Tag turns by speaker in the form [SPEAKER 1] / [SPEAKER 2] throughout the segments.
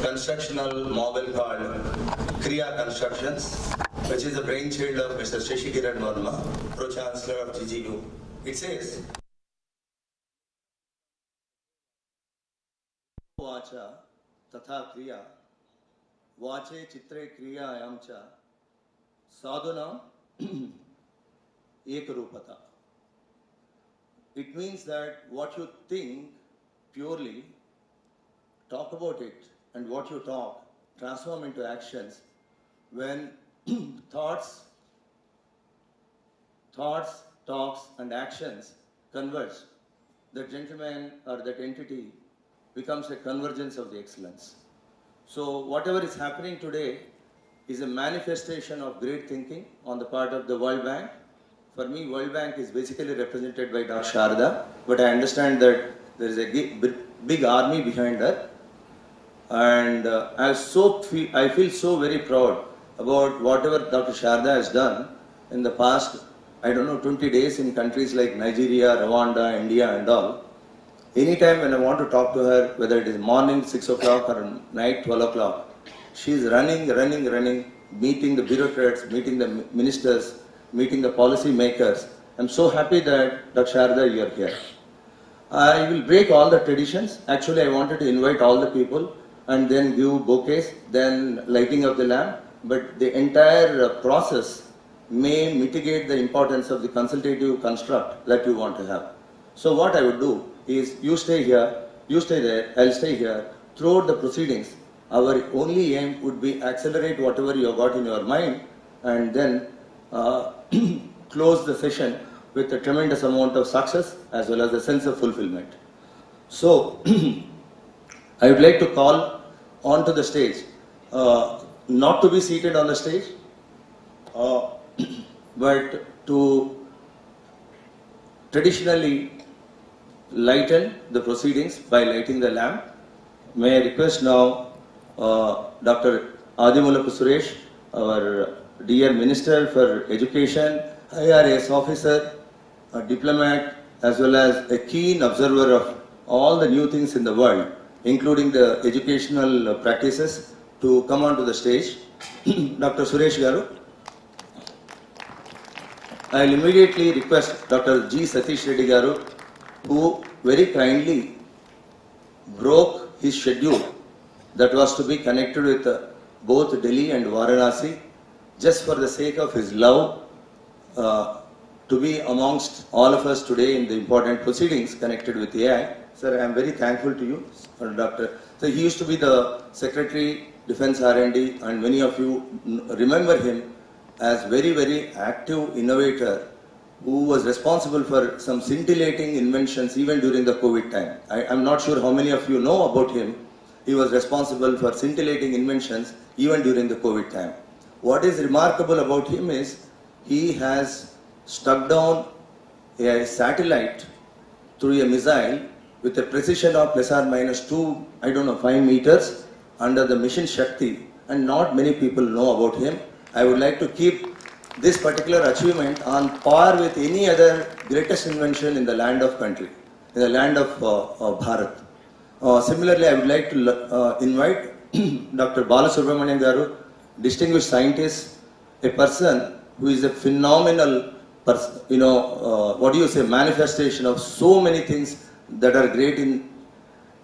[SPEAKER 1] constructional model called Kriya Constructions, which is the brainchild of Mr. Shashikiran Verma, Pro-Chancellor of GGU. It says, Vacha Tatha Kriya, Vache Chitre Kriya Ayamcha, Sadhuna Ekarupata. It means that what you think purely, talk about it, and what you talk transform into actions. When thoughts, talks, and actions converge, the gentleman or that entity becomes a convergence of the excellence. So whatever is happening today is a manifestation of great thinking on the part of the World Bank. For me, World Bank is basically represented by Dr. Sharda, but I understand that there is a big army behind her. And I feel so very proud about whatever Dr. Sharda has done in the past, 20 days in countries like Nigeria, Rwanda, India and all. Anytime when I want to talk to her, whether it is morning 6 o'clock or night 12 o'clock, she is running, meeting the bureaucrats, meeting the ministers, meeting the policy makers. I'm so happy that Dr. Sharda, you are here. I will break all the traditions. Actually, I wanted to invite all the people and then give bouquets, then lighting of the lamp. But the entire process may mitigate the importance of the consultative construct that you want to have. So what I would do is, you stay here, you stay there, I'll stay here. Throughout the proceedings, our only aim would be accelerate whatever you have got in your mind and then close the session with a tremendous amount of success as well as a sense of fulfillment. So, I would like to call onto the stage, not to be seated on the stage, but to traditionally lighten the proceedings by lighting the lamp. May I request now Dr. Adimulapu Suresh, our dear Minister for Education, IRAS officer, a diplomat, as well as a keen observer of all the new things in the world, including the educational practices, to come onto the stage. Dr. Suresh Garu. I will immediately request Dr. G. Satish Reddy Garu, who very kindly broke his schedule that was to be connected with both Delhi and Varanasi, just for the sake of his love to be amongst all of us today in the important proceedings connected with AI. Sir, I am very thankful to you, Doctor. So he used to be the Secretary, Defense R&D, and many of you remember him as very active innovator who was responsible for some scintillating inventions even during the COVID time. I'm not sure how many of you know about him. He was responsible for scintillating inventions even during the COVID time. What is remarkable about him is he has struck down a satellite through a missile with a precision of plus or minus 5 meters under the mission Shakti, and not many people know about him. I would like to keep this particular achievement on par with any other greatest invention in the land of country, in the land of Bharat. Similarly, I would like to invite Dr. Balasubramanian Garu, distinguished scientist, a person who is a phenomenal manifestation of so many things that are great in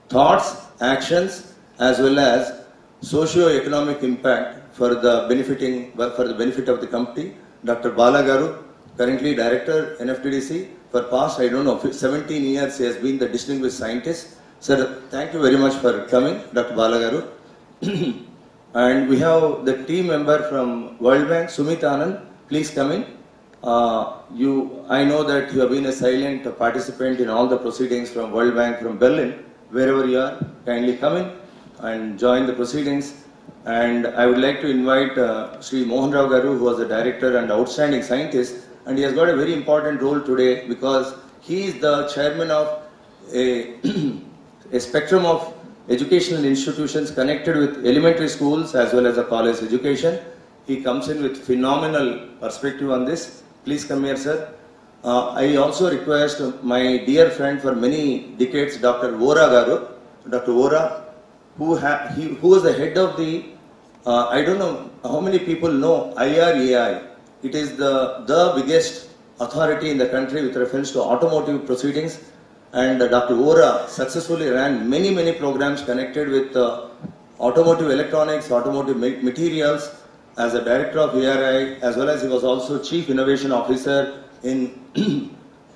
[SPEAKER 1] thoughts, actions, as well as socio-economic impact for the benefit of the company. Dr. Bala Garu, currently Director, NFTDC. For past, 17 years he has been the distinguished scientist. Sir, thank you very much for coming, Dr. Bala Garu. And we have the team member from World Bank, Sumit Anand. Please come in. I know that you have been a silent participant in all the proceedings from World Bank from Berlin. Wherever you are, kindly come in and join the proceedings. And I would like to invite Sri Mohan Rao Garu, who was a director and outstanding scientist, and he has got a very important role today because he is the chairman of a spectrum of educational institutions connected with elementary schools as well as a college education. He comes in with phenomenal perspective on this. Please come here, sir. I also request my dear friend for many decades, Dr. Vora Garu. Dr. Vora, who was the head of the, I don't know how many people know IRAI. It is the biggest authority in the country with reference to automotive proceedings. And Dr. Ora successfully ran many programs connected with automotive electronics, automotive materials as a director of ARI, as well as he was also Chief Innovation Officer in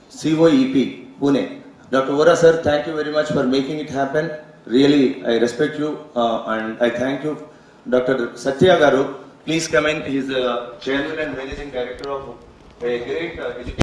[SPEAKER 1] COEP, Pune. Dr. Ora sir, thank you very much for making it happen. Really, I respect you and I thank you. Dr. Satya Garu, please come in. He is the Chairman and Managing Director of a great education.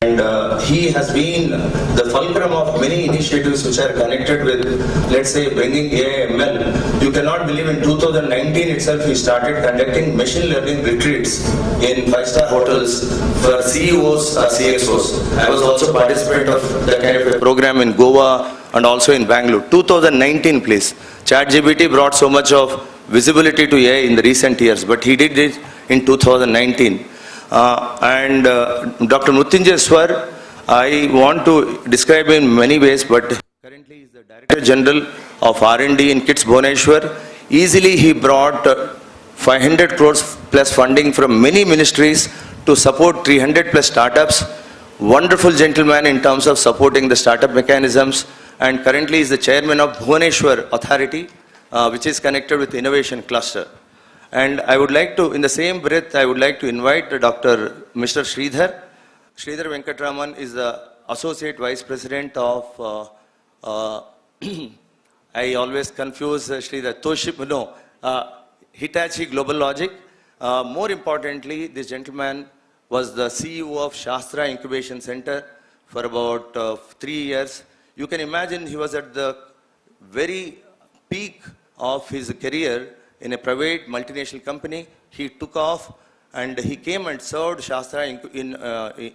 [SPEAKER 1] And he has been the fulcrum of many initiatives which are connected with, let's say, bringing AIML. You cannot believe in 2019 itself he started conducting machine learning retreats in 5-star hotels for CEOs, CXOs. I was also participant of that kind of a program in Goa and also in Bangalore. 2019, please. ChatGPT brought so much of visibility to AI in the recent years, but he did it in 2019. Dr. Mrutyunjay Swar, I want to describe him in many ways, but currently he is the Director General of R&D in KITS Bhubaneswar. Easily he brought 500 crores plus funding from many ministries to support 300 plus startups. Wonderful gentleman in terms of supporting the startup mechanisms, and currently is the Chairman of Bhubaneswar Authority, which is connected with Innovation Cluster. And I would like to, in the same breath, I would like to invite Dr. Mr. Sridhar. Sridhar Venkatraman is the Associate Vice President of, I always confuse Sridhar, Hitachi Global Logic. More importantly, this gentleman was the CEO of Shastra Incubation Center for about 3 years. You can imagine he was at the very peak of his career in a private multinational company. He took off and he came and served Shastra in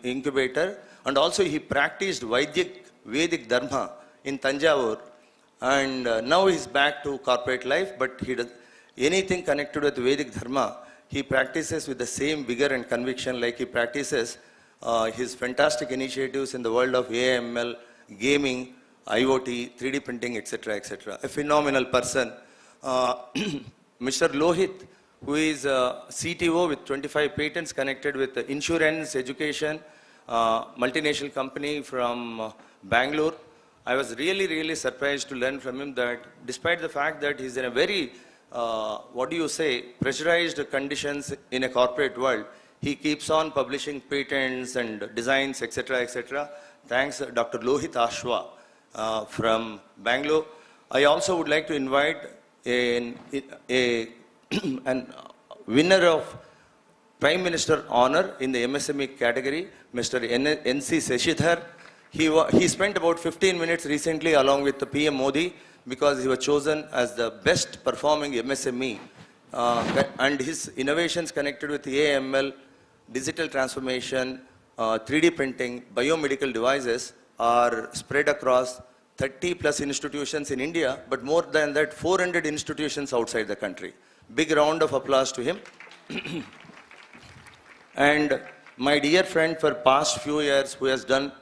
[SPEAKER 1] incubator, and also he practiced Vedic Dharma in Tanjavur, and now he's back to corporate life, but he does anything connected with Vedic Dharma, he practices with the same vigor and conviction like he practices his fantastic initiatives in the world of AML, gaming, IoT, 3D printing, etc., etc. A phenomenal person. Mr. Lohit, who is a CTO with 25 patents connected with insurance, education, multinational company from Bangalore. I was really surprised to learn from him that despite the fact that he's in a very, pressurized conditions in a corporate world, he keeps on publishing patents and designs, etc., etc. Thanks, Dr. Lohit Ashwa from Bangalore. I also would like to invite a winner of Prime Minister Honor in the MSME category, Mr. NC Seshidhar. He spent about 15 minutes recently along with the PM Modi because he was chosen as the best performing MSME, and his innovations connected with AML, digital transformation, 3D printing, biomedical devices are spread across 30 plus institutions in India, but more than that, 400 institutions outside the country. Big round of applause to him. And my dear friend for past few years who has done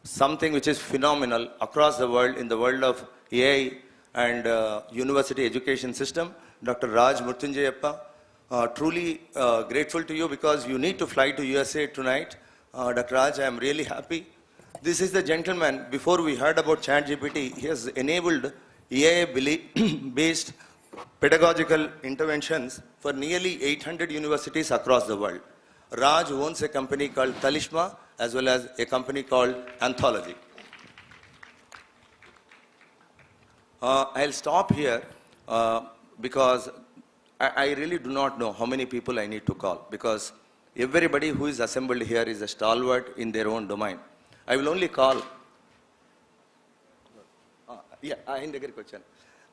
[SPEAKER 1] something which is phenomenal across the world in the world of AI and university education system, Dr. Raj Murthyunjayappa. Truly grateful to you because you need to fly to USA tonight. Dr. Raj, I am really happy. This is the gentleman, before we heard about ChatGPT, he has enabled AI-based pedagogical interventions for nearly 800 universities across the world. Raj owns a company called Talishma as well as a company called Anthology. I'll stop here because I really do not know how many people I need to call because everybody who is assembled here is a stalwart in their own domain. I will only call.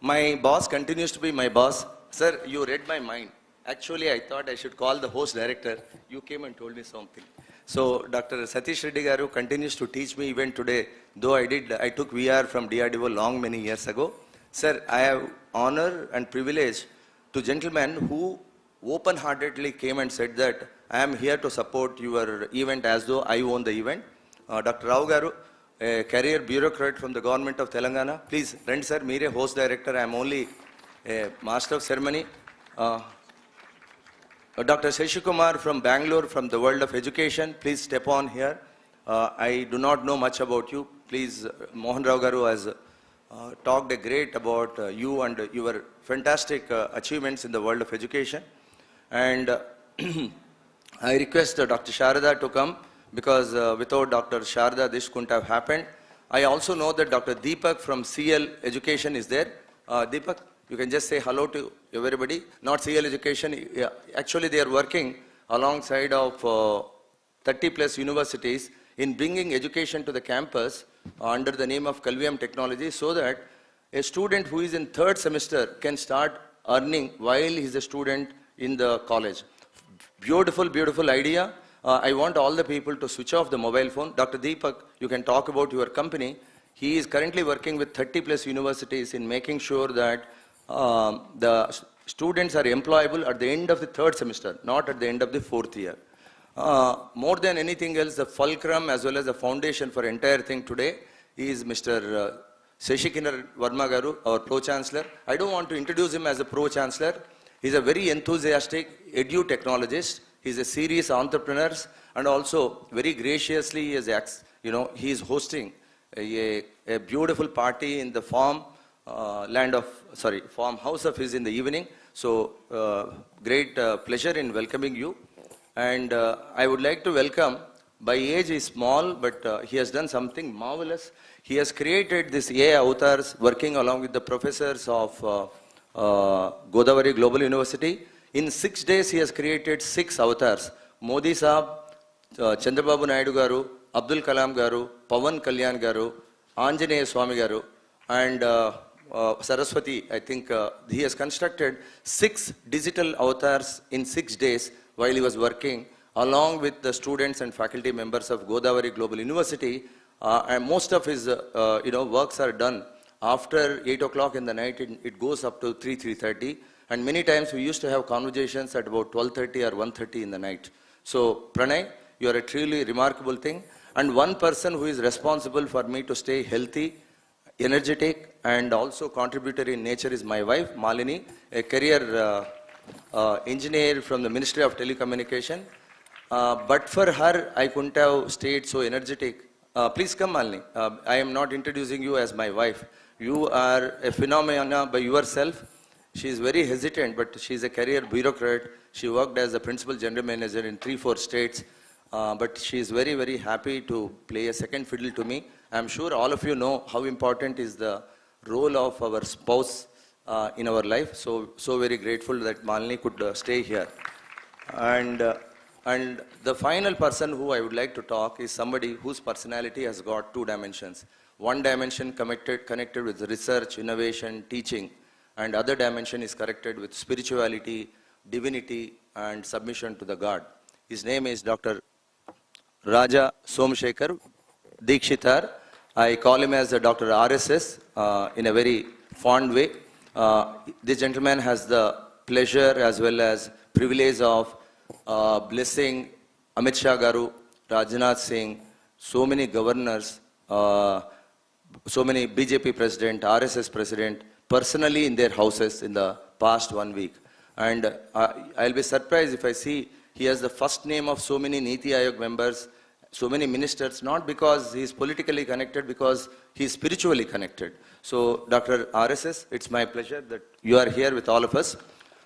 [SPEAKER 1] My boss continues to be my boss. Sir, you read my mind. Actually, I thought I should call the host director. You came and told me something. So, Dr. Satish Reddy Garu continues to teach me even today, though I took VR from DRDO long many years ago. Sir, I have honor and privilege to gentlemen who open-heartedly came and said that I am here to support your event as though I own the event. Dr. Rao Garu, a career bureaucrat from the government of Telangana. Please, Rand sir, mere host director, I am only a master of ceremony. Dr. Seshikumar from Bangalore, from the world of education, please step on here. I do not know much about you. Please, Mohan Rao Garu has talked a great about you and your fantastic achievements in the world of education. And I request Dr. Sharada to come, because without Dr. Sharada, this couldn't have happened. I also know that Dr. Deepak from CL Education is there. Deepak, you can just say hello to everybody. Not CL Education, actually they are working alongside of 30 plus universities in bringing education to the campus under the name of Kalviyam Technology, so that a student who is in 3rd semester can start earning while he is a student in the college. Beautiful, beautiful idea. I want all the people to switch off the mobile phone. Dr. Deepak, you can talk about your company. He is currently working with 30 plus universities in making sure that the students are employable at the end of the 3rd semester, not at the end of the 4th year. More than anything else, the fulcrum as well as the foundation for entire thing today is Mr. Seshikumar Verma Garu, our Pro-Chancellor. I don't want to introduce him as a Pro-Chancellor. He's a very enthusiastic edu-technologist. He's a serious entrepreneur, and also very graciously, he is hosting a beautiful party in the farmhouse of his in the evening. So great pleasure in welcoming you. And I would like to welcome, by age he is small, but he has done something marvelous. He has created this AI avatars working along with the professors of Godavari Global University. In 6 days, he has created 6 avatars. Modi Saab, Chandrababu Naidu Garu, Abdul Kalam Garu, Pawan Kalyan Garu, Anjaneya Swami Garu, and Saraswati. I think he has constructed 6 digital avatars in 6 days while he was working along with the students and faculty members of Godavari Global University. And most of his works are done after 8 o'clock in the night. It goes up to 3:30. And many times we used to have conversations at about 12:30 or 1:30 in the night. So, Pranay, you are a truly remarkable thing. And one person who is responsible for me to stay healthy, energetic, and also contributory in nature is my wife, Malini, a career engineer from the Ministry of Telecommunication. But for her, I couldn't have stayed so energetic. Please come, Malini. I am not introducing you as my wife. You are a phenomena by yourself. She is very hesitant, but she is a career bureaucrat. She worked as a principal general manager in 3-4 states. But she is very, very happy to play a second fiddle to me. I'm sure all of you know how important is the role of our spouse in our life. So very grateful that Malini could stay here. And the final person who I would like to talk is somebody whose personality has got 2 dimensions. One dimension connected with research, innovation, teaching, and other dimension is connected with spirituality, divinity, and submission to the God. His name is Dr. Raja Somshekar Dikshitar. I call him as Dr. RSS in a very fond way. This gentleman has the pleasure as well as privilege of blessing Amit Shah Garu, Rajnath Singh, so many governors, so many BJP president, RSS president, personally in their houses in the past 1 week. And I'll be surprised if I see he has the first name of so many Niti Aayog members, so many ministers, not because he's politically connected, because he's spiritually connected. So, Dr. RSS, it's my pleasure that you are here with all of us.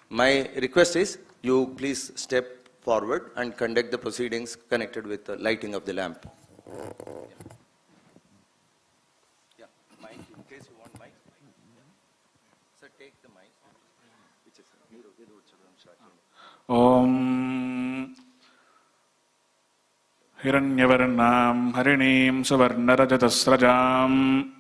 [SPEAKER 1] My request is you please step forward and conduct the proceedings connected with the lighting of the lamp. Yeah, mic, in case you want mic. Sir, take the mic.
[SPEAKER 2] Om Hiranyavarnam Harinim Suvarnarajatasrajam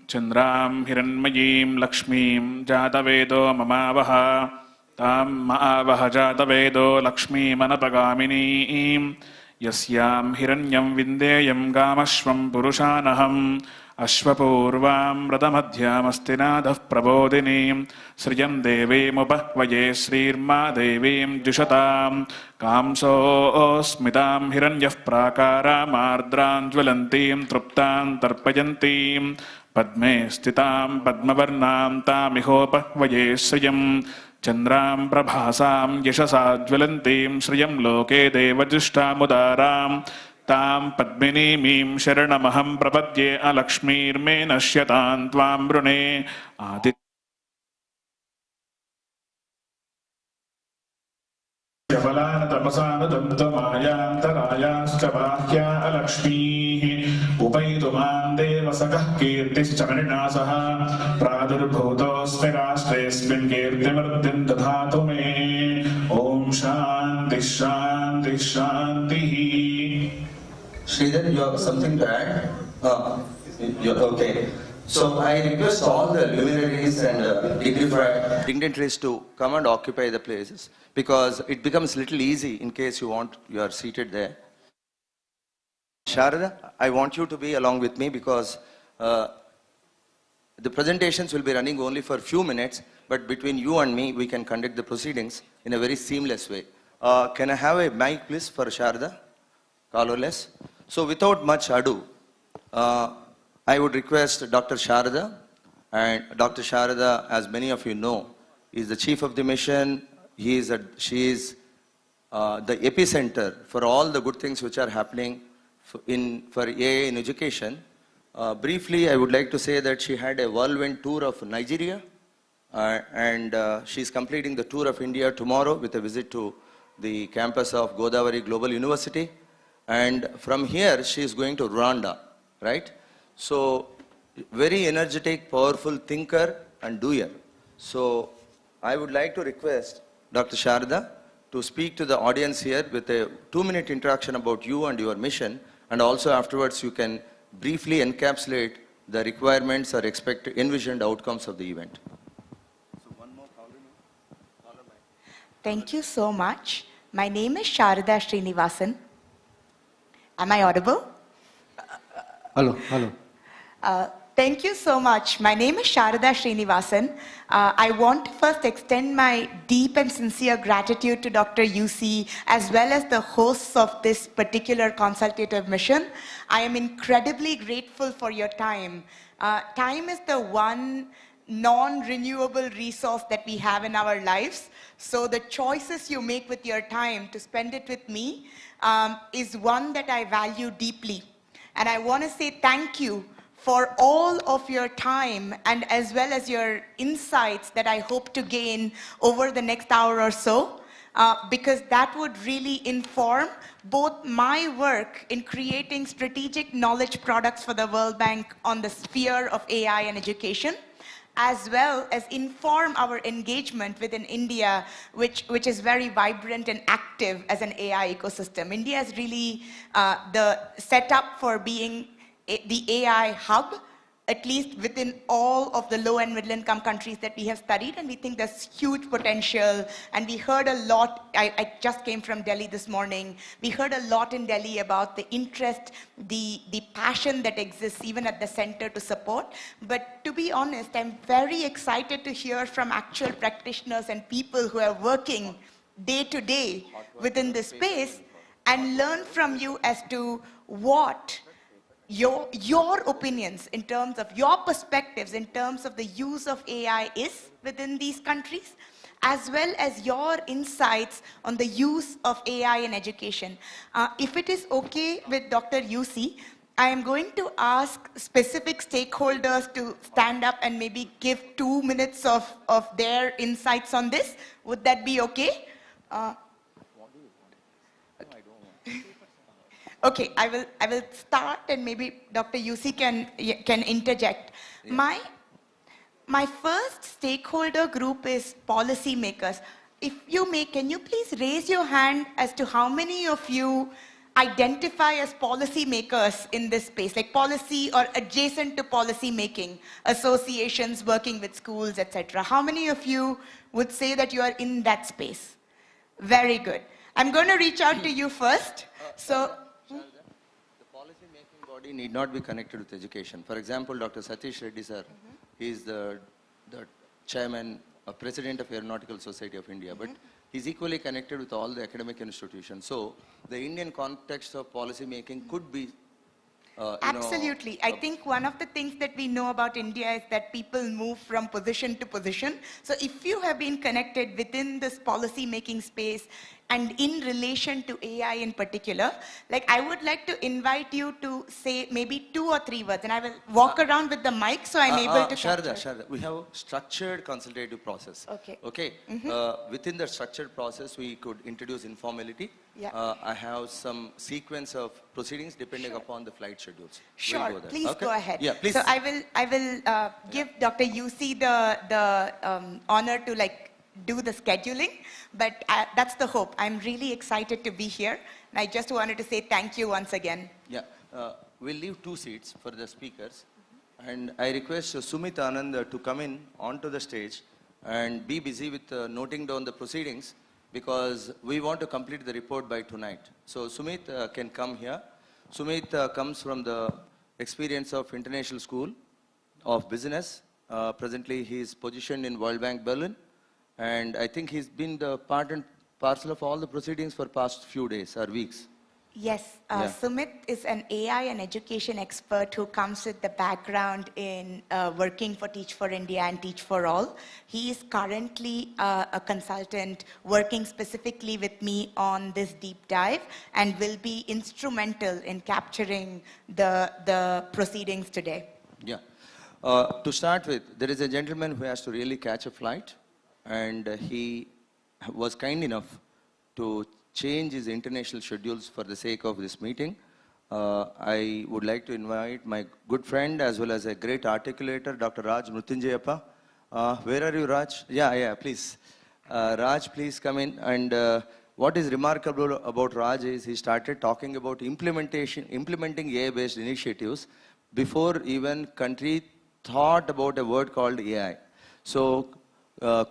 [SPEAKER 2] Chandram Hiranmayim Lakshmim Jatavedo Mamavaha Tam Maavaha Jatavedo Lakshmi Manapagaminim Yasyam Hiranyam Vindeyam Gamashvam Purushanaham अश्वपूर्वां रथमध्यामस्तिनादः प्रबोधिनीं सृजं देवीमुपह्वये श्रीर्मा देवीं जुषतां कांसोऽस्मितां हिरण्यः प्राकारामार्द्रां ज्वलन्तीं तृप्तां तर्पयन्तीं पद्मे स्थितां पद्मवर्णां तामिहोपह्वये श्रियं चन्द्रां प्रभासां यशसा ज्वलन्तीं श्रियं लोके देवजुष्टामुदारां तां पद्मिनीमीं शरणमहं प्रपद्ये अलक्ष्मीर्मे नश्यतां त्वां वृणे बलानतपसानुदन्तमायान्तरायाश्च बाह्या अलक्ष्मीः उपैतु मां देवसखः कीर्तिश्च मणिना सह प्रादुर्भूतोऽस्मि राष्ट्रेऽस्मिन् कीर्तिमृद्धिं दधातु मे ॐ शान्तिः शान्तिः शान्तिः.
[SPEAKER 1] Sridhar, you have something to add? Okay. So I request all the luminaries and dignitaries to come and occupy the places, because it becomes little easy in case you are seated there. Sharada, I want you to be along with me, because the presentations will be running only for a few minutes, but between you and me, we can conduct the proceedings in a very seamless way. Can I have a mic, please, for Sharada? Colorless. So without much ado, I would request Dr. Sharada, and Dr. Sharada, as many of you know, is the chief of the mission. She is the epicenter for all the good things which are happening for AI in education. Briefly, I would like to say that she had a whirlwind tour of Nigeria, and she is completing the tour of India tomorrow with a visit to the campus of Godavari Global University. And from here, she is going to Rwanda, right? So, very energetic, powerful thinker and doer. So, I would like to request Dr. Sharada to speak to the audience here with a 2-minute introduction about you and your mission, and also afterwards you can briefly encapsulate the requirements or envisioned outcomes of the event. So one more caller.
[SPEAKER 3] Thank you so much. My name is Sharada Srinivasan. Am I audible?
[SPEAKER 4] Hello.
[SPEAKER 3] Thank you so much. My name is Sharada Srinivasan. I want to first extend my deep and sincere gratitude to Dr. UC as well as the hosts of this particular consultative mission. I am incredibly grateful for your time. Time is the one non-renewable resource that we have in our lives. So the choices you make with your time to spend it with me is one that I value deeply. And I want to say thank you for all of your time and as well as your insights that I hope to gain over the next hour or so, because that would really inform both my work in creating strategic knowledge products for the World Bank on the sphere of AI and education, as well as inform our engagement within India, which is very vibrant and active as an AI ecosystem. India is really the setup for being the AI hub, at least within all of the low and middle income countries that we have studied, and we think there's huge potential. And we heard a lot, I just came from Delhi this morning, we heard a lot in Delhi about the interest, the passion that exists even at the center to support. But to be honest, I'm very excited to hear from actual practitioners and people who are working day to day within this space and learn from you as to what your opinions in terms of your perspectives in terms of the use of AI is within these countries, as well as your insights on the use of AI in education. If it is okay with Dr. UC, I am going to ask specific stakeholders to stand up and maybe give 2 minutes of their insights on this. Would that be okay? Okay, I will start, and maybe Dr. UC can interject. Yeah. My first stakeholder group is policymakers. If you may, can you please raise your hand as to how many of you identify as policymakers in this space, like policy or adjacent to policy making, associations working with schools, etc. How many of you would say that you are in that space? Very good. I'm going to reach out to you first. So.
[SPEAKER 1] The policy making body need not be connected with education. For example, Dr. Satish Reddy sir, he is the chairman, president of Aeronautical Society of India, but he's equally connected with all the academic institutions. So the Indian context of policy making could be
[SPEAKER 3] Absolutely. I think one of the things that we know about India is that people move from position to position. So if you have been connected within this policy making space and in relation to AI in particular, like I would like to invite you to say maybe 2 or 3 words, and I will walk around with the mic so I'm able to capture.
[SPEAKER 1] Sharda, we have a structured consultative process.
[SPEAKER 3] Okay.
[SPEAKER 1] Okay. Within the structured process, we could introduce informality.
[SPEAKER 3] Yeah.
[SPEAKER 1] I have some sequence of proceedings depending upon the flight schedules.
[SPEAKER 3] Sure,
[SPEAKER 1] We'll go there.
[SPEAKER 3] please
[SPEAKER 1] Okay?
[SPEAKER 3] go ahead.
[SPEAKER 1] Yeah, please.
[SPEAKER 3] So I will give Dr. UC the honor to like do the scheduling, but that's the hope. I'm really excited to be here, and I just wanted to say thank you once again.
[SPEAKER 1] Yeah, we'll leave 2 seats for the speakers, and I request Sumit Anand to come in onto the stage and be busy with noting down the proceedings, because we want to complete the report by tonight. So Sumit can come here. Sumit comes from the experience of International School of Business. Presently, he is positioned in World Bank Berlin, and I think he's been the part and parcel of all the proceedings for past few days or weeks.
[SPEAKER 3] Yes, Sumit is an AI and education expert who comes with the background in working for Teach for India and Teach for All. He is currently a consultant working specifically with me on this deep dive and will be instrumental in capturing the proceedings today.
[SPEAKER 1] Yeah. To start with, there is a gentleman who has to really catch a flight, and he was kind enough to change his international schedules for the sake of this meeting. I would like to invite my good friend as well as a great articulator, Dr. Raj Mrutyunjayappa. Where are you, Raj? Yeah, please. Raj, please come in. And what is remarkable about Raj is he started talking about implementing AI-based initiatives before even country thought about a word called AI. So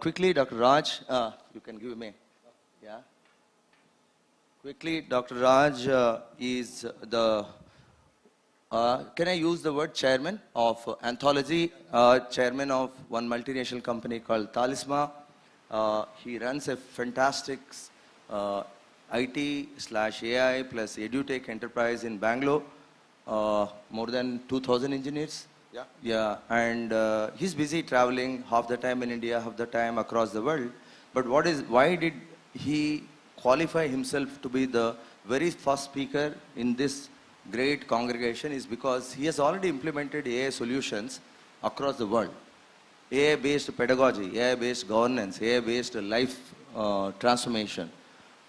[SPEAKER 1] quickly, Dr. Raj, you can give me. Yeah. Quickly, Dr. Raj is the, can I use the word chairman of Anthology, chairman of one multinational company called Talisma. He runs a fantastic IT/AI plus edutech enterprise in Bangalore, more than 2,000 engineers. Yeah, and he's busy traveling half the time in India, half the time across the world. But why did he qualify himself to be the very first speaker in this great congregation is because he has already implemented AI solutions across the world. AI-based pedagogy, AI-based governance, AI-based life transformation.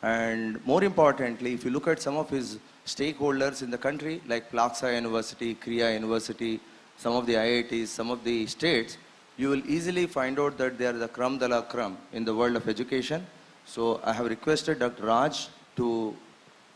[SPEAKER 1] And more importantly, if you look at some of his stakeholders in the country, like Plaksa University, Kriya University, some of the IITs, some of the states, you will easily find out that they are the crumb de la crumb in the world of education. So I have requested Dr. Raj to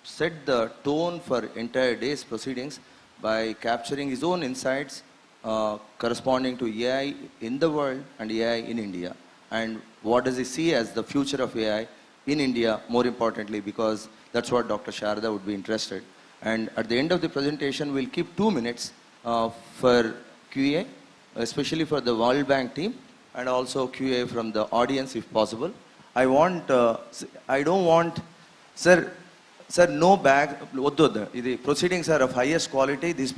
[SPEAKER 1] set the tone for entire day's proceedings by capturing his own insights corresponding to AI in the world and AI in India. And what does he see as the future of AI in India, more importantly, because that's what Dr. Sharda would be interested. And at the end of the presentation, we'll keep 2 minutes for QA, especially for the World Bank team, and also QA from the audience if possible. I don't want, sir, no bag. The proceedings are of highest quality. These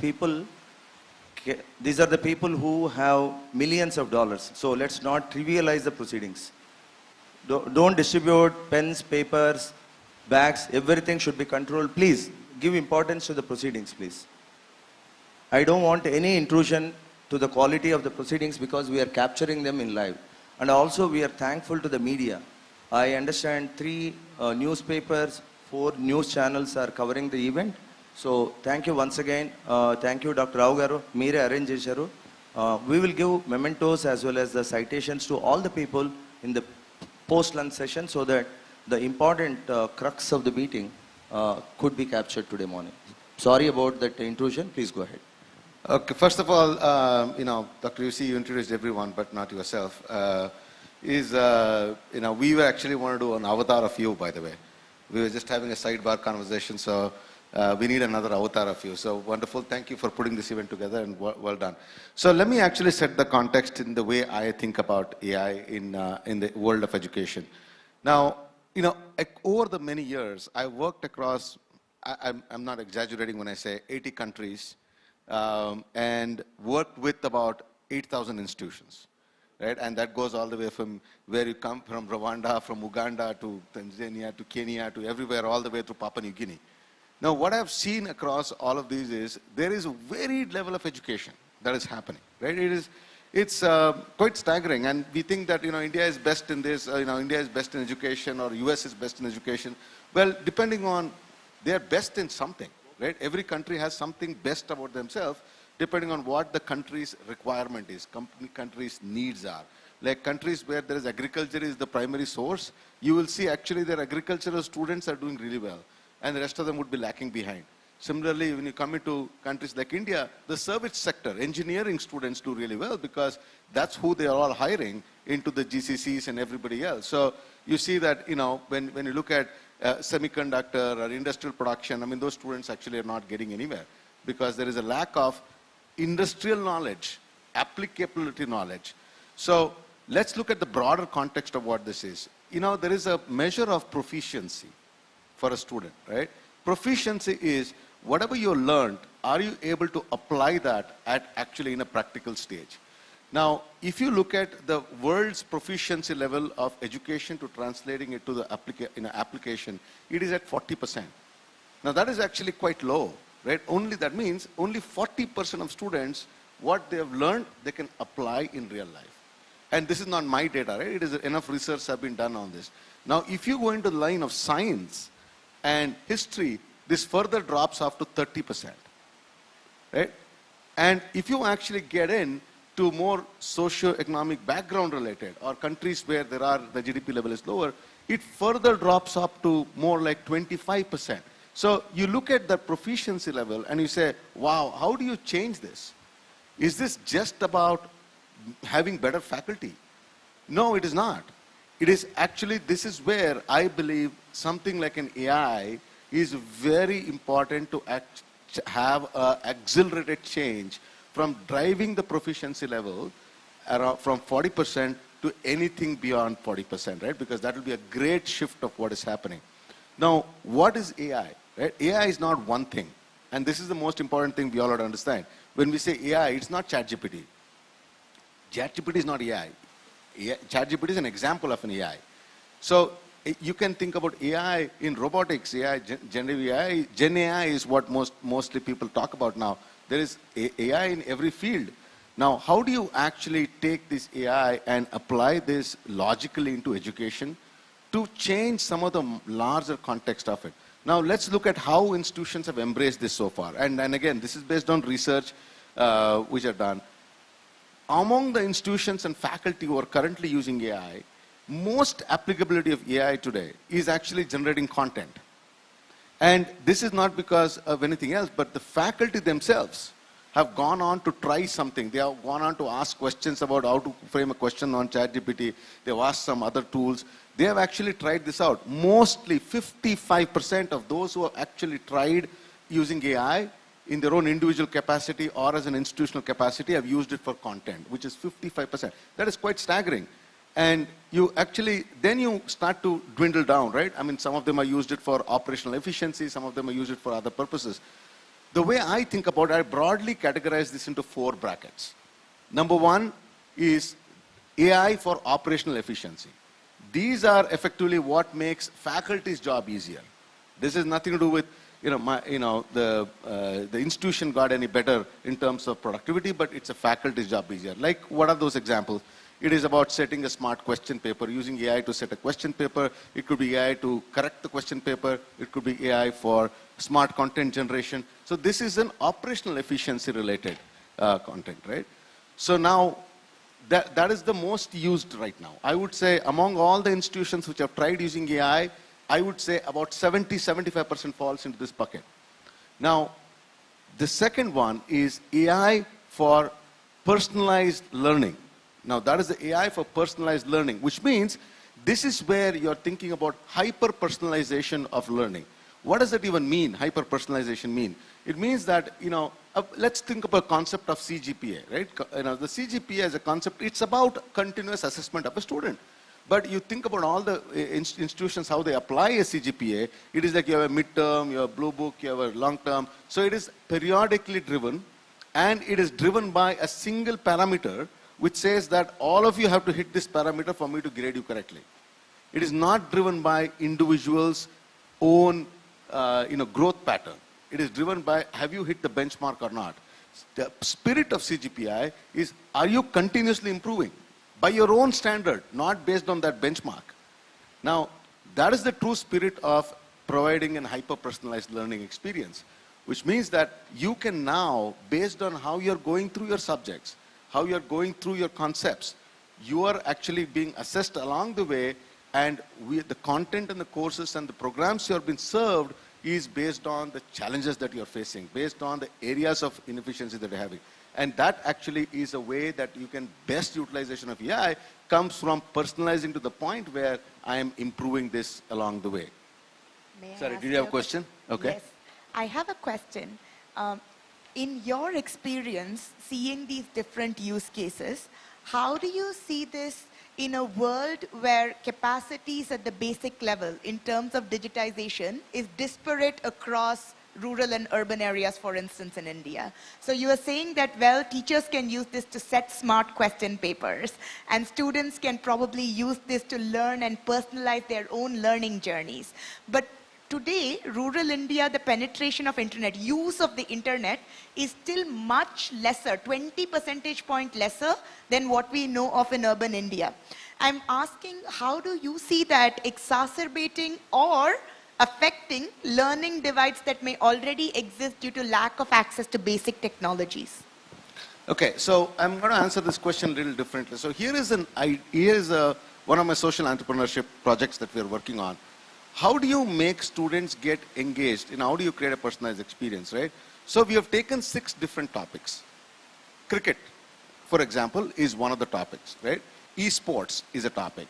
[SPEAKER 1] are the people who have millions of dollars. So let's not trivialize the proceedings. Don't distribute pens, papers, bags. Everything should be controlled. Please give importance to the proceedings, please. I don't want any intrusion to the quality of the proceedings because we are capturing them in live. And also we are thankful to the media. I understand 3 newspapers, 4 news channels are covering the event. So thank you once again. Thank you, Dr. Rao Garu. Mere arrange chesaru. We will give mementos as well as the citations to all the people in the post-lunch session so that the important crux of the meeting could be captured today morning. Sorry about that intrusion. Please go ahead.
[SPEAKER 4] Okay, first of all, Dr. UC, you introduced everyone, but not yourself. We were actually want to do an avatar of you, by the way. We were just having a sidebar conversation, so We need another avatar of you. So wonderful. Thank you for putting this event together, and well done. So let me actually set the context in the way I think about AI in the world of education. Now, over the many years, I worked across, I'm not exaggerating when I say 80 countries, and worked with about 8,000 institutions. Right? And that goes all the way from where you come from, Rwanda, from Uganda to Tanzania to Kenya to everywhere, all the way to Papua New Guinea. Now, what I've seen across all of these is there is a varied level of education that is happening. Right? It's quite staggering, and we think that India is best in this, India is best in education, or US is best in education. Well, depending on, they're best in something. Right? Every country has something best about themselves, depending on what the country's requirement is, country's needs are. Like countries where there is agriculture is the primary source, you will see actually their agricultural students are doing really well, and the rest of them would be lacking behind. Similarly, when you come into countries like India, the service sector, engineering students do really well because that's who they are all hiring into the GCCs and everybody else. So you see that, when you look at semiconductor or industrial production, I mean, those students actually are not getting anywhere because there is a lack of industrial knowledge, applicability knowledge. So let's look at the broader context of what this is. There is a measure of proficiency for a student, right? Proficiency is whatever you learned, are you able to apply that actually in a practical stage? Now, if you look at the world's proficiency level of education to translating it to the application, it is at 40%. Now, that is actually quite low. Right? That means only 40% of students, what they have learned, they can apply in real life. And this is not my data, right? It is enough research have been done on this. Now, if you go into the line of science and history, this further drops off to 30%. Right? And if you actually get in to more socio-economic background related, or countries where the GDP level is lower, it further drops up to more like 25%. So you look at the proficiency level and you say, wow, how do you change this? Is this just about having better faculty? No, it is not. It is actually, this is where I believe something like an AI is very important to have an accelerated change from driving the proficiency level from 40% to anything beyond 40%, right? Because that will be a great shift of what is happening. Now, what is AI? Right? AI is not one thing. And this is the most important thing we all have to understand. When we say AI, it's not ChatGPT. ChatGPT is not AI. ChatGPT is an example of an AI. So you can think about AI in robotics, AI, generative AI. Gen AI is what mostly people talk about now. There is AI in every field. Now, how do you actually take this AI and apply this logically into education to change some of the larger context of it? Now, let's look at how institutions have embraced this so far. And again, this is based on research which are done. Among the institutions and faculty who are currently using AI, most applicability of AI today is actually generating content. And this is not because of anything else, but the faculty themselves have gone on to try something. They have gone on to ask questions about how to frame a question on ChatGPT. They've asked some other tools. They have actually tried this out. Mostly 55% of those who have actually tried using AI in their own individual capacity or as an institutional capacity have used it for content, which is 55%. That is quite staggering. And you actually, then you start to dwindle down, right? I mean, some of them are used it for operational efficiency, some of them are used it for other purposes. The way I think about it, I broadly categorize this into 4 brackets. Number 1 is AI for operational efficiency. These are effectively what makes faculty's job easier. This has nothing to do with, the institution got any better in terms of productivity, but it's a faculty's job easier. Like, what are those examples? It is about setting a smart question paper, using AI to set a question paper. It could be AI to correct the question paper. It could be AI for smart content generation. So this is an operational efficiency related content, right? So now, that is the most used right now. I would say among all the institutions which have tried using AI, I would say about 70-75% falls into this bucket. Now, the second one is AI for personalized learning. Now, that is the AI for personalized learning, which means this is where you're thinking about hyper-personalization of learning. what does that even mean, hyper-personalization mean? It means that, let's think about a concept of CGPA, right? The CGPA as a concept, it's about continuous assessment of a student. But you think about all the institutions, how they apply a CGPA, it is like you have a midterm, you have a blue book, you have a long term. So it is periodically driven, and it is driven by a single parameter which says that all of you have to hit this parameter for me to grade you correctly. It is not driven by individuals' own growth pattern. It is driven by, have you hit the benchmark or not? The spirit of CGPI is, are you continuously improving? By your own standard, not based on that benchmark. Now, that is the true spirit of providing a hyper-personalized learning experience, which means that you can now, based on how you're going through your subjects, how you're going through your concepts, you are actually being assessed along the way, and the content and the courses and the programs you have been served is based on the challenges that you're facing, based on the areas of inefficiency that you're having. And that actually is a way that you can best utilization of AI comes from personalizing to the point where I am improving this along the way. Sorry, did you have a question? Okay.
[SPEAKER 3] Yes, I have a question. In your experience, seeing these different use cases, how do you see this in a world where capacities at the basic level in terms of digitization is disparate across rural and urban areas, for instance, in India? So you are saying that, well, teachers can use this to set smart question papers, and students can probably use this to learn and personalize their own learning journeys. But today, rural India, the penetration of internet, use of the internet is still much lesser, 20 percentage point lesser than what we know of in urban India. I'm asking, how do you see that exacerbating or affecting learning divides that may already exist due to lack of access to basic technologies?
[SPEAKER 4] Okay, so I'm going to answer this question a little differently. So here is one of my social entrepreneurship projects that we're working on. How do you make students get engaged in how do you create a personalized experience, right? So we have taken 6 different topics. Cricket, for example, is one of the topics, right? Esports is a topic.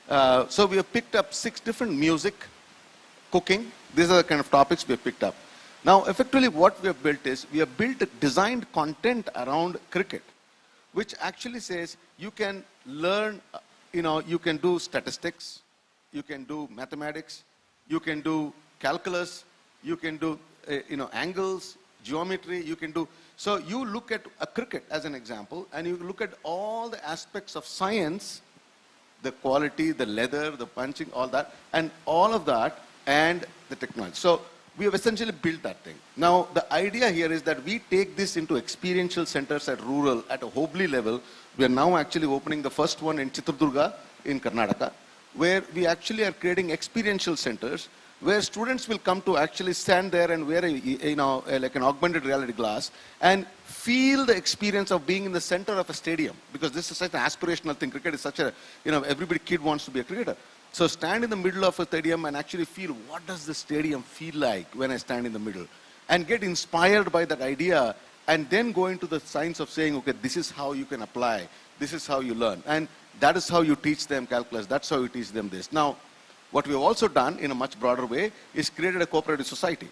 [SPEAKER 4] So we have picked up 6 different music, cooking. These are the kind of topics we have picked up. Now, effectively what we have built is, we have built designed content around cricket, which actually says you can learn, you can do statistics, you can do mathematics, you can do calculus, you can do, angles, geometry, you can do. So you look at a cricket as an example, and you look at all the aspects of science, the quality, the leather, the punching, all that, and all of that, and the technology. So we have essentially built that thing. Now, the idea here is that we take this into experiential centers at rural, at a Hobli level. We are now actually opening the first one in Chitradurga in Karnataka, where we actually are creating experiential centers where students will come to actually stand there and wear like an augmented reality glass and feel the experience of being in the center of a stadium, because this is such an aspirational thing. Cricket is such a, every kid wants to be a cricketer. So stand in the middle of a stadium and actually feel, what does the stadium feel like when I stand in the middle? And get inspired by that idea, and then go into the science of saying, okay, this is how you can apply, this is how you learn. And that is how you teach them calculus, that's how you teach them this. Now, what we have also done in a much broader way is created a cooperative society.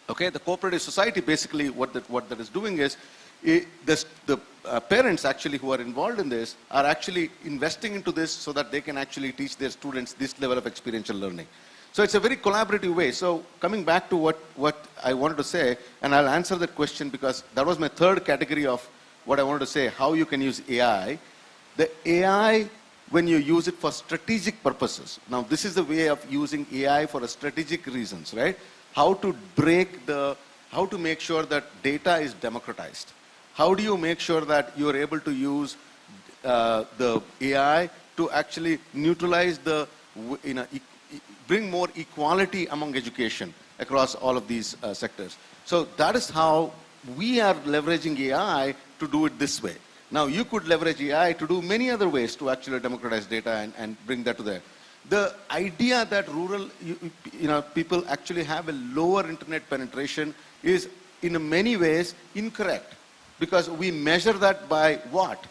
[SPEAKER 4] Okay, the cooperative society, basically what that is doing is, the parents actually who are involved in this are actually investing into this so that they can actually teach their students this level of experiential learning. So it's a very collaborative way. So coming back to what I wanted to say, and I'll answer that question because that was my third category of what I wanted to say, how you can use AI. The AI, when you use it for strategic purposes. Now, this is the way of using AI for strategic reasons, right? How to make sure that data is democratized. How do you make sure that you're able to use the AI to actually neutralize bring more equality among education across all of these sectors. So that is how we are leveraging AI to do it this way. Now, you could leverage AI to do many other ways to actually democratize data and bring that to there. The idea that rural people actually have a lower internet penetration is in many ways incorrect, because we measure that by what?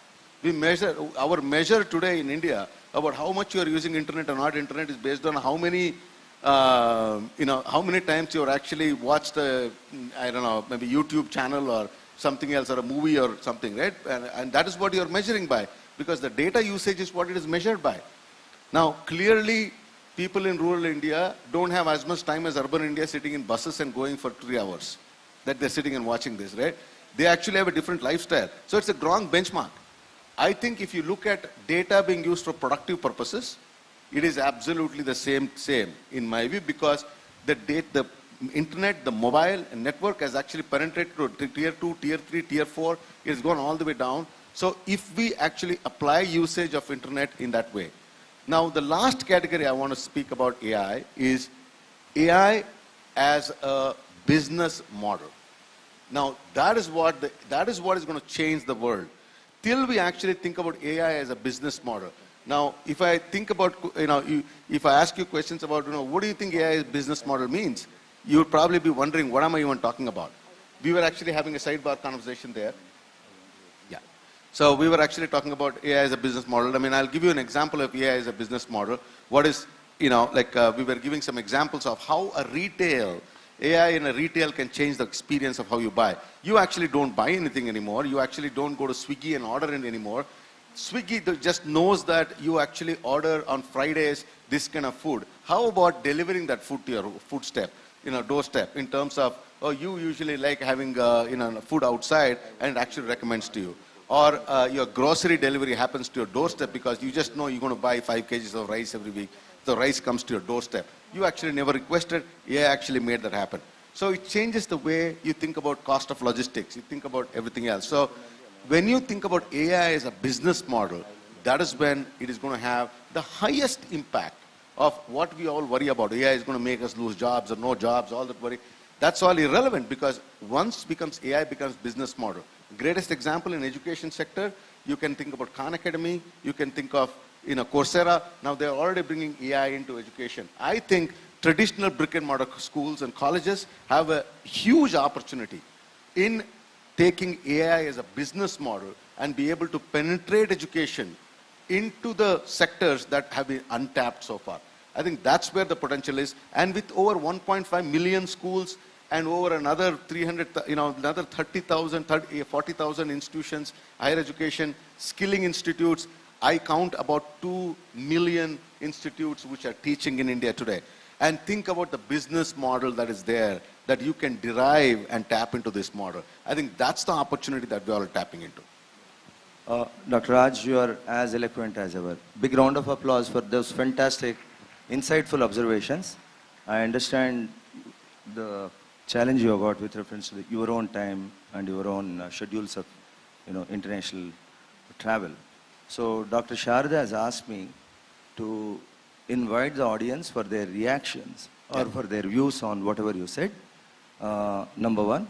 [SPEAKER 4] Our measure today in India about how much you are using internet or not internet is based on how many how many times you've actually watched a, I don't know, maybe YouTube channel or something else, or a movie or something, right? And that is what you're measuring by, because the data usage is what it is measured by. Now, clearly, people in rural India don't have as much time as urban India sitting in buses and going for 3 hours that they're sitting and watching this, right? They actually have a different lifestyle. So it's a wrong benchmark. I think if you look at data being used for productive purposes, it is absolutely the same in my view, because the internet, the mobile and network has actually penetrated to tier 2, tier 3, tier 4. It has gone all the way down. So if we actually apply usage of internet in that way. Now, the last category I want to speak about AI is AI as a business model. Now, that is what is going to change the world. Till we actually think about AI as a business model. Now, if I think about, if I ask you questions about, what do you think AI as business model means? You would probably be wondering, what am I even talking about? We were actually having a sidebar conversation there. Yeah. So we were actually talking about AI as a business model. I mean, I'll give you an example of AI as a business model. What is, we were giving some examples of how AI in a retail can change the experience of how you buy. You actually don't buy anything anymore. You actually don't go to Swiggy and order it anymore. Swiggy just knows that you actually order on Fridays this kind of food. How about delivering that food to your doorstep, in terms of, you usually like having food outside, and it actually recommends to you. Or your grocery delivery happens to your doorstep because you just know you're going to buy 5 kgs of rice every week. The rice comes to your doorstep. You actually never requested, AI actually made that happen. So it changes the way you think about cost of logistics, you think about everything else. So when you think about AI as a business model, that is when it is going to have the highest impact of what we all worry about. AI is going to make us lose jobs or no jobs, all that worry. That's all irrelevant, because once AI becomes business model. Greatest example in education sector, you can think about Khan Academy, you can think of Coursera. Now they're already bringing AI into education. I think traditional brick and mortar schools and colleges have a huge opportunity in taking AI as a business model and be able to penetrate education into the sectors that have been untapped so far. I think that's where the potential is. And with over 1.5 million schools and over another 30,000, 40,000 institutions, higher education, skilling institutes, I count about 2 million institutes which are teaching in India today. And think about the business model that is there, that you can derive and tap into this model. I think that's the opportunity that we are all tapping into.
[SPEAKER 5] Dr. Raj, you are as eloquent as ever. Big round of applause for those fantastic, insightful observations. I understand the challenge you have got with reference to your own time and your own schedules of international travel. So Dr. Sharda has asked me to invite the audience for their reactions or for their views on whatever you said. Number one,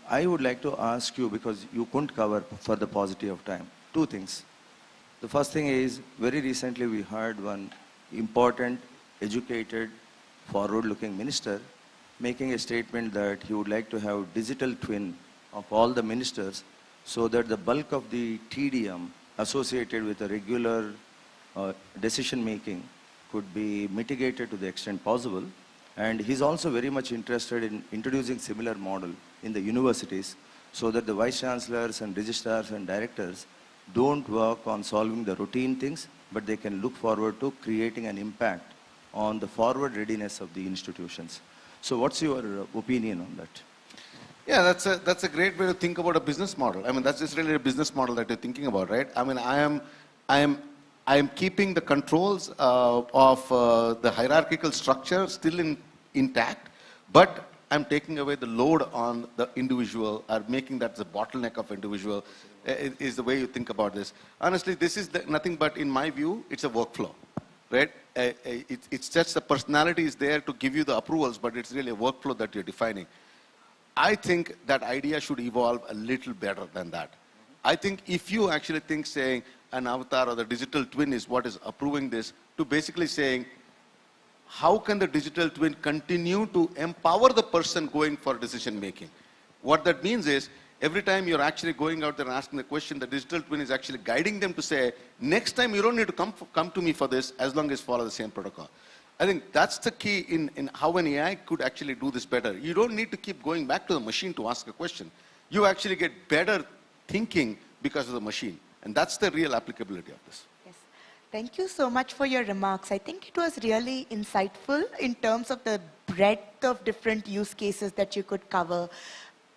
[SPEAKER 5] I would like to ask you, because you couldn't cover for the paucity of time, 2 things. The first thing is, very recently we heard one important, educated, forward-looking minister making a statement that he would like to have digital twin of all the ministers, so that the bulk of the TDM associated with a regular decision making could be mitigated to the extent possible. And he's also very much interested in introducing similar model in the universities, so that the vice chancellors and registrars and directors don't work on solving the routine things, but they can look forward to creating an impact on the forward readiness of the institutions. So what's your opinion on that?
[SPEAKER 4] Yeah, that's a great way to think about a business model. I mean, that's just really a business model that you're thinking about, right? I mean, I am keeping the controls of the hierarchical structure still intact, but I'm taking away the load on the individual, or making that the bottleneck of individual, is the way you think about this. Honestly, this is nothing but, in my view, it's a workflow, right? It's just the personality is there to give you the approvals, but it's really a workflow that you're defining. I think that idea should evolve a little better than that. I think if you actually think saying an avatar or the digital twin is what is approving this, to basically saying, how can the digital twin continue to empower the person going for decision making? What that means is, every time you're actually going out there and asking the question, the digital twin is actually guiding them to say, next time you don't need to come to me for this, as long as follow the same protocol. I think that's the key in how an AI could actually do this better. You don't need to keep going back to the machine to ask a question. You actually get better thinking because of the machine. And that's the real applicability of this.
[SPEAKER 3] Yes. Thank you so much for your remarks. I think it was really insightful in terms of the breadth of different use cases that you could cover.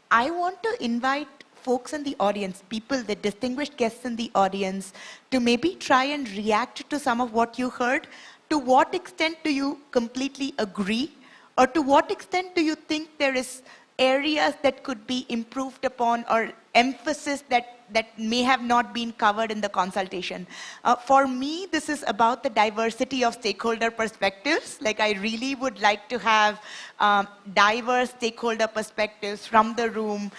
[SPEAKER 3] I want to invite folks in the audience, people, the distinguished guests in the audience, to maybe try and react to some of what you heard. To what extent do you completely agree? Or to what extent do you think there is areas that could be improved upon or emphasis that may have not been covered in the consultation? For me, this is about the diversity of stakeholder perspectives. Like, I really would like to have diverse stakeholder perspectives from the room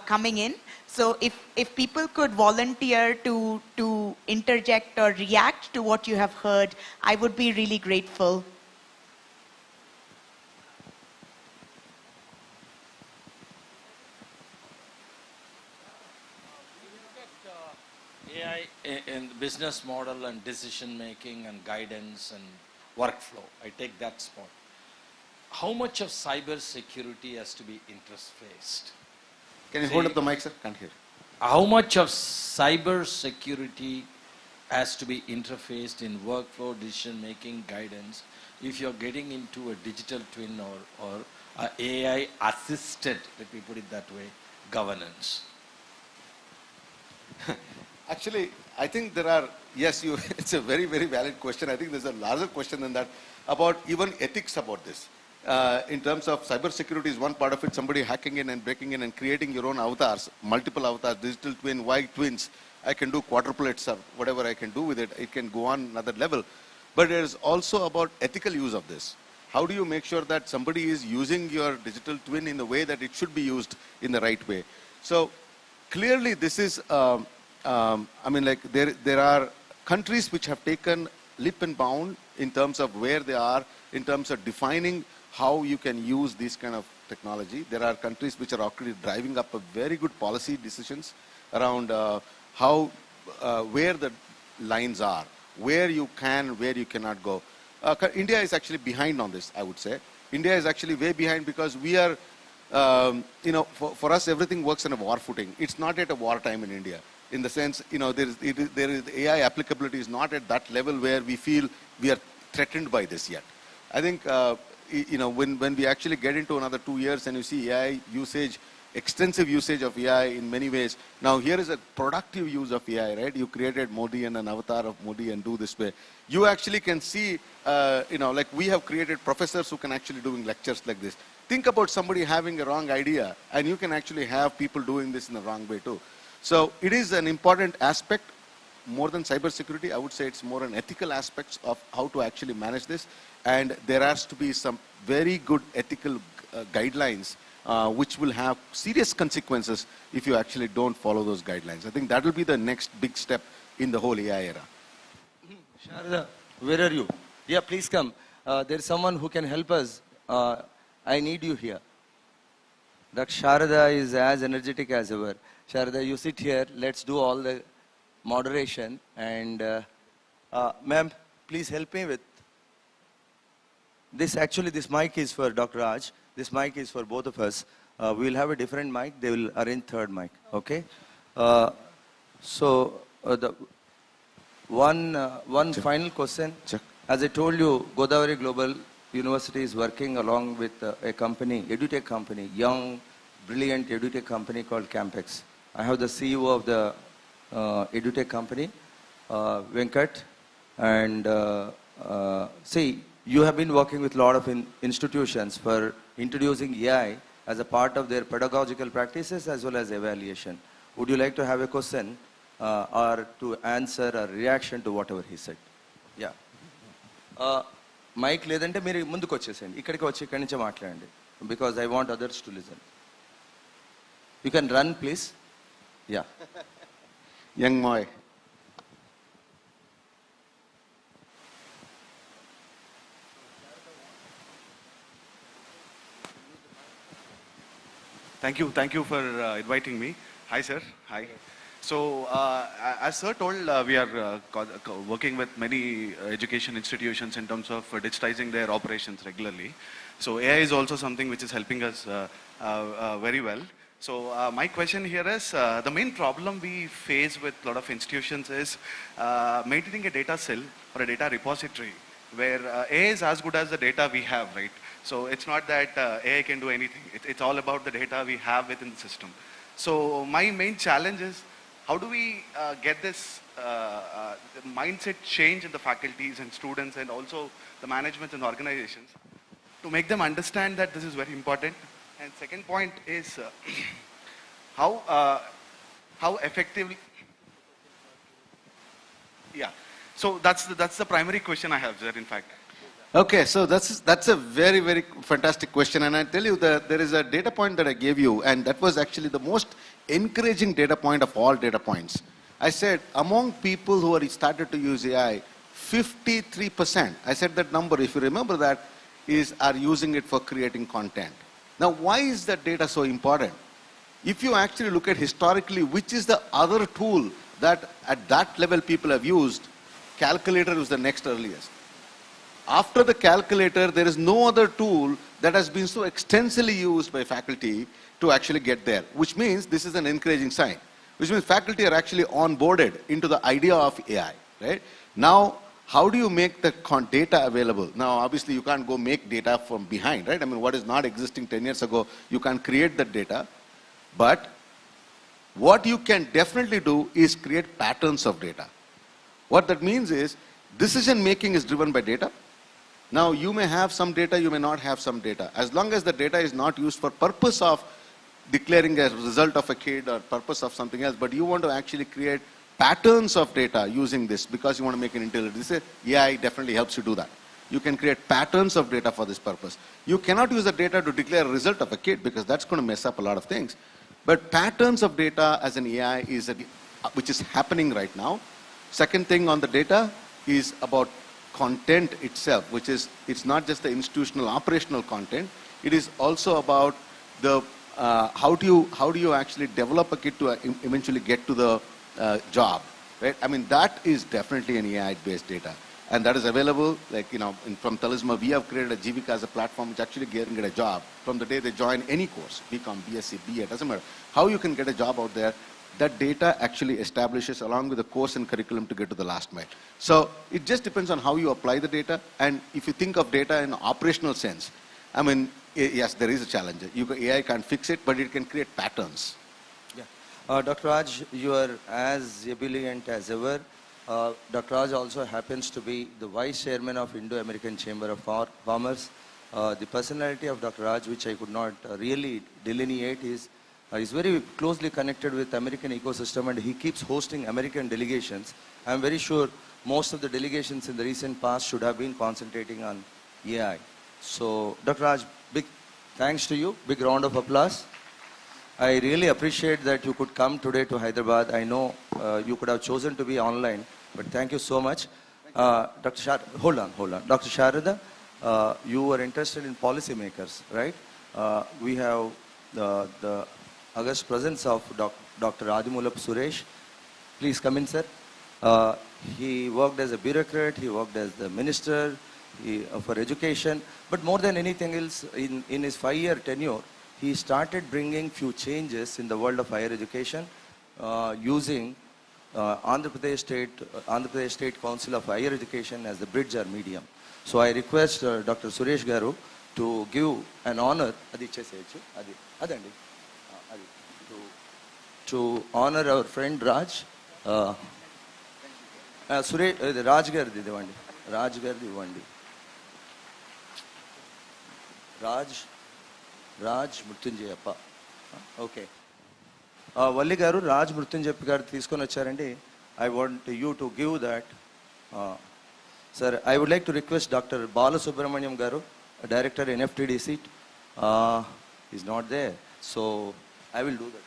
[SPEAKER 3] coming in. So if people could volunteer to interject or react to what you have heard, I would be really grateful.
[SPEAKER 6] AI in business model and decision making and guidance and workflow. I take that spot. How much of cyber security has to be interfaced?
[SPEAKER 4] Can you hold up the mic, sir? Can't hear.
[SPEAKER 6] How much of cyber security has to be interfaced in workflow, decision making, guidance, if you're getting into a digital twin or a AI assisted, let me put it that way, governance?
[SPEAKER 4] Actually, I think there are, yes, it's a very, very valid question. I think there's a larger question than that about even ethics about this. In terms of cybersecurity is one part of it, somebody hacking in and breaking in and creating your own avatars, multiple avatars, digital twin, white twins. I can do quadruplets or whatever I can do with it. It can go on another level. But it is also about ethical use of this. How do you make sure that somebody is using your digital twin in the way that it should be used in the right way? So clearly this is, I mean, like there are countries which have taken leap and bound in terms of where they are, in terms of defining how you can use this kind of technology. There are countries which are already driving up a very good policy decisions around where the lines are, where you can, where you cannot go. India is actually behind on this, I would say. India is actually way behind because we are, for us everything works on a war footing. It's not at a war time in India. In the sense, there is AI applicability is not at that level where we feel we are threatened by this yet. I think, when we actually get into another 2 years and you see AI usage, extensive usage of AI in many ways. Now here is a productive use of AI, right? You created Modi and an avatar of Modi and do this way. You actually can see, like we have created professors who can actually doing lectures like this. Think about somebody having a wrong idea and you can actually have people doing this in the wrong way too. So it is an important aspect, more than cybersecurity. I would say it's more an ethical aspects of how to actually manage this. And there has to be some very good ethical guidelines which will have serious consequences if you actually don't follow those guidelines. I think that will be the next big step in the whole AI era.
[SPEAKER 5] Sharada, where are you? Yeah, please come. There's someone who can help us. I need you here. That Sharada is as energetic as ever. Sharada, you sit here. Let's do all the moderation. And ma'am, please help me with this. Actually, this mic is for Dr. Raj. This mic is for both of us. We'll have a different mic. They will arrange third mic. Okay? The one final question.
[SPEAKER 4] Check.
[SPEAKER 5] As I told you, Godavari Global University is working along with a company, edutech company, young, brilliant edutech company called Campex. I have the CEO of the edutech company, Venkat, and see, you have been working with a lot of institutions for introducing AI as a part of their pedagogical practices as well as evaluation. Would you like to have a question or to answer a reaction to whatever he said? Yeah. Mic ledante meer munduku vachesandi. Ikkadiki vachi ikkadi nunchi maatladandi because I want others to listen. You can run, please. Yeah.
[SPEAKER 4] Young boy.
[SPEAKER 7] Thank you for inviting me. Hi, sir. Hi. So, as Sir told, we are working with many education institutions in terms of digitizing their operations regularly. So, AI is also something which is helping us very well. So, my question here is, the main problem we face with a lot of institutions is maintaining a data cell or a data repository where AI is as good as the data we have, right? So, it's not that AI can do anything. It's all about the data we have within the system. So, my main challenge is, how do we get this mindset change in the faculties and students and also the management and organizations to make them understand that this is very important? And second point is how effective. Yeah. So that's the primary question I have, sir. In fact.
[SPEAKER 4] Okay, so that's a very, very fantastic question. And I tell you that there is a data point that I gave you, and that was actually the most encouraging data point of all data points. I said, among people who are started to use AI, 53%, I said that number, if you remember that, are using it for creating content. Now, why is that data so important? If you actually look at historically, which is the other tool that at that level people have used, calculator was the next earliest. After the calculator, there is no other tool that has been so extensively used by faculty to actually get there, which means this is an encouraging sign, which means faculty are actually onboarded into the idea of AI, right? Now, how do you make the data available? Now, obviously, you can't go make data from behind, right? I mean, what is not existing 10 years ago, you can't create that data. But what you can definitely do is create patterns of data. What that means is, decision making is driven by data. Now, you may have some data, you may not have some data. As long as the data is not used for purpose of declaring a result of a kid or purpose of something else, but you want to actually create patterns of data using this because you want to make an intelligent decision, AI definitely helps you do that. You can create patterns of data for this purpose. You cannot use the data to declare a result of a kid because that's going to mess up a lot of things. But patterns of data as an AI is which is happening right now. Second thing on the data is about content itself, which is, it's not just the institutional operational content, it is also about the how do you actually develop a kit to eventually get to the job, right? I mean, that is definitely an AI-based data. And that is available, like, you know, from Talisma, we have created a Jivika as a platform which actually can get a job from the day they join any course, BCom, BSc, BA, doesn't matter. How you can get a job out there, that data actually establishes along with the course and curriculum to get to the last mile. So it just depends on how you apply the data. And if you think of data in an operational sense, I mean, yes, there is a challenge. AI can't fix it, but it can create patterns.
[SPEAKER 5] Yeah. Dr. Raj, you are as ebullient as ever. Dr. Raj also happens to be the Vice Chairman of Indo-American Chamber of Commerce. The personality of Dr. Raj, which I could not really delineate, is very closely connected with American ecosystem, and he keeps hosting American delegations. I'm very sure most of the delegations in the recent past should have been concentrating on AI. So, Dr. Raj, big thanks to you. Big round of applause. I really appreciate that you could come today to Hyderabad. I know you could have chosen to be online, but thank you so much. Hold on. Dr. Sharada, you were interested in policymakers, right? We have the august presence of Dr. Adimulap Suresh. Please come in, sir. He worked as a bureaucrat, he worked as the minister for education, but more than anything else, in his 5-year tenure, he started bringing few changes in the world of higher education using Andhra Pradesh State Council of Higher Education as the bridge or medium. So I request Dr. Suresh Garu to give an honor, to honor our friend Raj. Suresh, Raj Gardi Devandi. Raj Gardi Devandi. Raj Murtunjayappa. Okay. Valli Garu, Raj Murtunjayappa garu తీసుకొని వచ్చారండి. I want you to give that. Sir, I would like to request Dr. Bala Subramaniam Garu, Director NFTD seat. He's not there. So I will do that.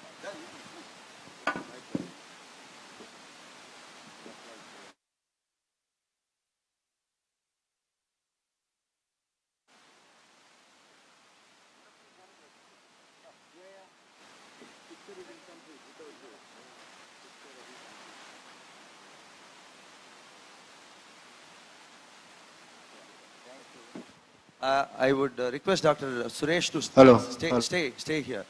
[SPEAKER 5] I would request Dr. Suresh to
[SPEAKER 8] Hello.
[SPEAKER 5] stay here.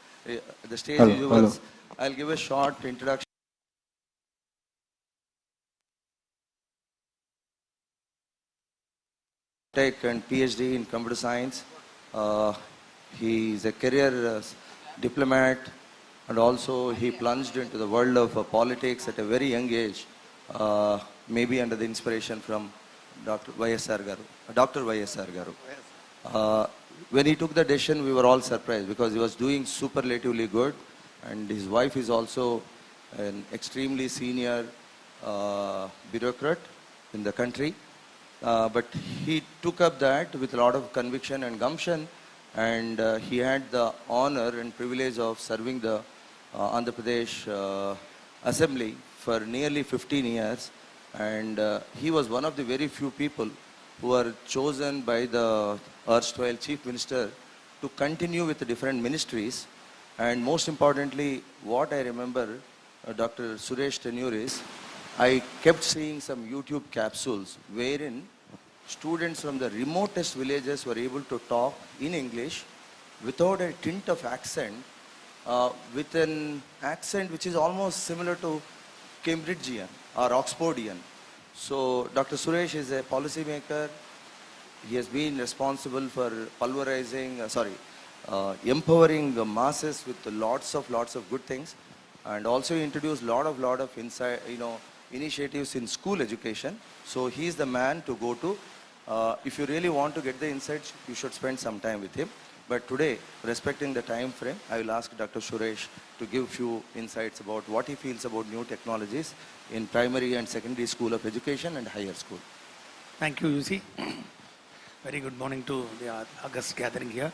[SPEAKER 5] The stage
[SPEAKER 8] Hello.
[SPEAKER 5] is yours.
[SPEAKER 8] Hello.
[SPEAKER 5] I'll give a short introduction. Tech and PhD in computer science. He is a career diplomat, and also he plunged into the world of politics at a very young age, maybe under the inspiration from Dr. Y.S.R. Garu. When he took the decision, we were all surprised because he was doing superlatively good, and his wife is also an extremely senior bureaucrat in the country. But he took up that with a lot of conviction and gumption, and he had the honor and privilege of serving the Andhra Pradesh Assembly for nearly 15 years. And he was one of the very few people who were chosen by the erstwhile Chief Minister to continue with the different ministries. And most importantly, what I remember, Dr. Suresh tenure is, I kept seeing some YouTube capsules wherein students from the remotest villages were able to talk in English without a tint of accent, with an accent which is almost similar to Cambridgian or Oxfordian. So Dr. Suresh is a policymaker. He has been responsible for empowering the masses with lots of good things, and also introduced lot of initiatives in school education. So he is the man to go to. If you really want to get the insights, you should spend some time with him. But today, respecting the time frame, I will ask Dr. Suresh to give few insights about what he feels about new technologies in primary and secondary school of education and higher school.
[SPEAKER 9] Thank you, UC. Very good morning to the August gathering here.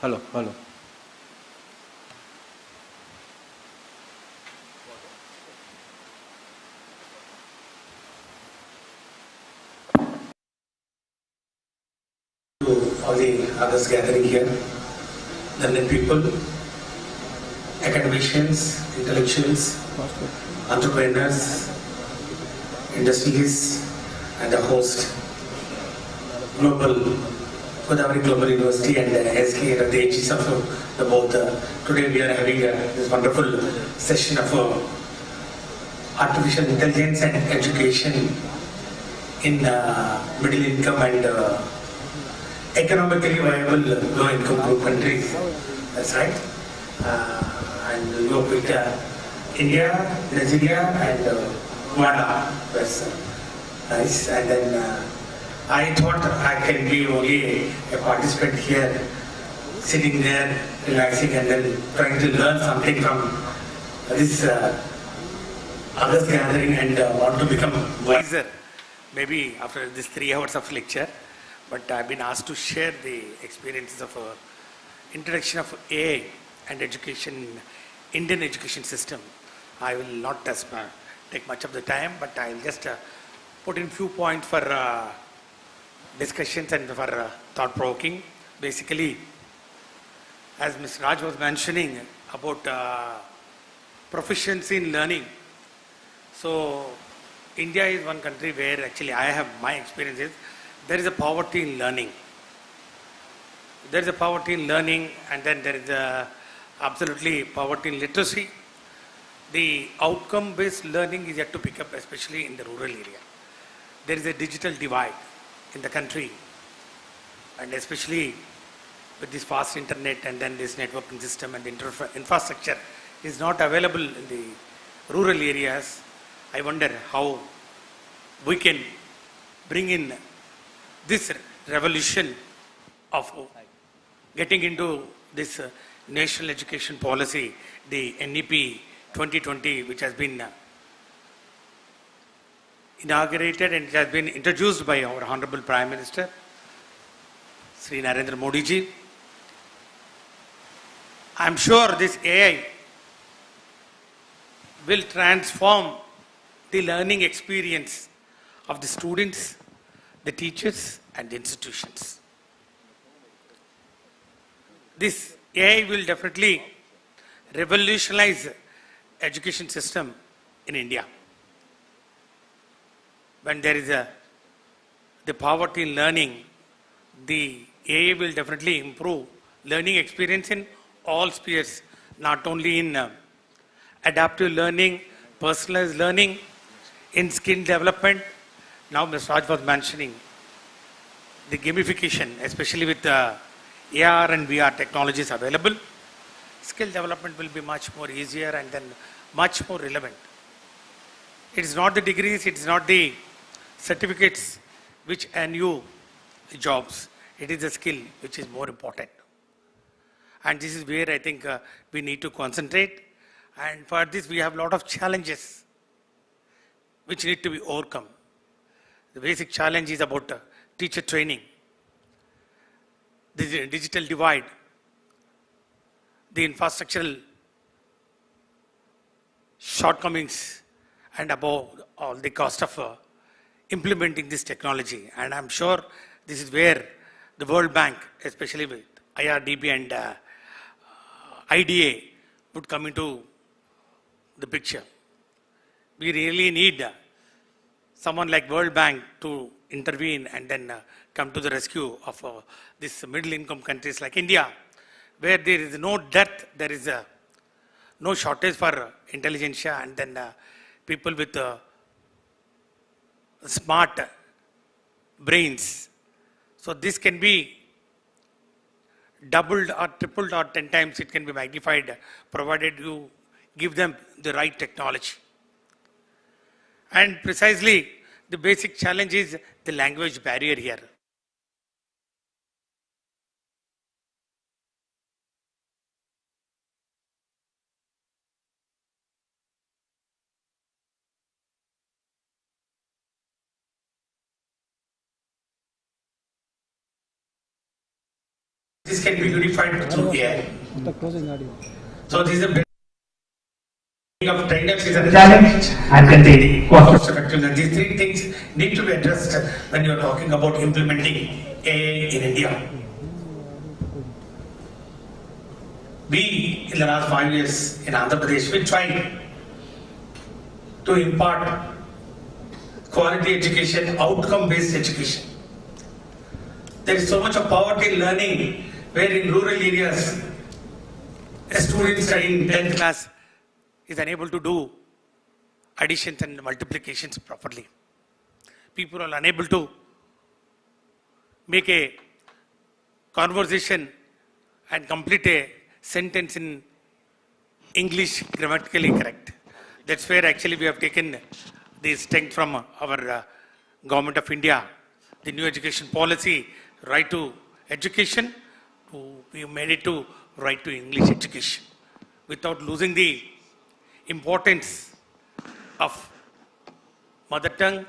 [SPEAKER 8] Hello.
[SPEAKER 9] To all the August gathering here, learned people, academicians, intellectuals, entrepreneurs, industrialists, and the host, Godavari Global University and AICTE and the AGs of the both. Today we are having this wonderful session of artificial intelligence and education in middle income and economically viable low income group countries. That's right. And you have picked India, Nigeria and Rwanda. That's nice. And then I thought I can be only a participant here, sitting there, relaxing, and then trying to learn something from this August gathering and want to become wiser, maybe after this 3 hours of lecture. But I've been asked to share the experiences of introduction of AI and education, Indian education system. I will not take much of the time, but I'll just put in few points for discussions and for thought-provoking. Basically, as Mr. Raj was mentioning about proficiency in learning. So, India is one country where actually I have my experiences. There is a poverty in learning. There is a poverty in learning, and then there is absolutely poverty in literacy. The outcome-based learning is yet to pick up, especially in the rural area. There is a digital divide in the country, and especially with this fast internet and then this networking system and the infrastructure is not available in the rural areas. I wonder how we can bring in this revolution of getting into this national education policy, the NEP 2020, which has been inaugurated and it has been introduced by our Honorable Prime Minister, Sri Narendra Modi ji. I am sure this AI will transform the learning experience of the students, the teachers and the institutions. This AI will definitely revolutionize education system in India. When there is the poverty in learning, the AI will definitely improve learning experience in all spheres, not only in adaptive learning, personalized learning, in skill development. Now Mr. Raj was mentioning the gamification, especially with AR and VR technologies available. Skill development will be much more easier and then much more relevant. It is not the degrees, it is not the certificates which earn you jobs. It is the skill which is more important. And this is where I think we need to concentrate. And for this, we have a lot of challenges which need to be overcome. The basic challenge is about teacher training, the digital divide, the infrastructural shortcomings, and above all the cost of implementing this technology. And I'm sure this is where the World Bank, especially with IRDB and IDA, would come into the picture. We really need someone like World Bank to intervene and then come to the rescue of these middle income countries like India, where there is no dearth, there is no shortage for intelligentsia, and then people with smart brains. So this can be doubled or tripled or 10 times it can be magnified, provided you give them the right technology. And precisely the basic challenge is the language barrier here. This can be unified through AI. So this is a bit of trainers is a challenge and then the cost effectiveness. These three things need to be addressed when you are talking about implementing AI in India. We, in the last 5 years in Andhra Pradesh, we tried to impart quality education, outcome-based education. There is so much of poverty in learning, where in rural areas, a student studying 10th class is unable to do additions and multiplications properly. People are unable to make a conversation and complete a sentence in English grammatically correct. That's where actually we have taken the strength from our Government of India, the new education policy, right to education, we made it to right to English education without losing the importance of mother tongue,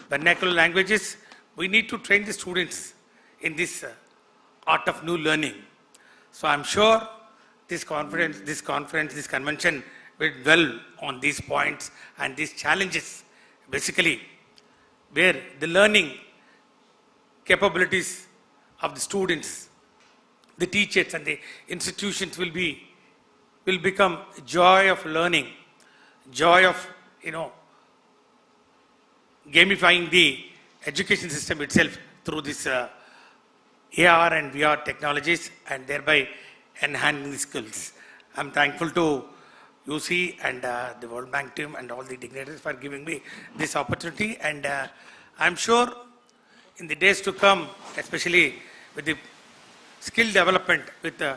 [SPEAKER 9] vernacular languages. We need to train the students in this art of new learning. So I'm sure this convention will dwell on these points and these challenges, basically, where the learning capabilities of the students, the teachers and the institutions will become joy of learning, joy of, gamifying the education system itself through this AR and VR technologies and thereby enhancing the skills. I'm thankful to UC and the World Bank team and all the dignitaries for giving me this opportunity, and I'm sure in the days to come, especially with the skill development with the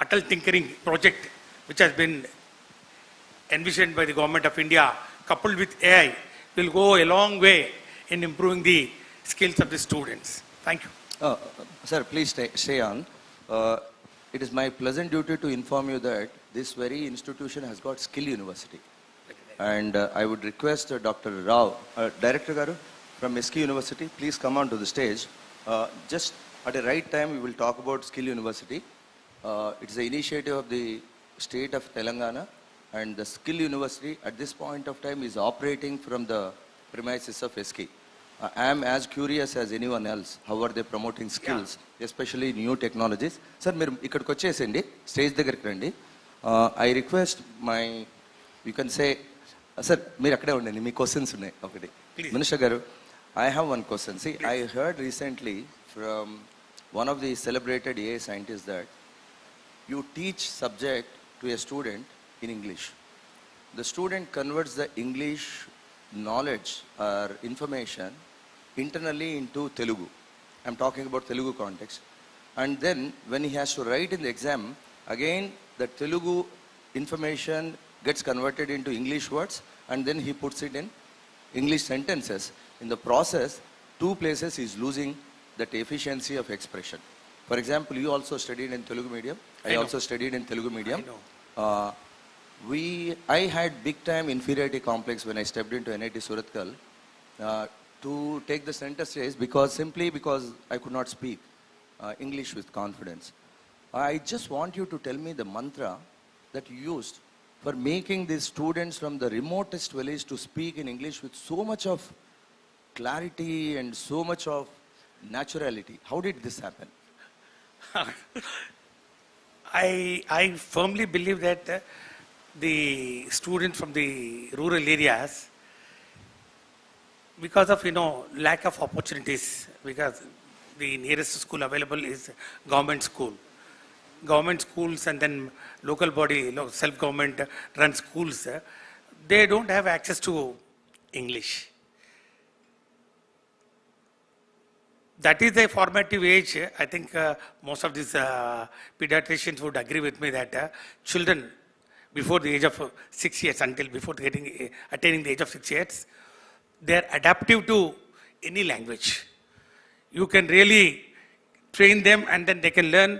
[SPEAKER 9] Atal Tinkering project, which has been envisioned by the Government of India, coupled with AI, will go a long way in improving the skills of the students. Thank you.
[SPEAKER 5] Sir, please stay on. It is my pleasant duty to inform you that this very institution has got Skill University. And I would request Dr. Rao, Director Garu from SK University, please come on to the stage. Just at the right time, we will talk about Skill University. It's the initiative of the state of Telangana, and the Skill University at this point of time is operating from the premises of SK. I am as curious as anyone else. How are they promoting skills, especially new technologies? Sir, మీరు ఇక్కడికి వచ్చేసండి, stage దగ్గరికి రండి. I request my, you can say, Sir, మీరు అక్కడే ఉండండి, మీ questions ఉన్నాయి ఒకటి. మినిస్టర్ గారు, I have one question. See, I heard recently from one of the celebrated AI scientists that you teach subject to a student in English. The student converts the English knowledge or information internally into Telugu. I'm talking about Telugu context. And then when he has to write in the exam, again the Telugu information gets converted into English words and then he puts it in English sentences. In the process, two places he is losing that efficiency of expression. For example, you also studied in Telugu medium. I also studied in Telugu medium. I had big time inferiority complex when I stepped into NIT Surathkal to take the center stage simply because I could not speak English with confidence. I just want you to tell me the mantra that you used for making these students from the remotest village to speak in English with so much of clarity and so much of naturality. How did this happen?
[SPEAKER 9] I firmly believe that the students from the rural areas, because of lack of opportunities, because the nearest school available is government school. Government schools and then local body, self-government run schools, they don't have access to English. That is a formative age. I think most of these pediatricians would agree with me that children before the age of 6 years, before attaining the age of 6 years, they are adaptive to any language. You can really train them and then they can learn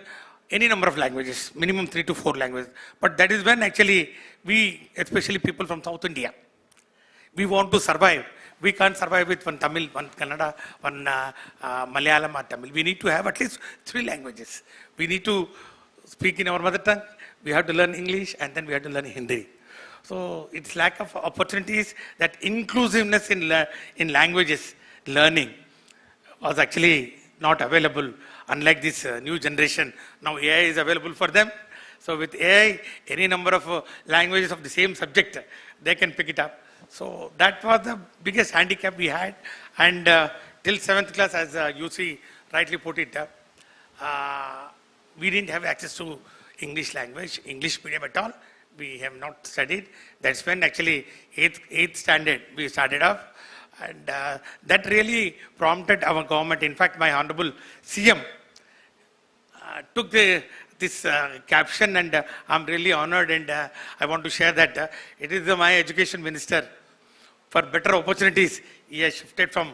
[SPEAKER 9] any number of languages, minimum 3 to 4 languages. But that is when actually we, especially people from South India, we want to survive. We can't survive with one Tamil, one Kannada, one Malayalam or Tamil. We need to have at least 3 languages. We need to speak in our mother tongue. We have to learn English and then we have to learn Hindi. So it's lack of opportunities, that inclusiveness in languages learning was actually not available. Unlike this new generation, now AI is available for them. So with AI, any number of languages of the same subject, they can pick it up. So that was the biggest handicap we had. And till 7th class, as UC rightly put it, we didn't have access to English language, English medium at all. We have not studied. That's when actually 8th standard we started off. And that really prompted our government. In fact, my Honorable CM took this caption, and I'm really honored, and I want to share that it is my education minister. For better opportunities, he has shifted from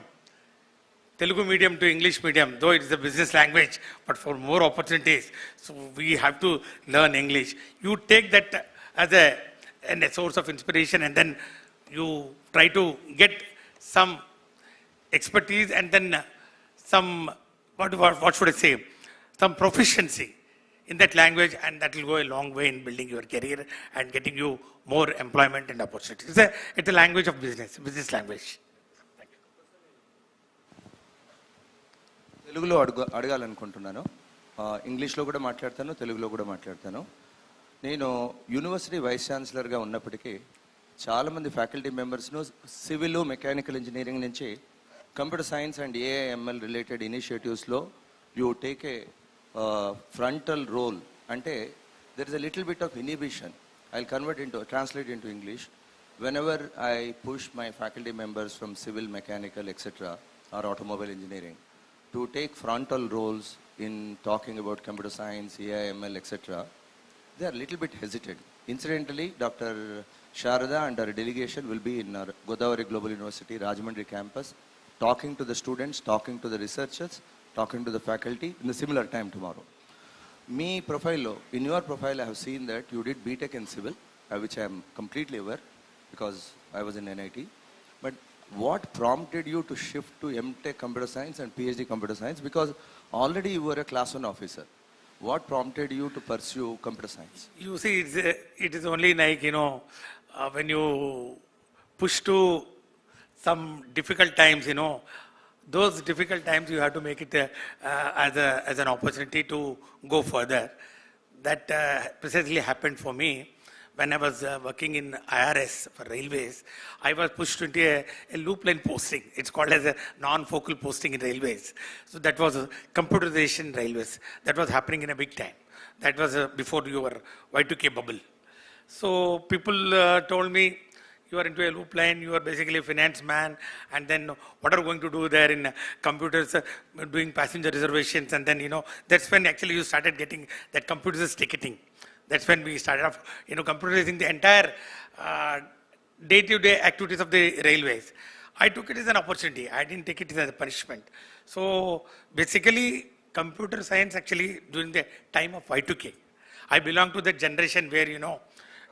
[SPEAKER 9] Telugu medium to English medium, though it is a business language, but for more opportunities, so we have to learn English. You take that as a source of inspiration, and then you try to get some expertise and then some, what should I say, some proficiency in that language, and that will go a long way in building your career and getting you more employment and opportunities. It's a language of business language.
[SPEAKER 5] తెలుగులో అడగాలనుకుంటున్నాను. ఇంగ్లీష్లో కూడా మాట్లాడతాను, తెలుగులో కూడా మాట్లాడతాను. నేను university vice ఛాన్సలర్గా ఉన్నప్పటికీ చాలామంది ఫ్యాకల్టీ మెంబర్స్ను సివిల్, మెకానికల్ ఇంజనీరింగ్ నుంచి computer science and AIML related ఇనిషియేటివ్స్లో you take a frontal role. Ante there is a little bit of inhibition. I'll translate into English. Whenever I push my faculty members from civil, mechanical, etc. or automobile engineering to take frontal roles in talking about computer science, AIML, etc., they are a little bit hesitant. Incidentally, Dr. Sharada and our delegation will be in our Godavari Global University, Rajamahendravaram campus, talking to the students, talking to the researchers, talking to the faculty in the similar time tomorrow. In your profile, I have seen that you did BTech in civil, which I am completely aware because I was in NIT. But what prompted you to shift to MTech computer science and PhD computer science? Because already you were a class 1 officer. What prompted you to pursue computer science?
[SPEAKER 9] You see, it is only like, when you push to some difficult times, those difficult times you have to make it as an opportunity to go further. That precisely happened for me when I was working in IRS for railways, I was pushed into a loop line posting. It's called as a non-focal posting in railways. So that was computerization in railways. That was happening in a big time. That was before your Y2K bubble. So people told me, you are into a loop line, you are basically a finance man, and then what are you going to do there in computers, doing passenger reservations, and then, that's when actually you started getting that computers ticketing. That's when we started off, computerizing the entire day-to-day activities of the railways. I took it as an opportunity. I didn't take it as a punishment. So basically, computer science actually during the time of Y2K. I belong to that generation where,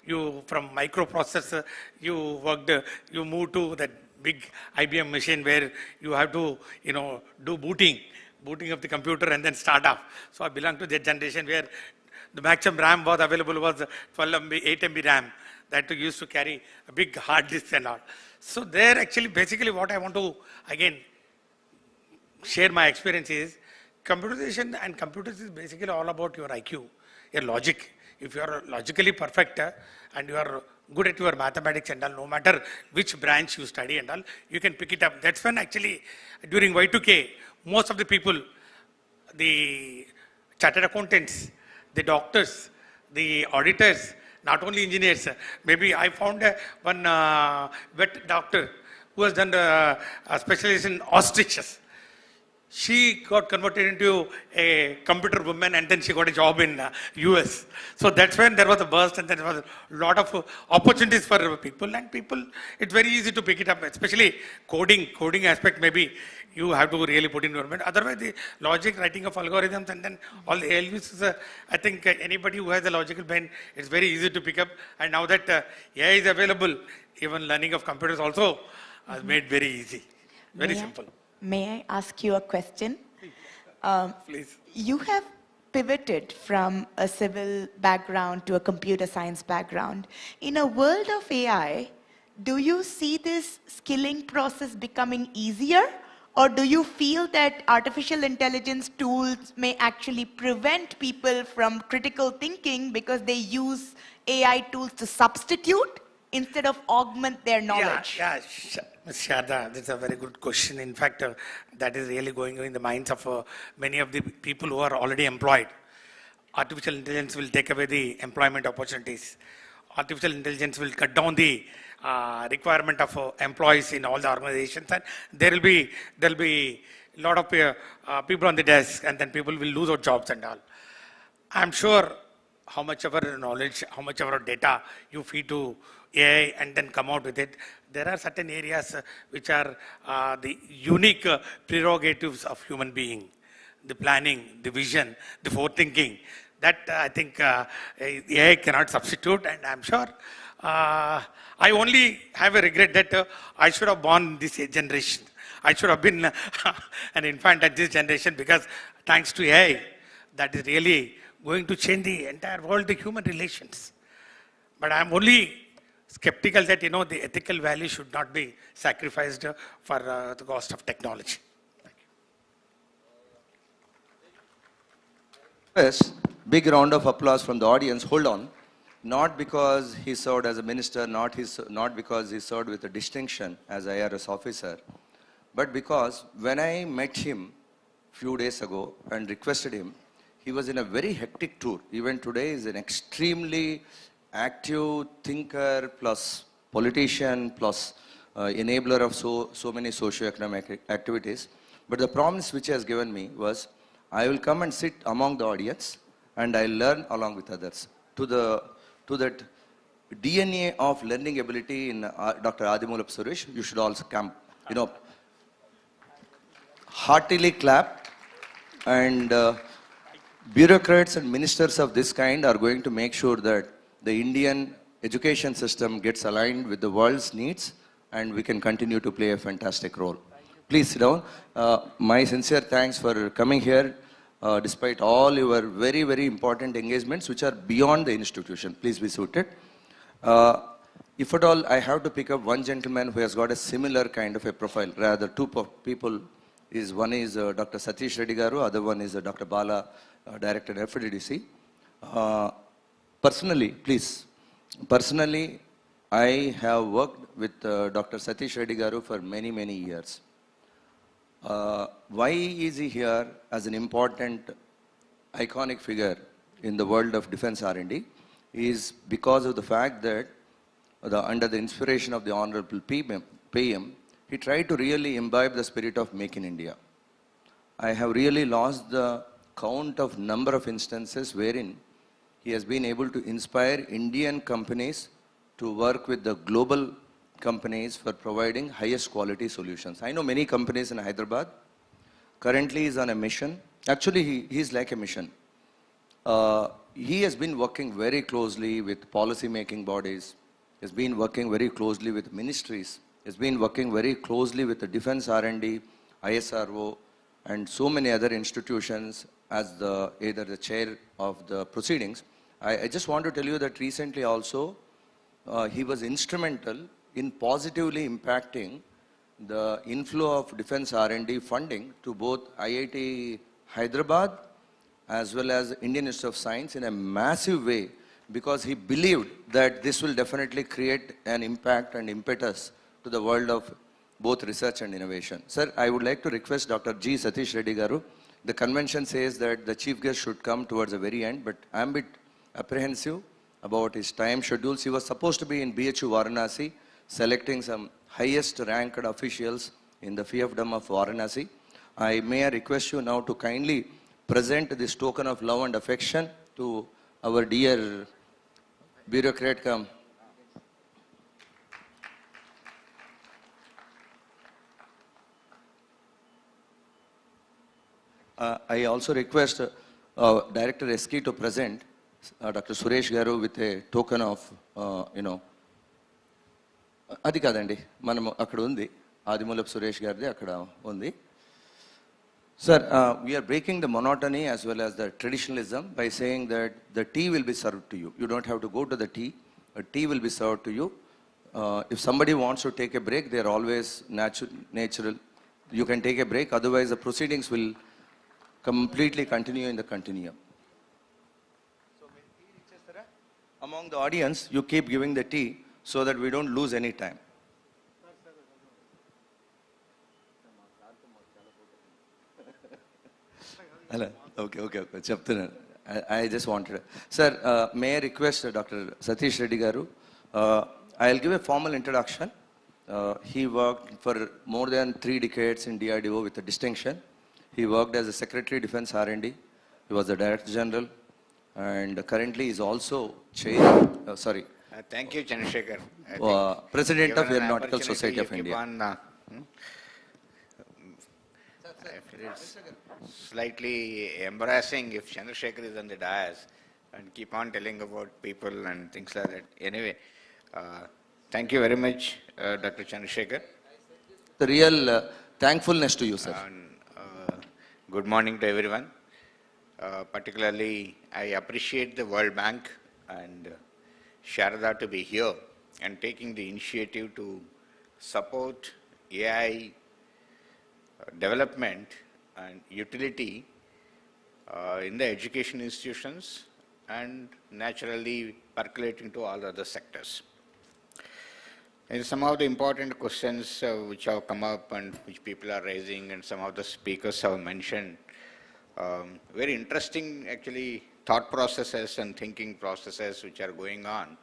[SPEAKER 9] you from microprocessor, you move to that big IBM machine where you have to, do booting of the computer and then start off. So I belong to that generation where the maximum RAM was available was 12 MB, 8 MB RAM that used to carry a big hard disk and all. So there actually, basically what I want to, again, share my experience is, computerization and computers is basically all about your IQ, your logic. If you are logically perfect and you are good at your mathematics and all, no matter which branch you study and all, you can pick it up. That's when actually during Y2K, most of the people, the chartered accountants, the doctors, the auditors, not only engineers, maybe I found one vet doctor who has done a specialization in ostriches. She got converted into a computer woman and then she got a job in US. So that's when there was a burst and there was a lot of opportunities for people, and people, it's very easy to pick it up, especially coding aspect maybe you have to really put in your mind. Otherwise the logic, writing of algorithms and then all the ALUs, I think anybody who has a logical brain, it's very easy to pick up. And now that AI is available, even learning of computers also is made very easy, very simple.
[SPEAKER 3] May I ask you a question?
[SPEAKER 9] Please.
[SPEAKER 3] You have pivoted from a civil background to a computer science background. In a world of AI, do you see this skilling process becoming easier? Or do you feel that artificial intelligence tools may actually prevent people from critical thinking because they use AI tools to substitute instead of augment their knowledge?
[SPEAKER 9] Yeah, Ms. Sharda, that's a very good question. In fact, that is really going in the minds of many of the people who are already employed. Artificial intelligence will take away the employment opportunities. Artificial intelligence will cut down the requirement of employees in all the organizations, and there will be a lot of people on the desk, and then people will lose their jobs and all. I'm sure how much of our knowledge, how much of our data you feed to AI and then come out with it, there are certain areas which are the unique prerogatives of human being. The planning, the vision, the forethinking, that I think AI cannot substitute, and I'm sure I only have a regret that I should have born this generation. I should have been an infant at this generation, because thanks to AI, that is really going to change the entire world, the human relations. But I'm only skeptical that, the ethical value should not be sacrificed for the cost of technology.
[SPEAKER 5] Yes, big round of applause from the audience. Hold on. Not because he served as a minister, not because he served with a distinction as IRS officer, but because when I met him a few days ago and requested him, he was in a very hectic tour. Even today is an extremely active thinker plus politician plus enabler of so many socio-economic activities. But the promise which he has given me was, I will come and sit among the audience and I'll learn along with others. To that DNA of learning ability in Dr. Adimulap Suresh, you should also come, heartily clap. And bureaucrats and ministers of this kind are going to make sure that the Indian education system gets aligned with the world's needs, and we can continue to play a fantastic role. Please sit down. My sincere thanks for coming here, despite all your very, very important engagements, which are beyond the institution. Please be seated. If at all, I have to pick up one gentleman who has got a similar kind of a profile, rather two people. One is Dr. Satish Reddy Garu, other one is Dr. Bala, Director of FDDC. Personally, please, Personally, I have worked with Dr. Satish Reddy Garu for many, many years. Why is he here as an important iconic figure in the world of defense R&D is because of the fact that under the inspiration of the Honorable PM, he tried to really imbibe the spirit of Make in India. I have really lost the count of number of instances wherein he has been able to inspire Indian companies to work with the global companies for providing highest quality solutions. I know many companies in Hyderabad. Currently is on a mission. Actually, he is like a mission. He has been working very closely with policy making bodies. He has been working very closely with ministries. He has been working very closely with the Defense R&D, ISRO, and so many other institutions as either the chair of the proceedings. I just want to tell you that recently also, he was instrumental in positively impacting the inflow of defense R&D funding to both IIT Hyderabad as well as Indian Institute of Science in a massive way because he believed that this will definitely create an impact and impetus to the world of both research and innovation. Sir, I would like to request Dr. G. Satish Reddy Garu. The convention says that the chief guest should come towards the very end, but I'm a bit apprehensive about his time schedules. He was supposed to be in BHU Varanasi, selecting some highest ranked officials in the fiefdom of Varanasi. May I request you now to kindly present this token of love and affection to our dear bureaucrat come. I also request Director SK to present Dr. Suresh Garu with a token of, అది కాదండి మనం అక్కడ ఉంది ఆదిమూలపు సురేష్ గారిది అక్కడ ఉంది sir we are breaking the monotony as well as the traditionalism by saying that the tea will be served to you. You don't have to go to the tea. A tea will be served to you. If somebody wants to take a break, they are always natural. You can take a break. Otherwise, the proceedings will completely continue in the continuum. So when tea reaches among the audience, you keep giving the tea so that we don't lose any time. Okay. I just wanted to. Sir, may I request Dr. Satish Reddy Garu? I'll give a formal introduction. He worked for more than 3 decades in DRDO with a distinction. He worked as a Secretary Defense R&D. He was the Director General and currently is also chair,
[SPEAKER 8] thank you, Chandrasekhar.
[SPEAKER 5] President of Aeronautical Society of India.
[SPEAKER 8] It's slightly embarrassing if Chandrasekhar is on the dais and keep on telling about people and things like that. Anyway, thank you very much, Dr. Chandrasekhar.
[SPEAKER 5] The real thankfulness to you, sir.
[SPEAKER 8] Good morning to everyone. Particularly, I appreciate the World Bank and Sharada to be here and taking the initiative to support AI development and utility in the education institutions and naturally percolating to all other sectors. And some of the important questions which have come up and which people are raising and some of the speakers have mentioned, very interesting actually thought processes and thinking processes which are going on.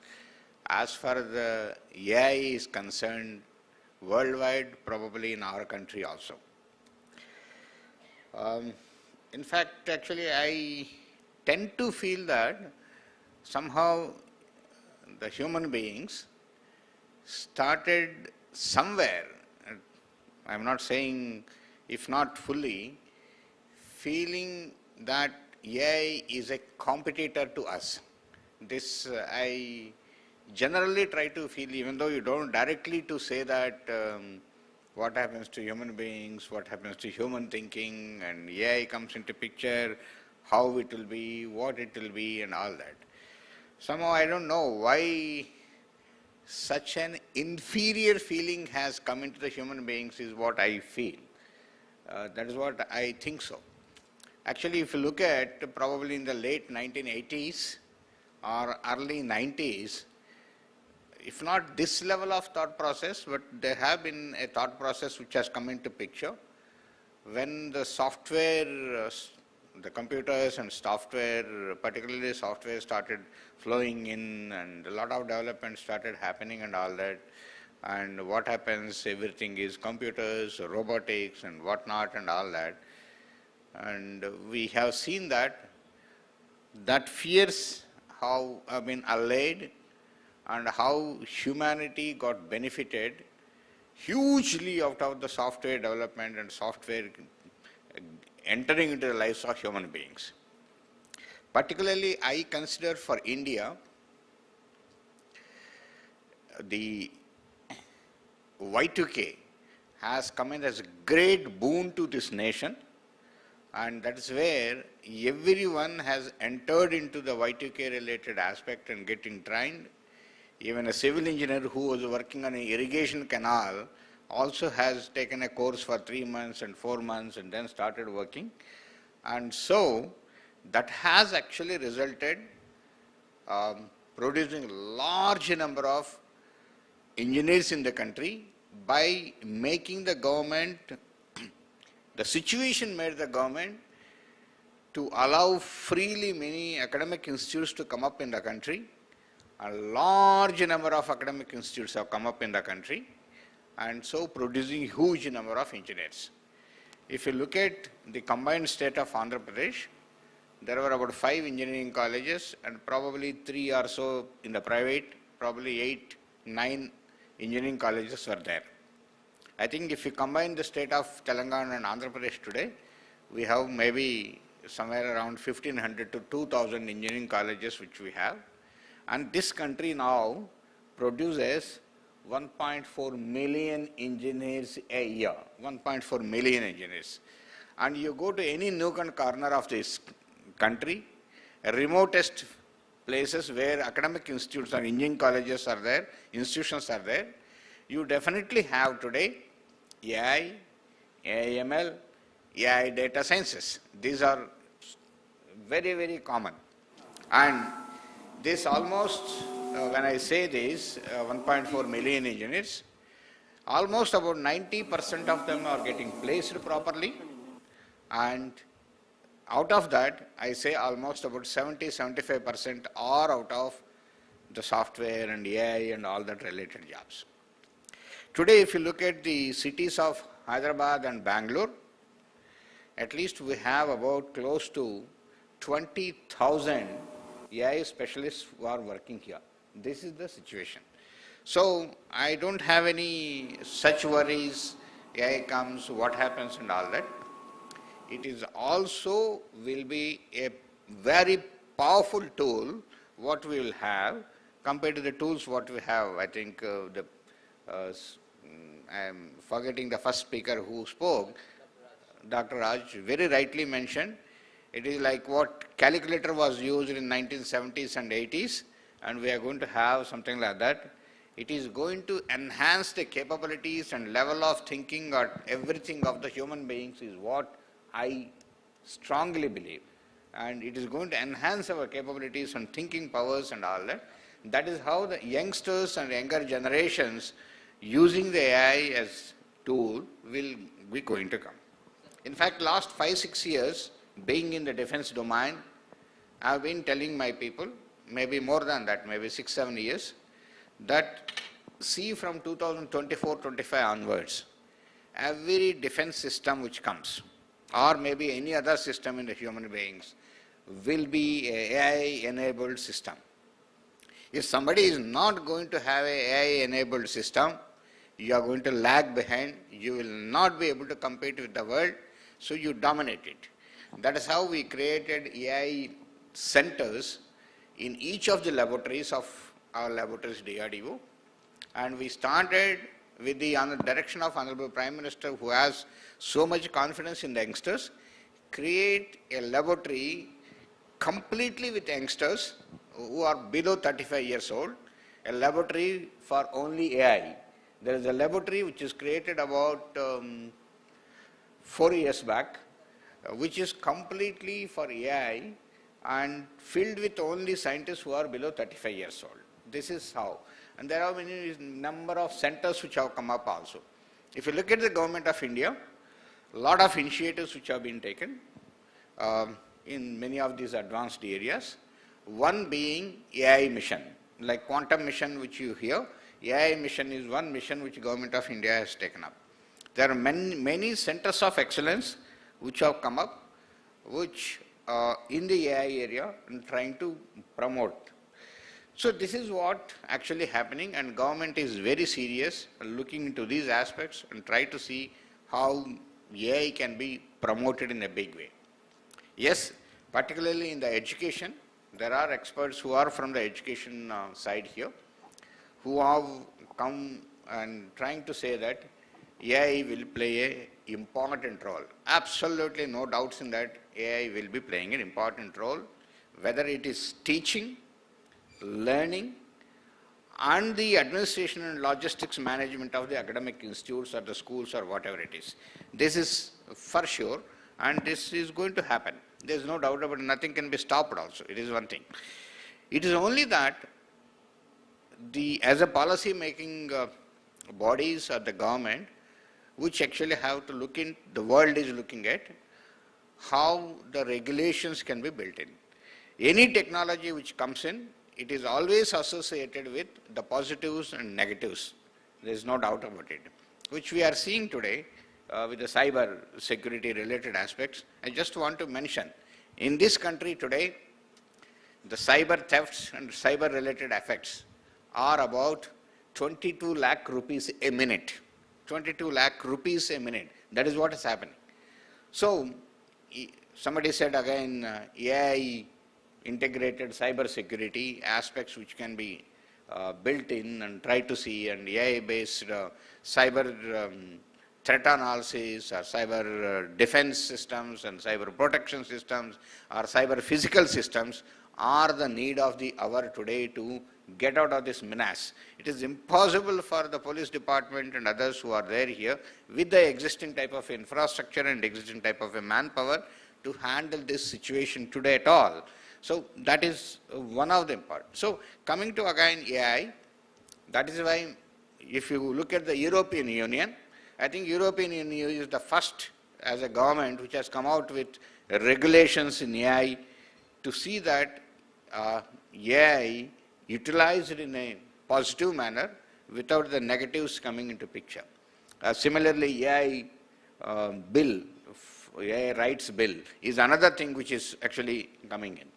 [SPEAKER 8] As far as the AI is concerned, worldwide, probably in our country also. In fact, actually, I tend to feel that somehow the human beings started somewhere, I'm not saying if not fully, feeling that AI is a competitor to us. This I generally try to feel, even though you don't directly to say that what happens to human beings, what happens to human thinking, and AI comes into picture, how it will be, what it will be, and all that. Somehow I don't know why such an inferior feeling has come into the human beings is what I feel. That is what I think so. Actually, if you look at probably in the late 1980s or early 90s, if not this level of thought process, but there have been a thought process which has come into picture when the software, the computers and software, particularly software, started flowing in and a lot of development started happening and all that. And what happens, everything is computers, robotics and whatnot and all that. And we have seen that fears have been allayed and how humanity got benefited hugely out of the software development and software entering into the lives of human beings. Particularly, I consider for India, the Y2K has come in as a great boon to this nation, and that is where everyone has entered into the Y2K related aspect and getting trained. Even a civil engineer who was working on an irrigation canal also has taken a course for 3 months and 4 months and then started working. And so that has actually resulted producing a large number of engineers in the country by making the government, the situation made the government to allow freely many academic institutes to come up in the country. A large number of academic institutes have come up in the country and so producing huge number of engineers. If you look at the combined state of Andhra Pradesh, there were about 5 engineering colleges and probably 3 or so in the private, probably 8, 9 engineering colleges were there. I think if you combine the state of Telangana and Andhra Pradesh today, we have maybe somewhere around 1,500 to 2,000 engineering colleges which we have. And this country now produces 1.4 million engineers a year, 1.4 million engineers. And you go to any nook and corner of this country, remotest places where academic institutes and engineering colleges are there, institutions are there, you definitely have today AI, AIML, AI data sciences. These are very, very common. And this almost, when I say this, 1.4 million engineers, almost about 90% of them are getting placed properly, and out of that, I say almost about 70-75% are out of the software and AI and all that related jobs. Today, if you look at the cities of Hyderabad and Bangalore, at least we have about close to 20,000 AI specialists who are working here. This is the situation. So I don't have any such worries, AI comes, what happens and all that. It is also will be a very powerful tool what we will have compared to the tools what we have. I think I am forgetting the first speaker who spoke, Dr. Raj very rightly mentioned. It is like what calculator was used in 1970s and 80s, and we are going to have something like that. It is going to enhance the capabilities and level of thinking or everything of the human beings is what I strongly believe. And it is going to enhance our capabilities and thinking powers and all that. That is how the youngsters and younger generations using the AI as tool will be going to come. In fact, last 5-6 years, being in the defense domain, I have been telling my people, maybe more than that, maybe 6-7 years, that see from 2024-25 onwards, every defense system which comes, or maybe any other system in the human beings, will be an AI-enabled system. If somebody is not going to have an AI-enabled system, you are going to lag behind, you will not be able to compete with the world, so you dominate it. That is how we created AI centers in each of the laboratories of our laboratories DRDO, and we started with the direction of Honorable Prime Minister, who has so much confidence in the youngsters, create a laboratory completely with youngsters who are below 35 years old, a laboratory for only AI. There is a laboratory which is created about 4 years back, which is completely for AI and filled with only scientists who are below 35 years old. This is how. And there are many number of centers which have come up also. If you look at the government of India, a lot of initiatives which have been taken in many of these advanced areas. One being AI mission, like quantum mission which you hear. AI mission is one mission which government of India has taken up. There are many centers of excellence which have come up, which in the AI area and trying to promote. So this is what actually happening, and government is very serious looking into these aspects and try to see how AI can be promoted in a big way. Yes, particularly in the education, there are experts who are from the education side here, who have come and trying to say that AI will play an important role. Absolutely no doubts in that AI will be playing an important role, whether it is teaching, learning, and the administration and logistics management of the academic institutes or the schools or whatever it is. This is for sure, and this is going to happen. There is no doubt about it. Nothing can be stopped also. It is one thing. It is only that as a policy making bodies or the government, which actually have to look in, the world is looking at how the regulations can be built in. Any technology which comes in, it is always associated with the positives and negatives. There is no doubt about it, which we are seeing today with the cyber security related aspects. I just want to mention, in this country today, the cyber thefts and cyber related effects are about 22 lakh rupees a minute. 22 lakh rupees a minute. That is what is happening. So, somebody said again, AI integrated cyber security aspects which can be built in and try to see, and AI based cyber threat analysis or cyber defense systems and cyber protection systems or cyber physical systems are the need of the hour today to get out of this menace. It is impossible for the police department and others who are there here with the existing type of infrastructure and existing type of a manpower to handle this situation today at all. So that is one of the important. So coming to again AI, that is why if you look at the European Union, I think European Union is the first as a government which has come out with regulations in AI to see that AI utilized in a positive manner without the negatives coming into picture. Similarly, AI bill, AI rights bill is another thing which is actually coming in.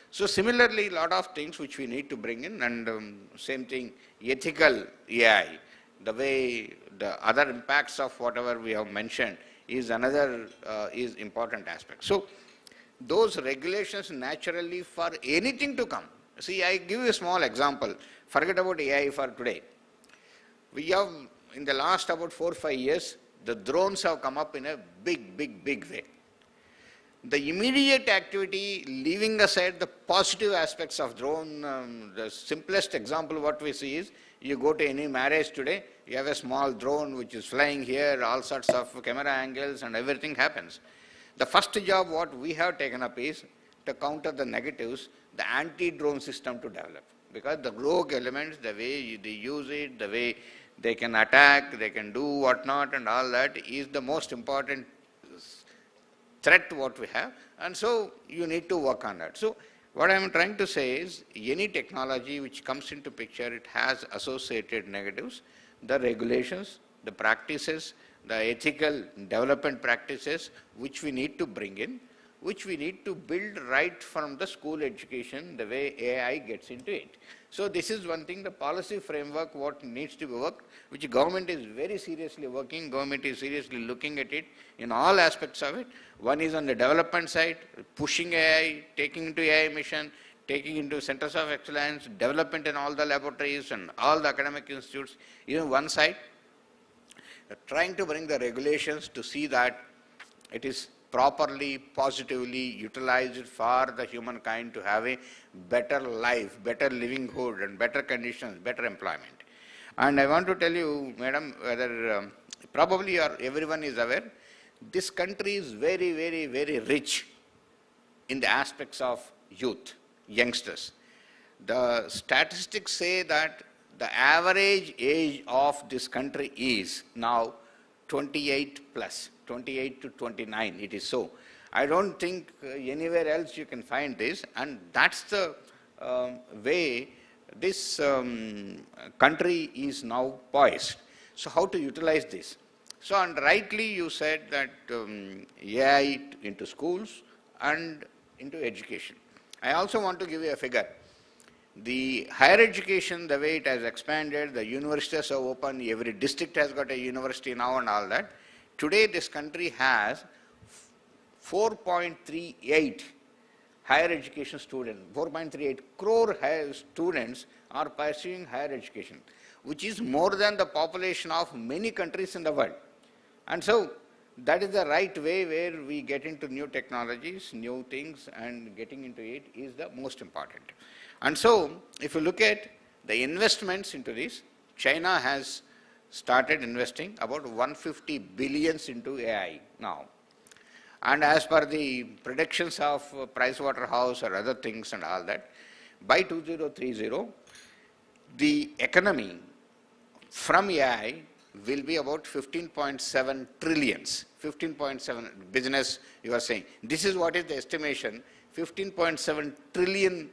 [SPEAKER 8] So similarly, a lot of things which we need to bring in, and same thing, ethical AI, the way the other impacts of whatever we have mentioned is another is important aspect. So those regulations naturally for anything to come. See, I give you a small example. Forget about AI for today. We have, in the last about 4 or 5 years, the drones have come up in a big way. The immediate activity, leaving aside the positive aspects of drone, the simplest example what we see is, you go to any marriage today, you have a small drone which is flying here, all sorts of camera angles and everything happens. The first job what we have taken up is to counter the negatives, the anti-drone system to develop. Because the rogue elements, the way they use it, the way they can attack, they can do whatnot and all that is the most important threat what we have, and so you need to work on that. So what I am trying to say is any technology which comes into picture, it has associated negatives, the regulations, the practices, the ethical development practices which we need to bring in, which we need to build right from the school education, the way AI gets into it. So this is one thing, the policy framework what needs to be worked, which government is very seriously working, government is seriously looking at it in all aspects of it. One is on the development side, pushing AI, taking into AI mission, taking into centers of excellence, development in all the laboratories and all the academic institutes, one side, trying to bring the regulations to see that it is properly, positively utilized for the humankind to have a better life, better livelihood and better conditions, better employment. And I want to tell you, madam, whether probably everyone is aware, this country is very rich in the aspects of youth, youngsters. The statistics say that the average age of this country is now 28 plus, 28 to 29, it is so. I don't think anywhere else you can find this, and that's the way this country is now poised. So how to utilize this? So, and rightly you said that AI into schools and into education. I also want to give you a figure. The higher education, the way it has expanded, the universities are open, every district has got a university now and all that. Today this country has 4.38 higher education students, 4.38 crore higher students are pursuing higher education, which is more than the population of many countries in the world. And so that is the right way where we get into new technologies, new things, and getting into it is the most important. And so if you look at the investments into this, China has started investing about 150 billions into AI now. And as per the predictions of Pricewaterhouse or other things and all that, by 2030, the economy from AI will be about 15.7 trillions. 15.7 business, you are saying. This is what is the estimation. 15.7 trillion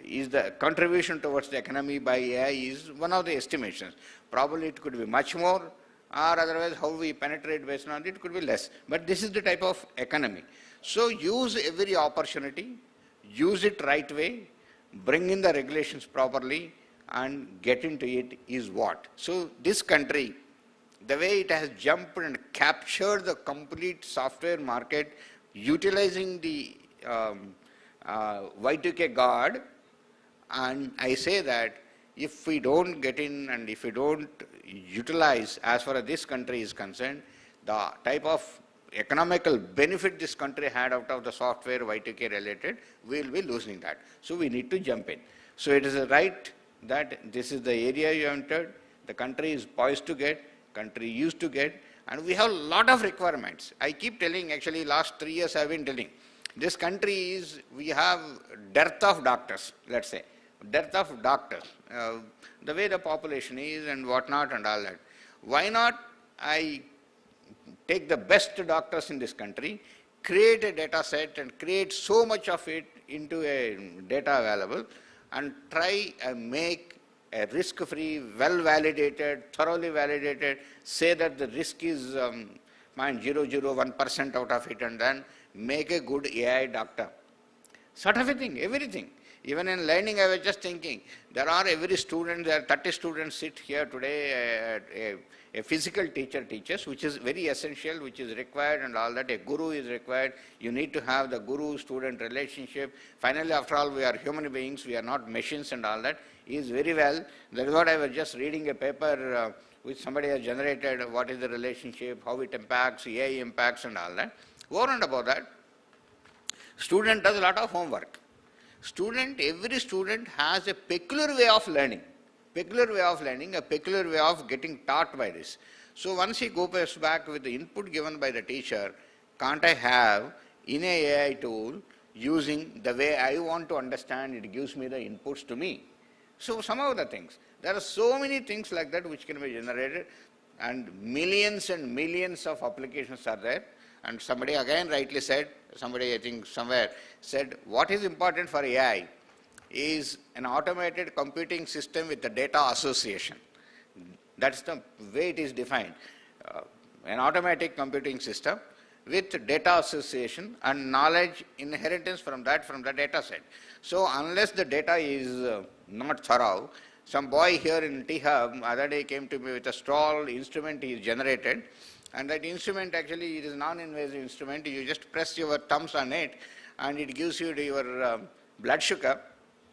[SPEAKER 8] is the contribution towards the economy by AI is one of the estimations. Probably it could be much more, or otherwise how we penetrate based on it could be less. But this is the type of economy. So use every opportunity, use it right way, bring in the regulations properly, and get into it is what. So this country, the way it has jumped and captured the complete software market, utilizing the Y2K guard, and I say that if we don't get in and if we don't utilize as far as this country is concerned, the type of economical benefit this country had out of the software Y2K related, we will be losing that. So we need to jump in. So it is right that this is the area you entered, the country is poised to get, country used to get, and we have a lot of requirements. I keep telling, actually last 3 years I have been telling, this country is, we have dearth of doctors, let's say, dearth of doctors, the way the population is and whatnot and all that. Why not I take the best doctors in this country, create a data set and create so much of it into a data available and try and make a risk-free, well-validated, thoroughly validated, say that the risk is 0.001% out of it, and then make a good AI doctor. Sort of a thing, everything. Even in learning, I was just thinking, there are 30 students sit here today, a physical teacher teaches, which is very essential, which is required and all that. A guru is required. You need to have the guru-student relationship. Finally, after all, we are human beings, we are not machines and all that. Is very well. That is what I was just reading a paper which somebody has generated, what is the relationship, how it impacts, AI impacts and all that. Over and above that, student does a lot of homework. Every student has a peculiar way of learning, a peculiar way of getting taught by this. So once he goes back with the input given by the teacher, can't I have in a AI tool using the way I want to understand, it gives me the inputs to me. So some of the things, there are so many things like that which can be generated, and millions of applications are there. And somebody again rightly said, somebody I think somewhere said, what is important for AI is an automated computing system with the data association. That's the way it is defined. An automatic computing system with data association and knowledge inheritance from the data set. So unless the data is not thorough, some boy here in T-Hub other day came to me with a small instrument he generated, and that instrument actually it is non-invasive instrument. You just press your thumbs on it and it gives you your blood sugar.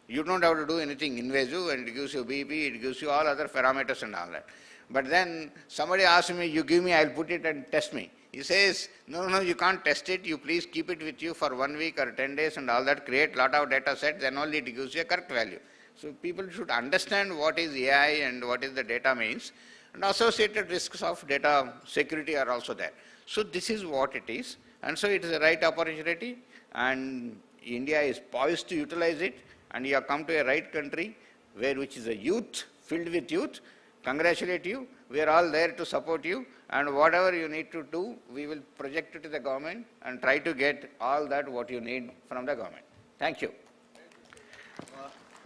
[SPEAKER 8] You don't have to do anything invasive, and it gives you BP, it gives you all other parameters and all that. But then somebody asked me, you give me, I'll put it and test me. He says, no, you can't test it. You please keep it with you for 1 week or 10 days and all that. Create lot of data sets, then only it gives you a correct value. So people should understand what is AI and what is the data means. And associated risks of data security are also there. So this is what it is. And so it is a right opportunity, and India is poised to utilize it. and you have come to a right country which is a youth, filled with youth. Congratulate you. We are all there to support you, and whatever you need to do, we will project it to the government and try to get all that what you need from the government. Thank you.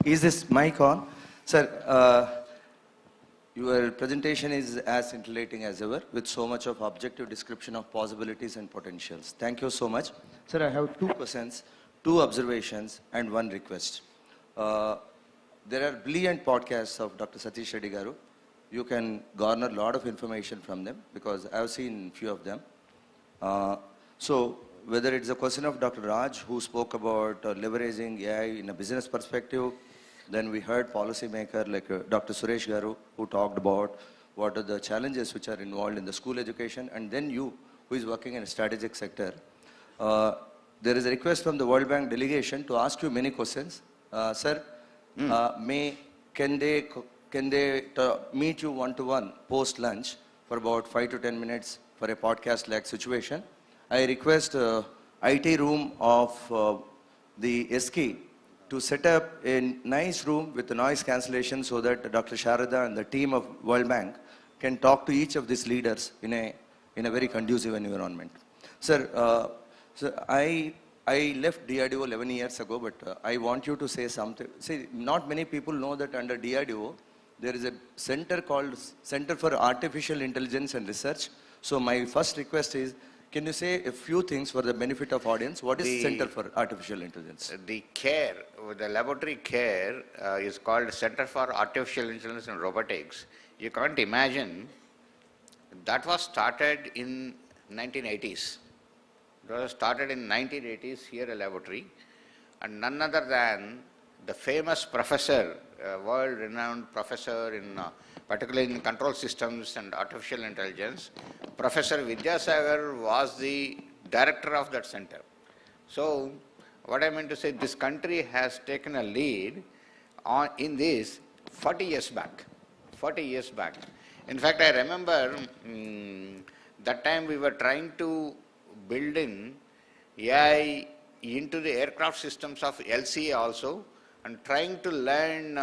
[SPEAKER 5] Is this mic on? Sir, your presentation is as scintillating as ever, with so much of objective description of possibilities and potentials. Thank you so much. Sir, I have 2 questions, 2 observations, and 1 request. There are brilliant podcasts of Dr. Satish Reddy Garu. You can garner a lot of information from them, because I have seen few of them. So whether it's a question of Dr. Raj, who spoke about leveraging AI in a business perspective, then we heard policymaker like Dr. Suresh Garu, who talked about what are the challenges which are involved in the school education, and then you, who is working in a strategic sector. There is a request from the World Bank delegation to ask you many questions. Sir, can they meet you one-to-one post-lunch for about 5 to 10 minutes for a podcast-like situation? I request IT room of the SK to set up a nice room with a noise cancellation so that Dr. Sharada and the team of World Bank can talk to each of these leaders in a very conducive environment. Sir, I left DRDO 11 years ago, but I want you to say something. See, not many people know that under DRDO, there is a center called Center for Artificial Intelligence and Research. So my first request is, can you say a few things for the benefit of audience? What is Center for Artificial Intelligence?
[SPEAKER 8] The CARE, the laboratory CARE is called Center for Artificial Intelligence and Robotics. You can't imagine, that was started in 1980s. It was started in 1980s here, a laboratory, and none other than the famous professor, world-renowned professor in particularly in control systems and artificial intelligence, Professor Vidyasagar was the director of that center. So what I meant to say, this country has taken a lead in this 40 years back. 40 years back. In fact, I remember that time we were trying to build in AI into the aircraft systems of LCA also, and trying to learn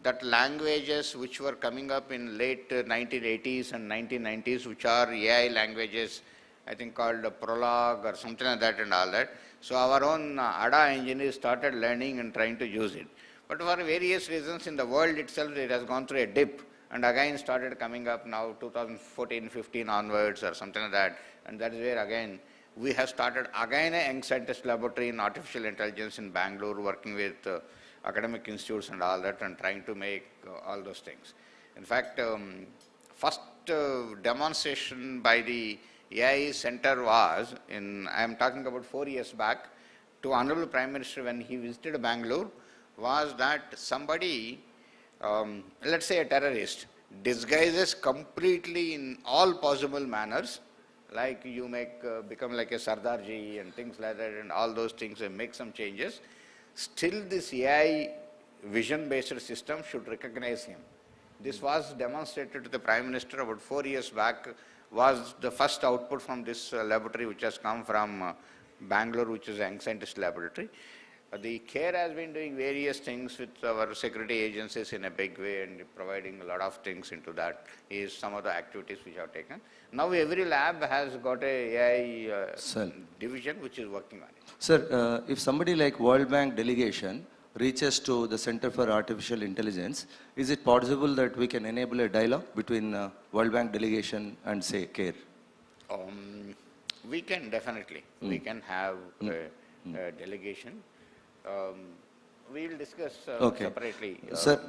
[SPEAKER 8] that languages which were coming up in late 1980s and 1990s, which are AI languages, I think called Prolog or something like that and all that. So our own ADA engineers started learning and trying to use it. But for various reasons in the world itself, it has gone through a dip and again started coming up now 2014-15 onwards or something like that. And that is where again we have started again a young scientist laboratory in artificial intelligence in Bangalore, working with academic institutes and all that, and trying to make all those things. In fact, first demonstration by the AI center was in, I am talking about 4 years back, to Honorable Prime Minister when he visited Bangalore, was that somebody, let's say a terrorist, disguises completely in all possible manners, like you become like a Sardarji and things like that, and all those things, and make some changes. Still this AI vision-based system should recognize him. This was demonstrated to the Prime Minister about 4 years back, was the first output from this laboratory which has come from Bangalore, which is a young scientist laboratory. The CARE has been doing various things with our security agencies in a big way and providing a lot of things into that is some of the activities which are taken. Now every lab has got a AI division which is working on it.
[SPEAKER 5] Sir, if somebody like World Bank delegation reaches to the Center for Artificial Intelligence, is it possible that we can enable a dialogue between World Bank delegation and say CARE?
[SPEAKER 8] We can definitely. We can have a delegation. We will discuss separately.
[SPEAKER 5] Sir,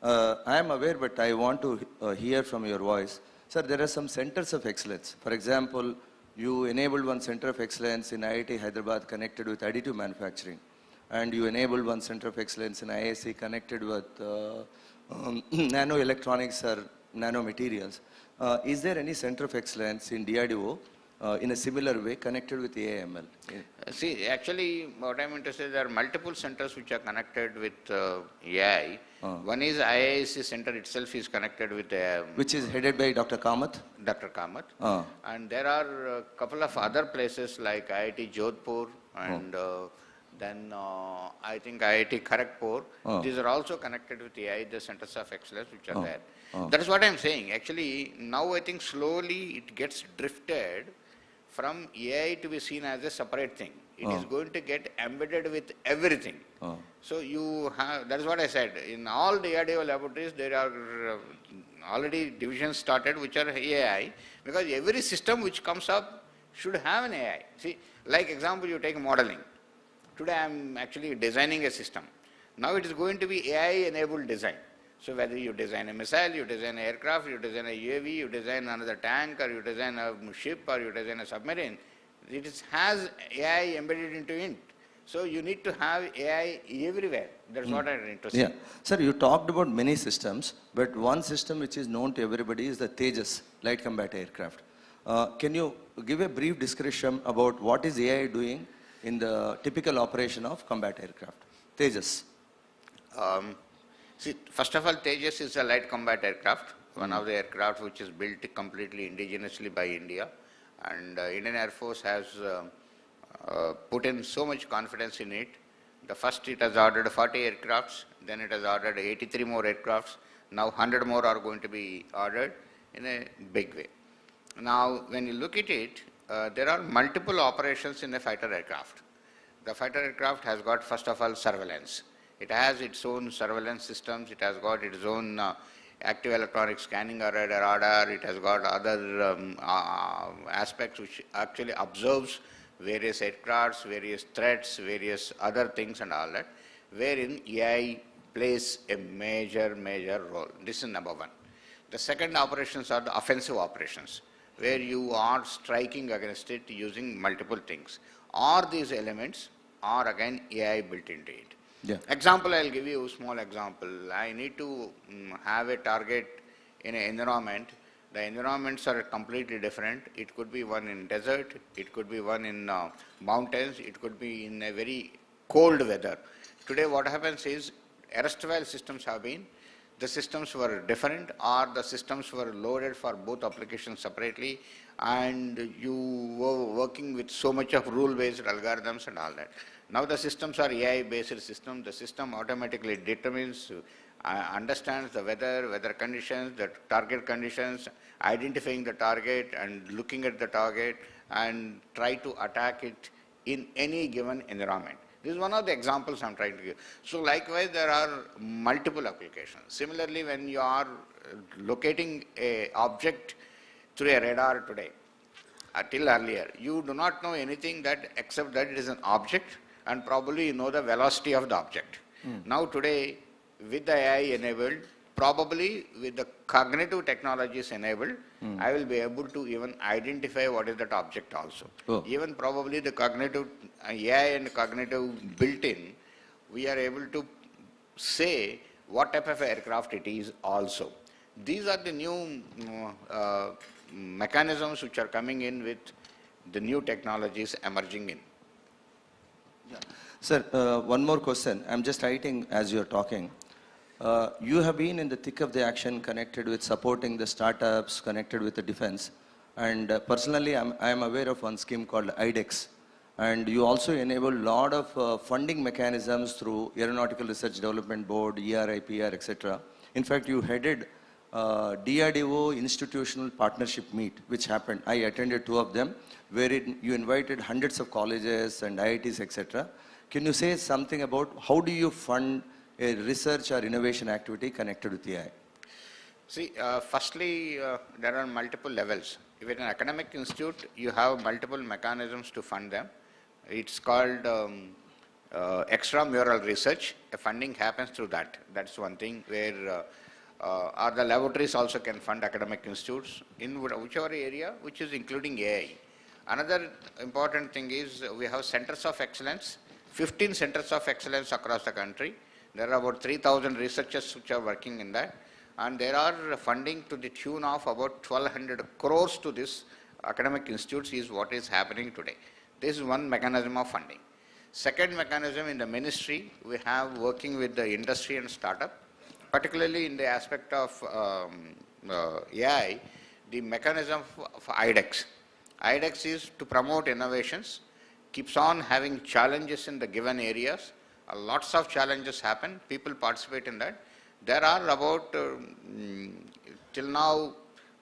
[SPEAKER 5] I am aware, but I want to hear from your voice. Sir, there are some centers of excellence. For example, you enabled one center of excellence in IIT Hyderabad connected with additive manufacturing. And you enabled one center of excellence in IIC connected with nanoelectronics or nanomaterials. Is there any center of excellence in DRDO in a similar way connected with AIML?
[SPEAKER 8] See, actually, what I meant to say, there are multiple centers which are connected with AI. One is IIC center itself is connected with
[SPEAKER 5] which is headed by Dr. Kamath?
[SPEAKER 8] Dr. Kamath. And there are a couple of other places like IIT Jodhpur and then I think IIT Kharagpur. These are also connected with AI, the centers of excellence which are there. That is what I am saying. Actually, now I think slowly it gets drifted from AI to be seen as a separate thing. It is going to get embedded with everything. So you have, that is what I said, in all the DRDO laboratories there are already divisions started which are AI, because every system which comes up should have an AI. See, like example, you take modeling. Today I am actually designing a system. Now it is going to be AI enabled design. So whether you design a missile, you design an aircraft, you design a UAV, you design another tank, or you design a ship, or you design a submarine, it has AI embedded into it. So you need to have AI everywhere. That's what I'm interested in.
[SPEAKER 5] Yeah. Sir, you talked about many systems, but one system which is known to everybody is the Tejas, light combat aircraft. Can you give a brief description about what is AI doing in the typical operation of combat aircraft? Tejas.
[SPEAKER 8] See, first of all, Tejas is a light combat aircraft, one of the aircraft which is built completely indigenously by India. And Indian Air Force has put in so much confidence in it. The first it has ordered 40 aircrafts, then it has ordered 83 more aircrafts. Now 100 more are going to be ordered in a big way. Now, when you look at it, there are multiple operations in a fighter aircraft. The fighter aircraft has got, first of all, surveillance. It has its own surveillance systems. It has got its own active electronic scanning radar. It has got other aspects which actually observes various aircrafts, various threats, various other things and all that, wherein AI plays a major role. This is number one. The second operations are the offensive operations, where you are striking against it using multiple things. All these elements are again AI built into it.
[SPEAKER 5] Yeah.
[SPEAKER 8] Example, I'll give you a small example. I need to have a target in an environment. The environments are completely different. It could be one in desert, it could be one in mountains, it could be in a very cold weather. Today what happens is, erstwhile systems have been, the systems were different, or the systems were loaded for both applications separately, and you were working with so much of rule-based algorithms and all that. Now the systems are AI-based systems. The system automatically determines, understands the weather conditions, the target conditions, identifying the target and looking at the target and try to attack it in any given environment. This is one of the examples I'm trying to give. So likewise, there are multiple applications. Similarly, when you are locating an object through a radar today, till earlier, you do not know anything that except that it is an object, and probably you know the velocity of the object. Now today, with the AI enabled, probably with the cognitive technologies enabled, I will be able to even identify what is that object also. Even probably the cognitive, AI and cognitive built in, we are able to say what type of aircraft it is also. These are the new mechanisms which are coming in with the new technologies emerging in.
[SPEAKER 5] Yeah. Sir, one more question. I'm just writing as you're talking. You have been in the thick of the action, connected with supporting the startups, connected with the defense. And personally, I'm aware of one scheme called IDEX. And you also enable a lot of funding mechanisms through Aeronautical Research Development Board, ER, IPR, etc. In fact, you headed DRDO institutional partnership meet, which happened. I attended 2 of them, where you invited hundreds of colleges and IITs, etc. Can you say something about how do you fund a research or innovation activity connected with AI?
[SPEAKER 8] See, firstly, there are multiple levels. If it's an academic institute, you have multiple mechanisms to fund them. It's called extramural research. Funding happens through that. That's one thing where or the laboratories also can fund academic institutes in whichever area, which is including AI. Another important thing is we have centers of excellence, 15 centers of excellence across the country. There are about 3,000 researchers which are working in that, and there are funding to the tune of about 1,200 crores to this academic institutes is what is happening today. This is one mechanism of funding. Second mechanism in the ministry, we have working with the industry and startup, particularly in the aspect of AI, the mechanism of IDEX. IDEX is to promote innovations keeps on having challenges in the given areas. Lots of challenges happen, people participate in that. There are about, till now,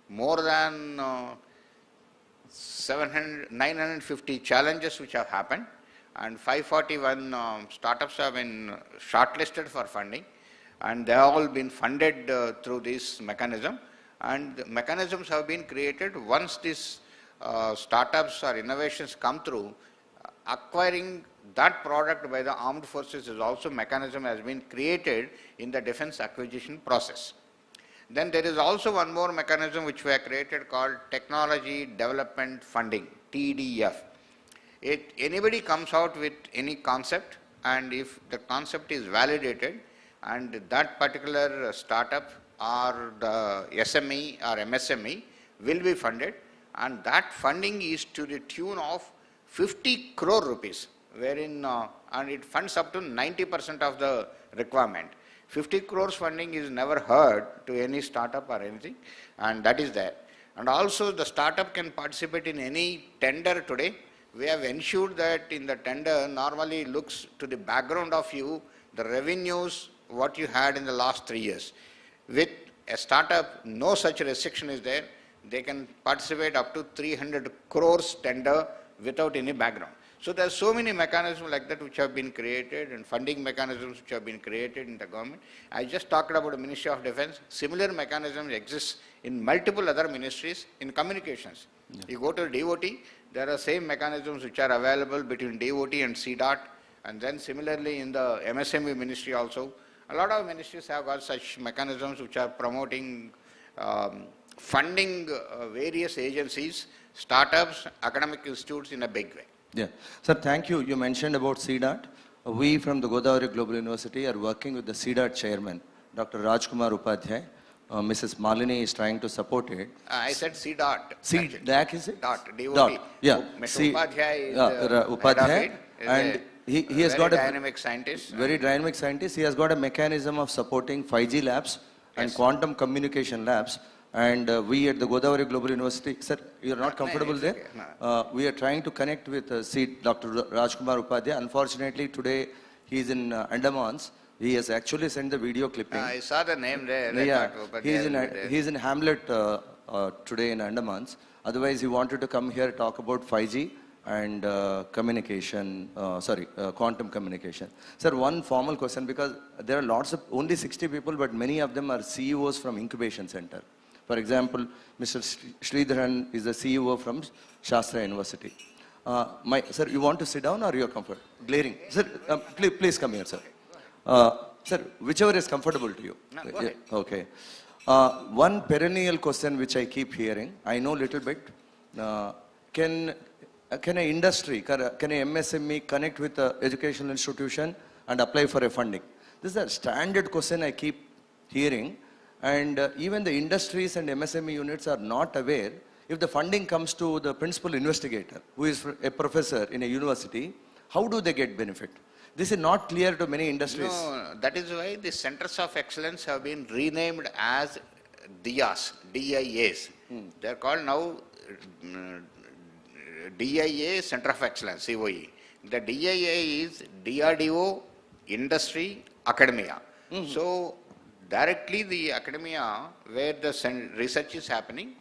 [SPEAKER 8] more than 950 challenges which have happened, and 541 startups have been shortlisted for funding, and they have all been funded through this mechanism. And the mechanisms have been created once these startups or innovations come through. Acquiring that product by the armed forces is also mechanism has been created in the defense acquisition process. Then there is also one more mechanism which we have created called Technology Development Funding, TDF. Anybody comes out with any concept, and if the concept is validated and that particular startup or the SME or MSME will be funded, and that funding is to the tune of 50 crore rupees, wherein and it funds up to 90% of the requirement. 50 crores funding is never heard to any startup or anything, and that is there. And also the startup can participate in any tender today. We have ensured that in the tender normally looks to the background of you, the revenues, what you had in the last 3 years. With a startup, no such restriction is there. They can participate up to 300 crores tender without any background. So there are so many mechanisms like that which have been created, and funding mechanisms which have been created in the government. I just talked about the Ministry of Defense. Similar mechanisms exist in multiple other ministries in communications. Yeah. You go to DOT, there are same mechanisms which are available between DOT and CDOT, and then similarly in the MSME ministry also. A lot of ministries have got such mechanisms which are promoting funding various agencies, startups, academic institutes in a big way.
[SPEAKER 5] Yeah. Sir, thank you. You mentioned about CDOT. We from the Godavari Global University are working with the CDOT chairman, Dr. Rajkumar Upadhyay. Mrs. Malini is trying to support it.
[SPEAKER 8] I said CDOT.
[SPEAKER 5] CDOT is it?
[SPEAKER 8] Dot.
[SPEAKER 5] Dot. Yeah.
[SPEAKER 8] Mr. Upadhyay is
[SPEAKER 5] Upadhyay, and he has got a
[SPEAKER 8] dynamic scientist.
[SPEAKER 5] Very dynamic scientist. He has got a mechanism of supporting 5G labs and quantum communication labs. And we at the Godavari Global University, sir, you are not comfortable there?
[SPEAKER 8] Okay. No.
[SPEAKER 5] We are trying to connect with Dr. Rajkumar Upadhyay. Unfortunately, today he is in Andamans. He has actually sent the video clipping.
[SPEAKER 8] I saw the name there.
[SPEAKER 5] Yeah, he is in Hamlet today in Andamans. Otherwise, he wanted to come here talk about 5G and quantum communication. Sir, one formal question, because there are lots of, only 60 people, but many of them are CEOs from incubation center. For example, Mr. Sridharan is the CEO from Shastra University. Sir, you want to sit down or you are comfortable? Glaring. Sir, please come here, sir. Sir, whichever is comfortable to you.
[SPEAKER 8] No, go ahead.
[SPEAKER 5] Okay. One perennial question which I keep hearing, I know little bit. Can an industry, can a MSME connect with an educational institution and apply for a funding? This is a standard question I keep hearing. And even the industries and MSME units are not aware. If the funding comes to the principal investigator, who is a professor in a university, how do they get benefit? This is not clear to many industries.
[SPEAKER 8] No, that is why the Centers of Excellence have been renamed as DIAs, DIAs. They are called now DIA Center of Excellence, COE. The DIA is DRDO, Industry, Academia. So directly the academia where the research is happening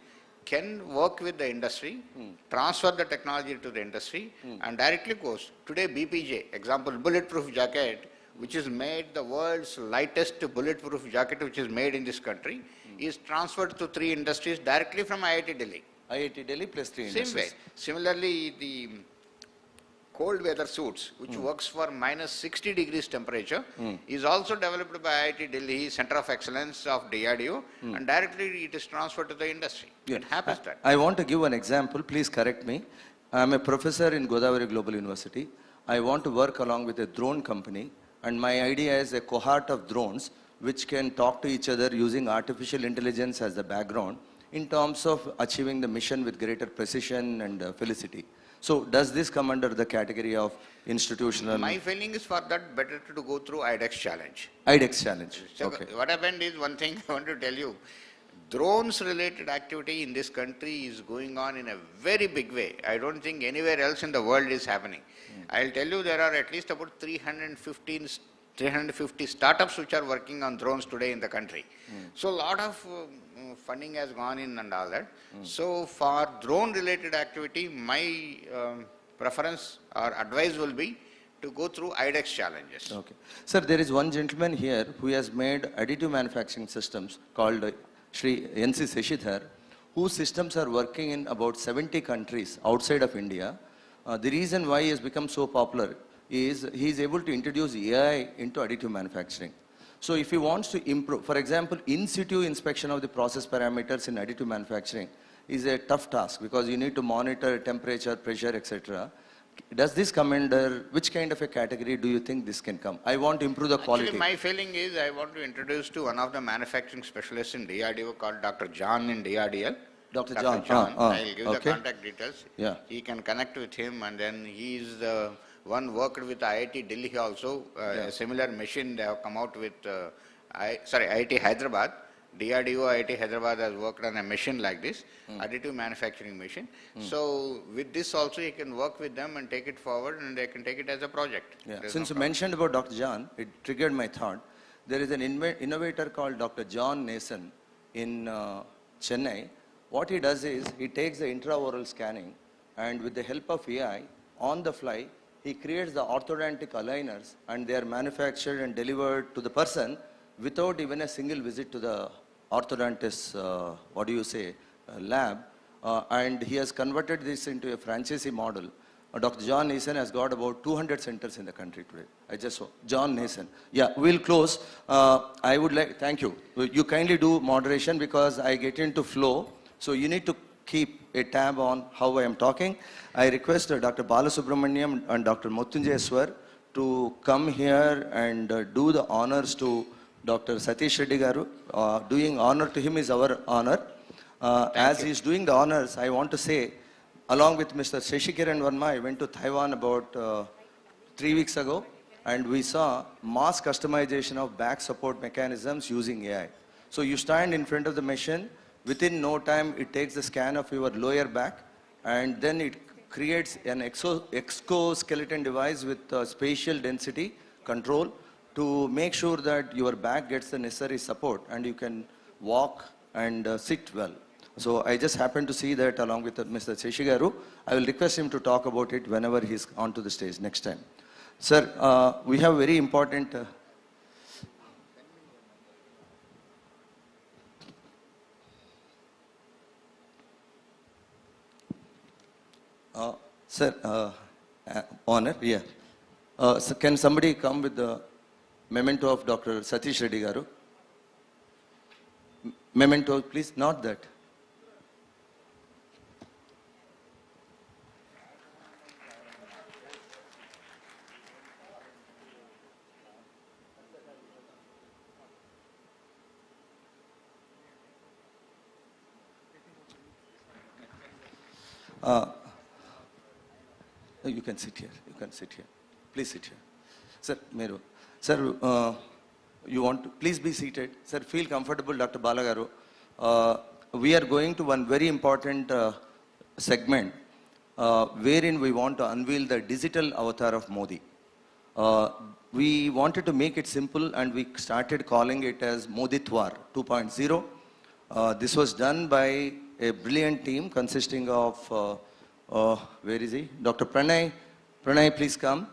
[SPEAKER 8] can work with the industry, transfer the technology to the industry, and directly goes. Today BPJ, example, bulletproof jacket, which is made the world's lightest bulletproof jacket which is made in this country, is transferred to 3 industries directly from IIT Delhi.
[SPEAKER 5] IIT Delhi plus 3
[SPEAKER 8] Same
[SPEAKER 5] industries.
[SPEAKER 8] way. Similarly, the cold weather suits, which works for minus 60 degrees temperature, is also developed by IIT Delhi Center of Excellence of DRDO, and directly it is transferred to the industry.
[SPEAKER 5] Yeah.
[SPEAKER 8] It happens that.
[SPEAKER 5] I want to give an example, please correct me. I am a professor in Godavari Global University. I want to work along with a drone company, and my idea is a cohort of drones which can talk to each other using artificial intelligence as the background in terms of achieving the mission with greater precision and felicity. So does this come under the category of institutional?
[SPEAKER 8] My feeling is for that better to go through IDEX challenge.
[SPEAKER 5] IDEX challenge.
[SPEAKER 8] So
[SPEAKER 5] okay.
[SPEAKER 8] what happened is one thing I want to tell you. drones related activity in this country is going on in a very big way. I don't think anywhere else in the world is happening. I'll tell you, there are at least about 350 startups which are working on drones today in the country. So a lot of funding has gone in and all that. So for drone related activity, my preference or advice will be to go through IDEX challenges.
[SPEAKER 5] Okay. Sir, there is one gentleman here who has made additive manufacturing systems called Shri N.C. Seshidhar, whose systems are working in about 70 countries outside of India. The reason why he has become so popular is he is able to introduce AI into additive manufacturing. So if he wants to improve, for example, in situ inspection of the process parameters in additive manufacturing is a tough task because you need to monitor temperature, pressure, etc. Does this come under which kind of a category do you think this can come? I want to improve the quality.
[SPEAKER 8] Actually, my feeling is I want to introduce to one of the manufacturing specialists in DRDO called Dr. John in DRDL.
[SPEAKER 5] Dr. John.
[SPEAKER 8] I'll give the
[SPEAKER 5] okay.
[SPEAKER 8] contact details.
[SPEAKER 5] Yeah.
[SPEAKER 8] He can connect with him, and then he is the one worked with IIT Delhi also. A similar machine they have come out with. IIT Hyderabad. DRDO IIT Hyderabad has worked on a machine like this, additive manufacturing machine. So with this also you can work with them and take it forward, and they can take it as a project.
[SPEAKER 5] Yeah. Since you mentioned about Dr. John, it triggered my thought. There is an innovator called Dr. John Nason in Chennai. What he does is he takes the intraoral scanning, and with the help of AI, on the fly, he creates the orthodontic aligners, and they are manufactured and delivered to the person without even a single visit to the orthodontist, lab. And he has converted this into a franchisee model. Dr. John Nason has got about 200 centers in the country today. I just saw John Nason. Yeah, we'll close. I would like, thank you. You kindly do moderation because I get into flow. So you need to keep a tab on how I am talking. I request Dr. Balasubramaniam and Dr. Muttunjayeswar to come here and do the honors to Dr. Satish Reddy Garu. Doing honor to him is our honor. As he is doing the honors, I want to say, along with Mr. Seshikiran Verma, I went to Taiwan about 3 weeks ago, and we saw mass customization of back support mechanisms using AI. So you stand in front of the machine, within no time it takes the scan of your lower back, and then it creates an exoskeleton device with spatial density control to make sure that your back gets the necessary support and you can walk and sit well. So I just happened to see that along with Mr. Seshigaru. I will request him to talk about it whenever he's onto the stage next time. Sir, we have very important... Sir, honor, yeah. So can somebody come with the memento of Dr. Satish Reddy Garu? Memento, please, not that. You can sit here. You can sit here. Please sit here. Sir, Meru. Sir, you want to please be seated. Sir, feel comfortable, Dr. Balagaru. We are going to one very important segment wherein we want to unveil the digital avatar of Modi. We wanted to make it simple and we started calling it as Moditwar 2.0. This was done by a brilliant team consisting of, where is he? Dr. Pranay. Pranay, please come.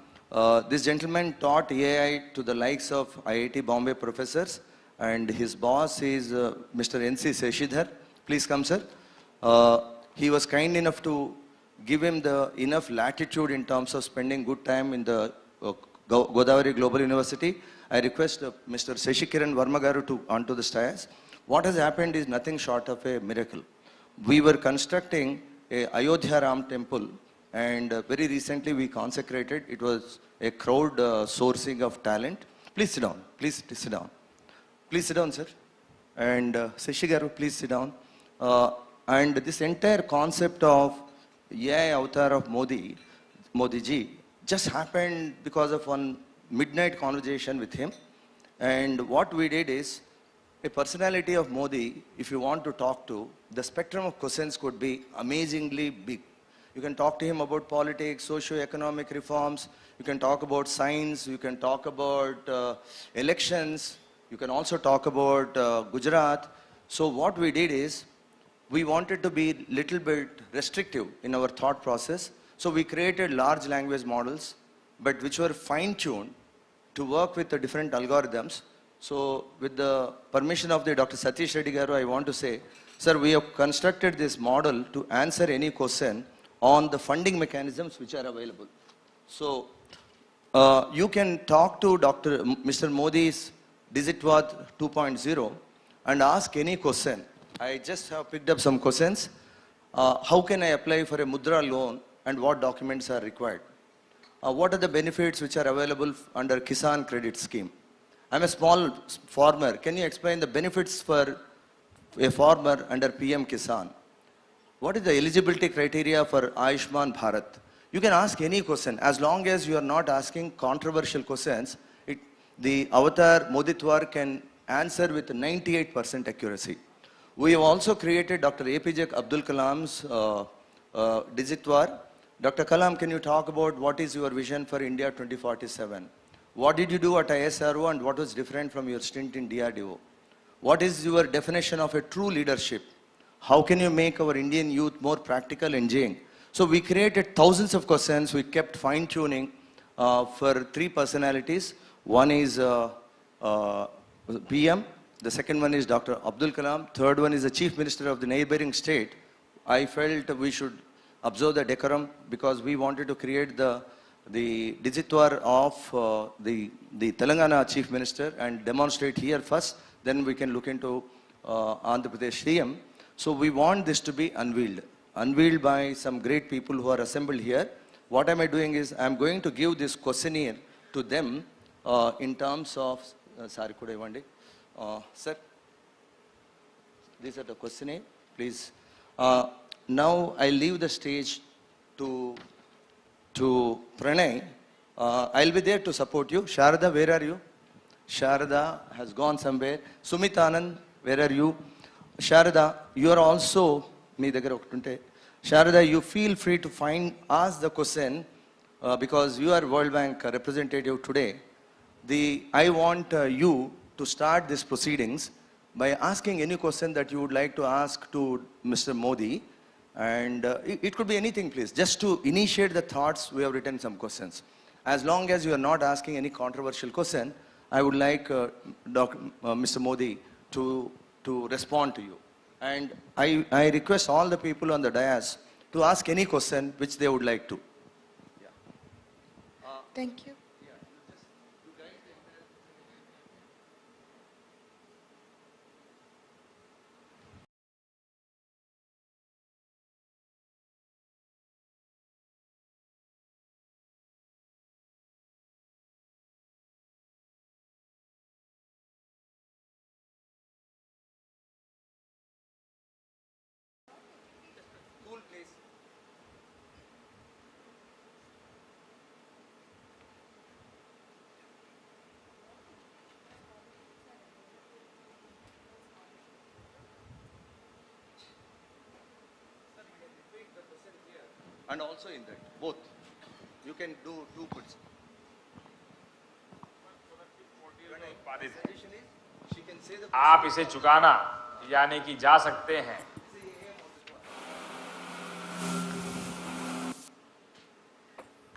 [SPEAKER 5] This gentleman taught AI to the likes of IIT Bombay professors, and his boss is Mr. N.C. Seshidhar. Please come, sir. He was kind enough to give him the enough latitude in terms of spending good time in the Godavari Global University. I request Mr. Seshikiran Verma Garu to onto the stairs. What has happened is nothing short of a miracle. We were constructing a Ayodhya Ram temple, and very recently we consecrated. It was a crowd sourcing of talent. Please sit down. Please sit down. Please sit down, sir. And Seshigaru, please sit down. And this entire concept of AI avatar of Modi ji, just happened because of one midnight conversation with him. And what we did is, a personality of Modi, if you want to talk to, the spectrum of questions could be amazingly big. You can talk to him about politics, socio-economic reforms, you can talk about science, you can talk about elections, you can also talk about Gujarat. So what we did is, we wanted to be little bit restrictive in our thought process. So we created large language models, but which were fine-tuned to work with the different algorithms. So with the permission of the Dr. Satish Reddy Garu, I want to say, sir, we have constructed this model to answer any question on the funding mechanisms which are available. So you can talk to Mr. Modi's Digitwad 2.0 and ask any question. I just have picked up some questions. How can I apply for a Mudra loan and what documents are required? What are the benefits which are available under Kisan Credit Scheme? I'm a small farmer. Can you explain the benefits for a farmer under PM Kisan? What is the eligibility criteria for Ayushman Bharat? You can ask any question as long as you are not asking controversial questions. The avatar Moditwar can answer with 98% accuracy. We have also created Dr. APJ Abdul Kalam's Digitwar. Dr. Kalam, can you talk about what is your vision for India 2047? What did you do at ISRO and what was different from your stint in DRDO? What is your definition of a true leadership? How can you make our Indian youth more practical and engineering? So we created thousands of questions. We kept fine-tuning for 3 personalities. One is PM. The second one is Dr. Abdul Kalam. Third one is the Chief Minister of the neighboring state. I felt we should observe the decorum because we wanted to create the Digitwar of the Telangana Chief Minister and demonstrate here first. Then we can look into Andhra Pradesh CM. So we want this to be unveiled by some great people who are assembled here. What am I doing is I'm going to give this questionnaire to them in terms of, sorry, could I one day? Sir, these are the questionnaire, please. Now I leave the stage to Pranay. I'll be there to support you. Sharada, where are you? Sharada has gone somewhere. Sumit Anand, where are you? Sharada, you are also, Sharada, you feel free to ask the question because you are World Bank representative today. I want you to start these proceedings by asking any question that you would like to ask to Mr. Modi. And it could be anything, please. Just to initiate the thoughts, we have written some questions. As long as you are not asking any controversial question, I would like Mr. Modi to respond to you. And I request all the people on the dais to ask any question which they would like to. Yeah.
[SPEAKER 3] Thank you.
[SPEAKER 5] And also in that, both. You can do 2 questions.
[SPEAKER 10] आप इसे चुकाना यानी कि जा सकते हैं.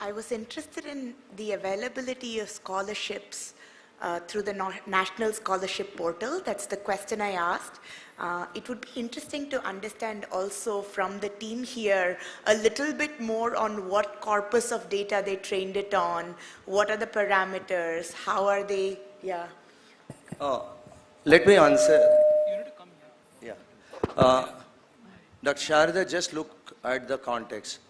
[SPEAKER 3] I was interested in the availability of scholarships through the National Scholarship Portal. That's the question I asked. It would be interesting to understand also from the team here a little bit more on what corpus of data they trained it on, what are the parameters, how are they, yeah.
[SPEAKER 5] Let me answer. You need to come here. Yeah. Dr. Sharada, just look at the context.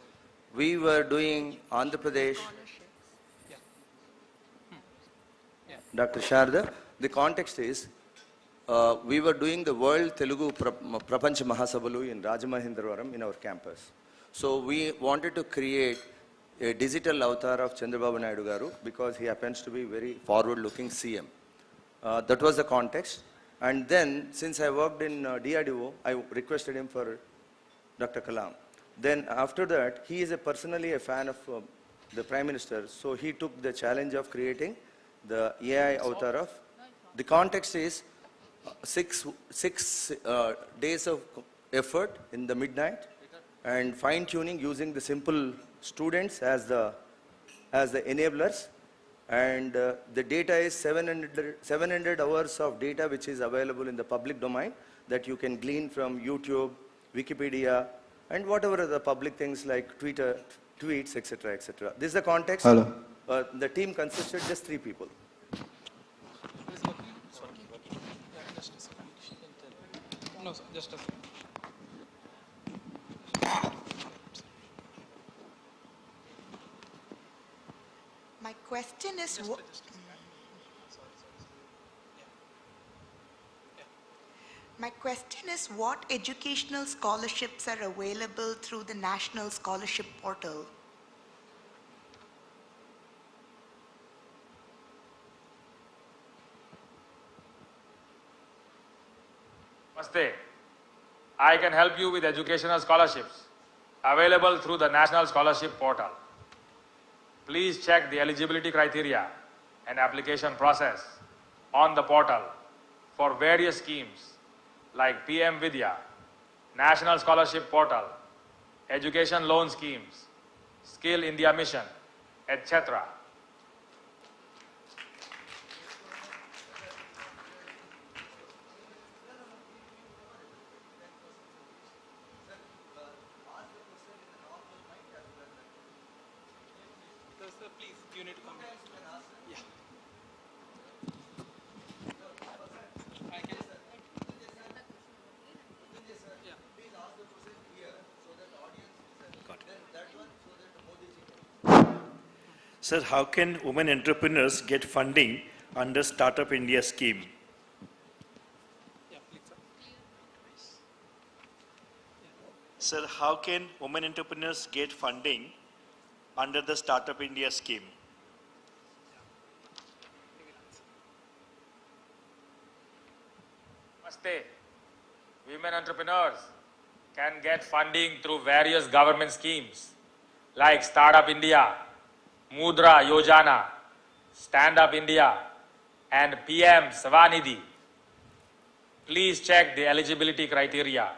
[SPEAKER 5] We were doing Andhra Pradesh. Dr. Sharada, the context is we were doing the World Telugu Prapancha Mahasabalu in Rajamahendravaram in our campus. So we wanted to create a digital avatar of Chandrababu Naidu Garu because he happens to be very forward-looking CM. That was the context. And then, since I worked in DRDO, I requested him for Dr. Kalam. Then after that, he is personally a fan of the Prime Minister, so he took the challenge of creating the AI avatar of. The context is six days of effort in the midnight and fine-tuning using the simple students as the enablers. And the data is 700 hours of data which is available in the public domain that you can glean from YouTube, Wikipedia, and whatever the public things like Twitter, tweets, etc., etc. This is the context.
[SPEAKER 11] Hello.
[SPEAKER 5] The team consisted just 3 people.
[SPEAKER 11] No, sir, just a second.
[SPEAKER 3] My question is My question is, what educational scholarships are available through the National Scholarship Portal?
[SPEAKER 10] Namaste. I can help you with educational scholarships available through the National Scholarship Portal. Please check the eligibility criteria and application process on the portal for various schemes like PM Vidya, National Scholarship Portal, Education Loan Schemes, Skill India Mission, etc.
[SPEAKER 11] Please, you need to come here. Yeah.
[SPEAKER 12] Sir, how can women entrepreneurs get funding under Startup India scheme?
[SPEAKER 11] Yeah, please, sir.
[SPEAKER 12] Sir, how can women entrepreneurs get funding under the Startup India scheme?
[SPEAKER 10] Namaste. Women entrepreneurs can get funding through various government schemes like Startup India, Mudra Yojana, Stand Up India, and PM Svanidhi. Please check the eligibility criteria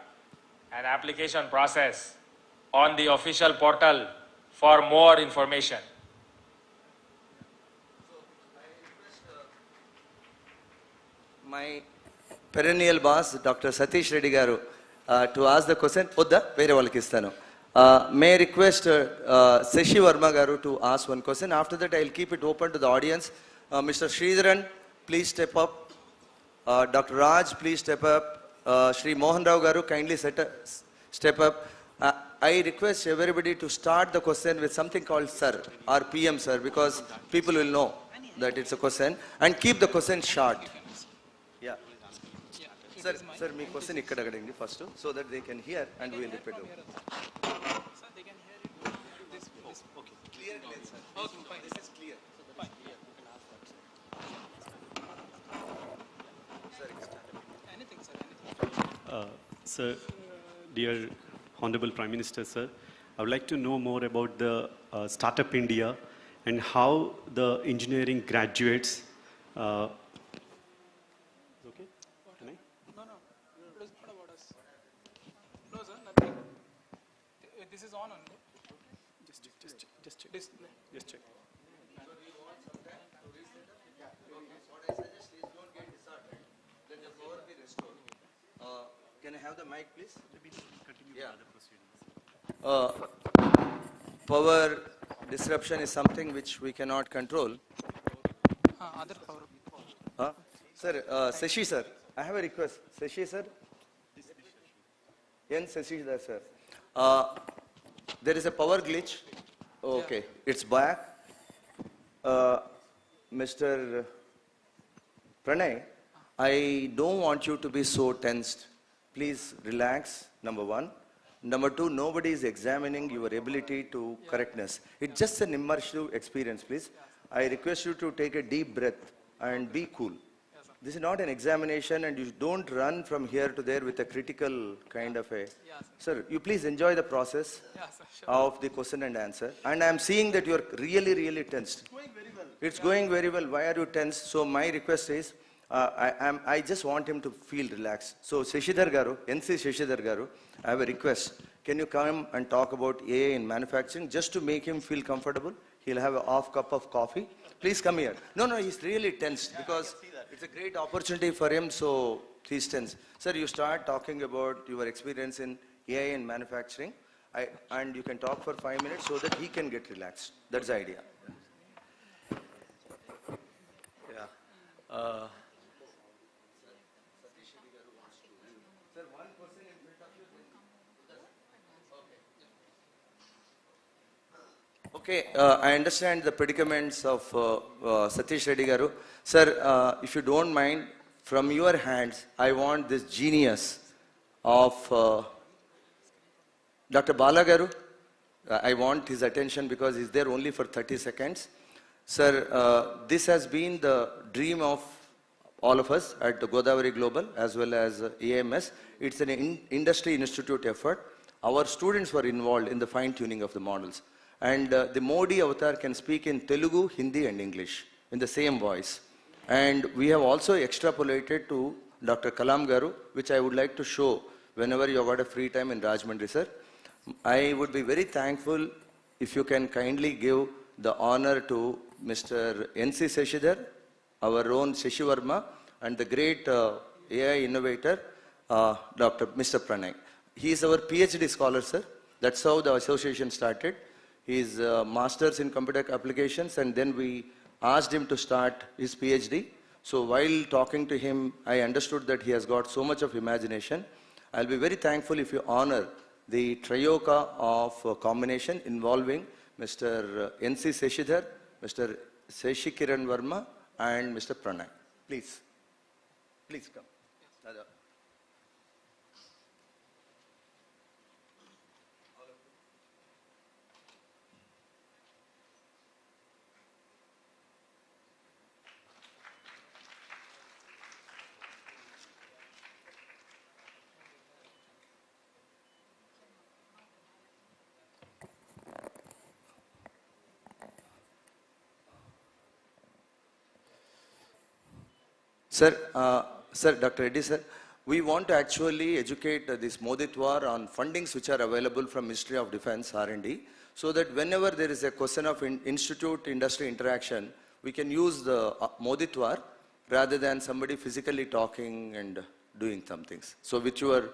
[SPEAKER 10] and application process on the official portal for more information.
[SPEAKER 5] My perennial boss, Dr. Satish Reddy Garu, to ask the question. May I request Seshi Verma Garu to ask one question. After that, I will keep it open to the audience. Mr. Sridharan, please step up. Dr. Raj, please step up. Shri Mohan Rao Garu, kindly step up. I request everybody to start the question with something called Sir or PM Sir, because people will know that it's a question, and keep the question short. Yeah. Sir, my question is first, so that they can hear and we will repeat it.
[SPEAKER 11] Sir, they can hear it. This. Okay.
[SPEAKER 5] Clear, sir.
[SPEAKER 11] Okay, fine.
[SPEAKER 5] This is clear.
[SPEAKER 11] Fine. Anything, sir.
[SPEAKER 13] Sir, dear Honorable Prime Minister, sir, I would like to know more about the Startup India and how the engineering graduates. Okay? Can I?
[SPEAKER 11] No. It is not about us. No, sir, nothing. This is on only.
[SPEAKER 13] Just check.
[SPEAKER 11] Display.
[SPEAKER 13] Just check.
[SPEAKER 5] What I suggest is don't get disheartened. Let the power be restored. Can I have the mic, please? Yeah. Power disruption is something which we cannot control.
[SPEAKER 11] Other power.
[SPEAKER 5] Sir, Seshi sir, I have a request. Seshi sir? N Seshi sir. There is a power glitch. Okay, it's back. Mr. Pranay, I don't want you to be so tensed. Please relax, number one. Number two, nobody is examining your ability to correctness. It's just an immersive experience, please. I request you to take a deep breath and be cool.
[SPEAKER 11] Yes, sir.
[SPEAKER 5] this is not an examination, and you don't run from here to there with a critical kind of a...
[SPEAKER 11] Yeah,
[SPEAKER 5] Sir, you please enjoy the process
[SPEAKER 11] Yeah, sir, sure.
[SPEAKER 5] of the question and answer. And I'm seeing that you're really, really tensed.
[SPEAKER 11] Going very well.
[SPEAKER 5] It's going very well. Why are you tense? So my request is, I just want him to feel relaxed. So Shashidhar Garu, NC Shashidhar Garu, I have a request. Can you come and talk about AI in manufacturing just to make him feel comfortable? He'll have a half cup of coffee. Please come here. No, he's really tensed because it's a great opportunity for him, so he's tense. Sir, you start talking about your experience in AI in manufacturing, and you can talk for 5 minutes so that he can get relaxed. That's the idea.
[SPEAKER 6] Yeah.
[SPEAKER 5] Okay, I understand the predicaments of Satish Reddy Garu. Sir, if you don't mind, from your hands, I want this genius of Dr. Bala Garu. I want his attention because he's there only for 30 seconds. Sir, this has been the dream of all of us at the Godavari Global as well as EAMS. It's an industry institute effort. Our students were involved in the fine-tuning of the models. And the Modi avatar can speak in Telugu, Hindi and English in the same voice. And we have also extrapolated to Dr. Kalam Garu, which I would like to show whenever you have got a free time in Rajamahendra, sir. I would be very thankful if you can kindly give the honor to Mr. N.C. Seshidhar, our own Shashi Verma, and the great AI innovator, Mr. Pranay. He is our PhD scholar, sir. That's how the association started. He is master's in computer applications, and then we asked him to start his PhD. So while talking to him, I understood that he has got so much of imagination. I'll be very thankful if you honor the trioka of combination involving Mr. N.C. Seshidhar, Mr. Seshi Kiran Verma, and Mr. Pranay. Please. Please come. Sir, Dr. Reddy, sir, we want to actually educate this Moditwar on fundings which are available from Ministry of Defense, R&D, so that whenever there is a question of institute-industry interaction, we can use the Moditwar rather than somebody physically talking and doing some things. So with your...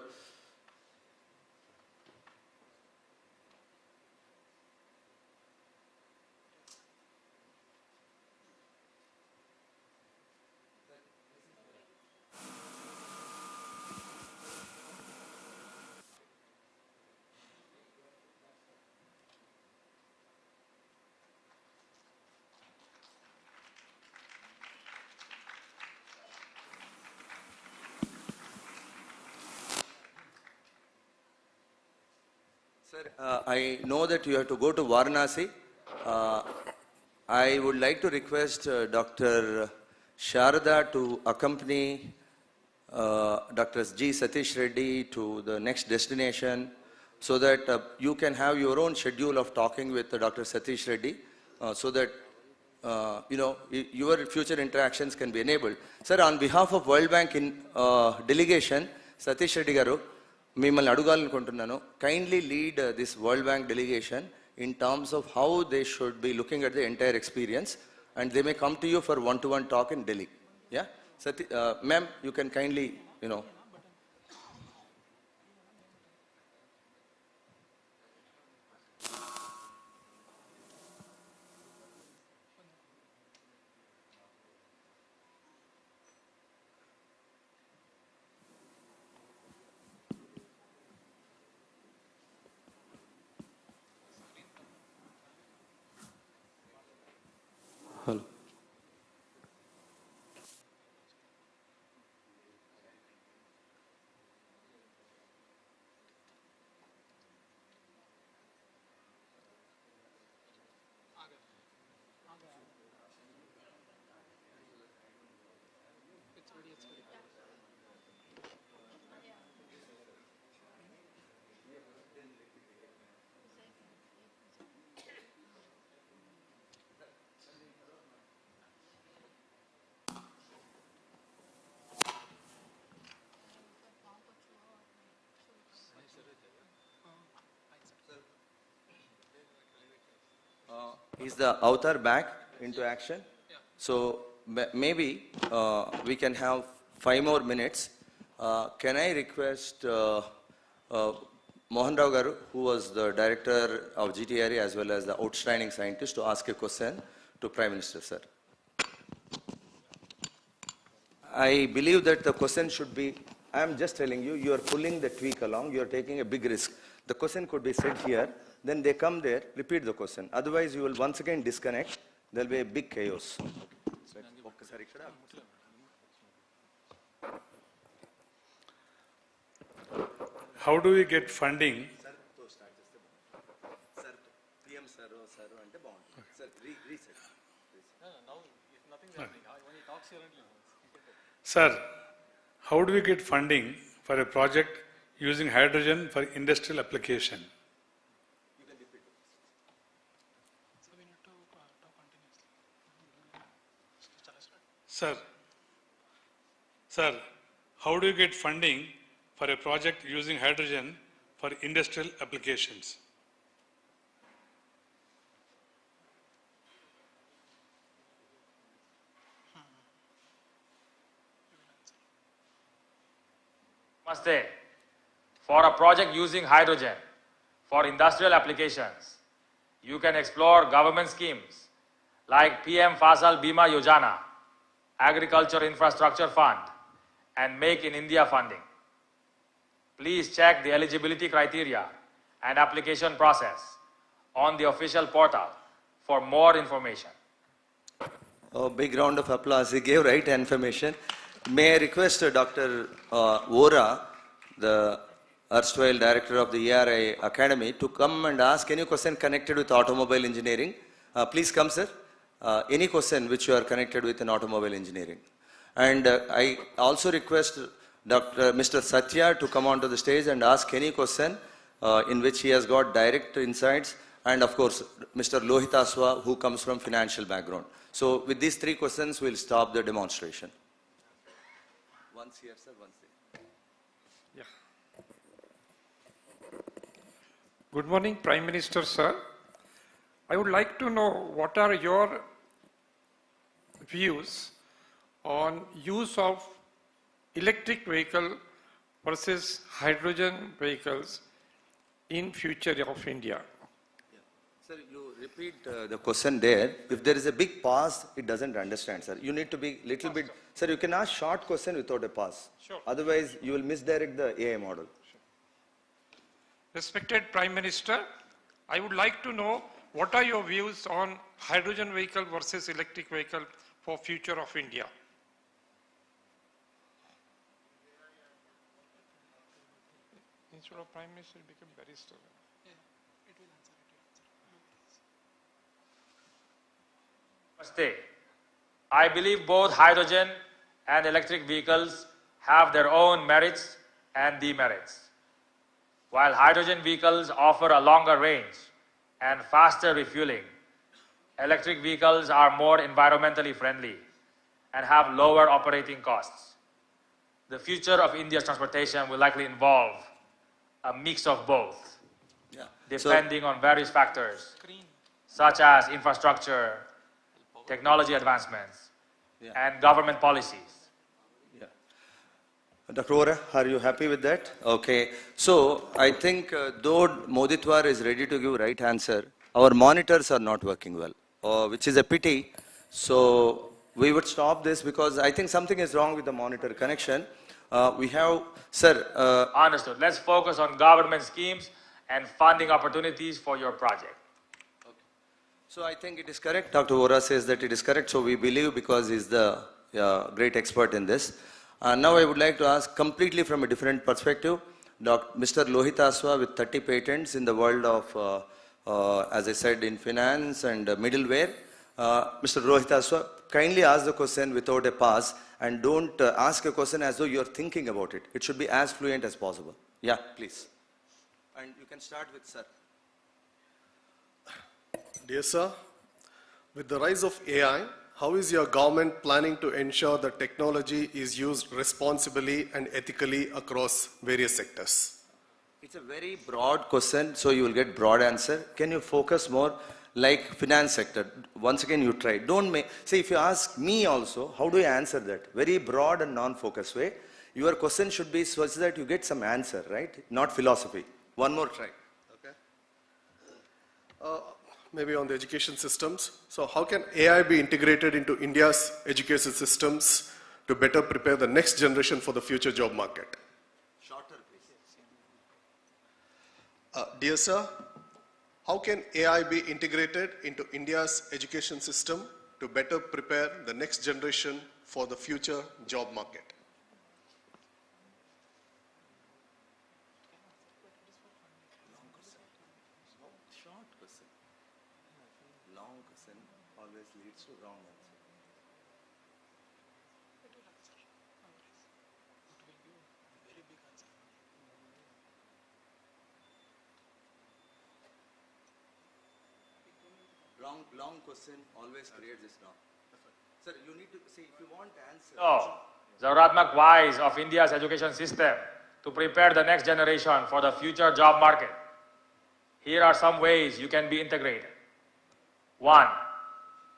[SPEAKER 5] Sir, I know that you have to go to Varanasi. I would like to request Dr. Sharada to accompany Dr. G. Satish Reddy to the next destination so that you can have your own schedule of talking with Dr. Satish Reddy so that your future interactions can be enabled. Sir, on behalf of World Bank delegation, Satish Reddy Garu, మిమ్మల్ని అడగాలనుకుంటున్నాను, kindly lead this World Bank delegation in terms of how they should be looking at the entire experience, and they may come to you for one-to-one talk in Delhi. Yeah? Ma'am, you can kindly, Is the avatar back into action? So maybe we can have 5 more minutes. Can I request Mohan Rao Garu, who was the director of GIER as well as the outstanding scientist, to ask a question to Prime Minister, sir. I believe that the question should be, I am just telling you, you are pulling the tweak along, you are taking a big risk. The question could be said here, then they come there, repeat the question. Otherwise, you will once again disconnect, there will be a big chaos.
[SPEAKER 14] How do we get funding? Sir, how do we get funding for a project using hydrogen for industrial application? Sir, how do you get funding for a project using hydrogen for industrial applications?
[SPEAKER 10] Namaste. For a project using hydrogen for industrial applications, you can explore government schemes like PM Fasal Bima Yojana, Agriculture Infrastructure Fund, and Make in India funding. Please check the eligibility criteria and application process on the official portal for more information.
[SPEAKER 5] Oh, big round of applause. He gave right information. May I request Dr. Vora, the erstwhile director of the ERI Academy, to come and ask any question connected with automobile engineering. Please come, sir. Any question which you are connected with in automobile engineering. And I also request Mr. Satya to come onto the stage and ask any question in which he has got direct insights, and of course Mr. Lohitaswa, who comes from financial background. So with these 3 questions, we'll stop the demonstration. Once here, sir, once there.
[SPEAKER 15] Yeah. Good morning, Prime Minister, sir. I would like to know what are your views on use of electric vehicle versus hydrogen vehicles in future of India.
[SPEAKER 5] Yeah. Sir, you repeat the question there. If there is a big pause, it doesn't understand, sir. You need to be little bit, sir, you can ask short question without a pause.
[SPEAKER 15] Sure.
[SPEAKER 5] Otherwise, you will misdirect the AI model.
[SPEAKER 15] Sure. Respected Prime Minister, I would like to know what are your views on hydrogen vehicle versus electric vehicle for future of India? Instead of Prime Minister, it became barrister. Yeah, it will answer.
[SPEAKER 10] Namaste. I believe both hydrogen and electric vehicles have their own merits and demerits. While hydrogen vehicles offer a longer range and faster refueling, electric vehicles are more environmentally friendly and have lower operating costs. The future of India's transportation will likely involve a mix of both, depending on various factors, such as infrastructure, technology advancements, and government policies.
[SPEAKER 5] Dr. Vora, are you happy with that? Okay. So I think though Moditwar is ready to give right answer, our monitors are not working well, which is a pity. So we would stop this because I think something is wrong with the monitor connection. We have, sir.
[SPEAKER 10] Understood. Let's focus on government schemes and funding opportunities for your project.
[SPEAKER 5] Okay. So I think it is correct. Dr. Vora says that it is correct. So we believe because he's the great expert in this. Now I would like to ask completely from a different perspective, Mr. Lohitaswa with 30 patents in the world of, as I said, in finance and middleware. Mr. Lohitaswa, kindly ask the question without a pause and don't ask a question as though you're thinking about it. It should be as fluent as possible. Yeah, please. And you can start with sir.
[SPEAKER 16] Dear sir, with the rise of AI, how is your government planning to ensure that technology is used responsibly and ethically across various sectors?
[SPEAKER 5] It's a very broad question, so you will get broad answer. Can you focus more? like finance sector. Once again, you try. Don't make, say if you ask me also, how do you answer that? Very broad and non-focused way. Your question should be such that you get some answer, right? Not philosophy. One more try.
[SPEAKER 16] Okay. Maybe on the education systems. So how can AI be integrated into India's education systems to better prepare the next generation for the future job market?
[SPEAKER 5] Shorter, please.
[SPEAKER 16] Dear sir, how can AI be integrated into India's education system to better prepare the next generation for the future job market?
[SPEAKER 5] Long question always leads to wrong answer. Long question always creates this wrong. Sir, you need to see if you want answer.
[SPEAKER 10] So, Zauratmak wise of India's education system to prepare the next generation for the future job market. Here are some ways you can be integrated. 1.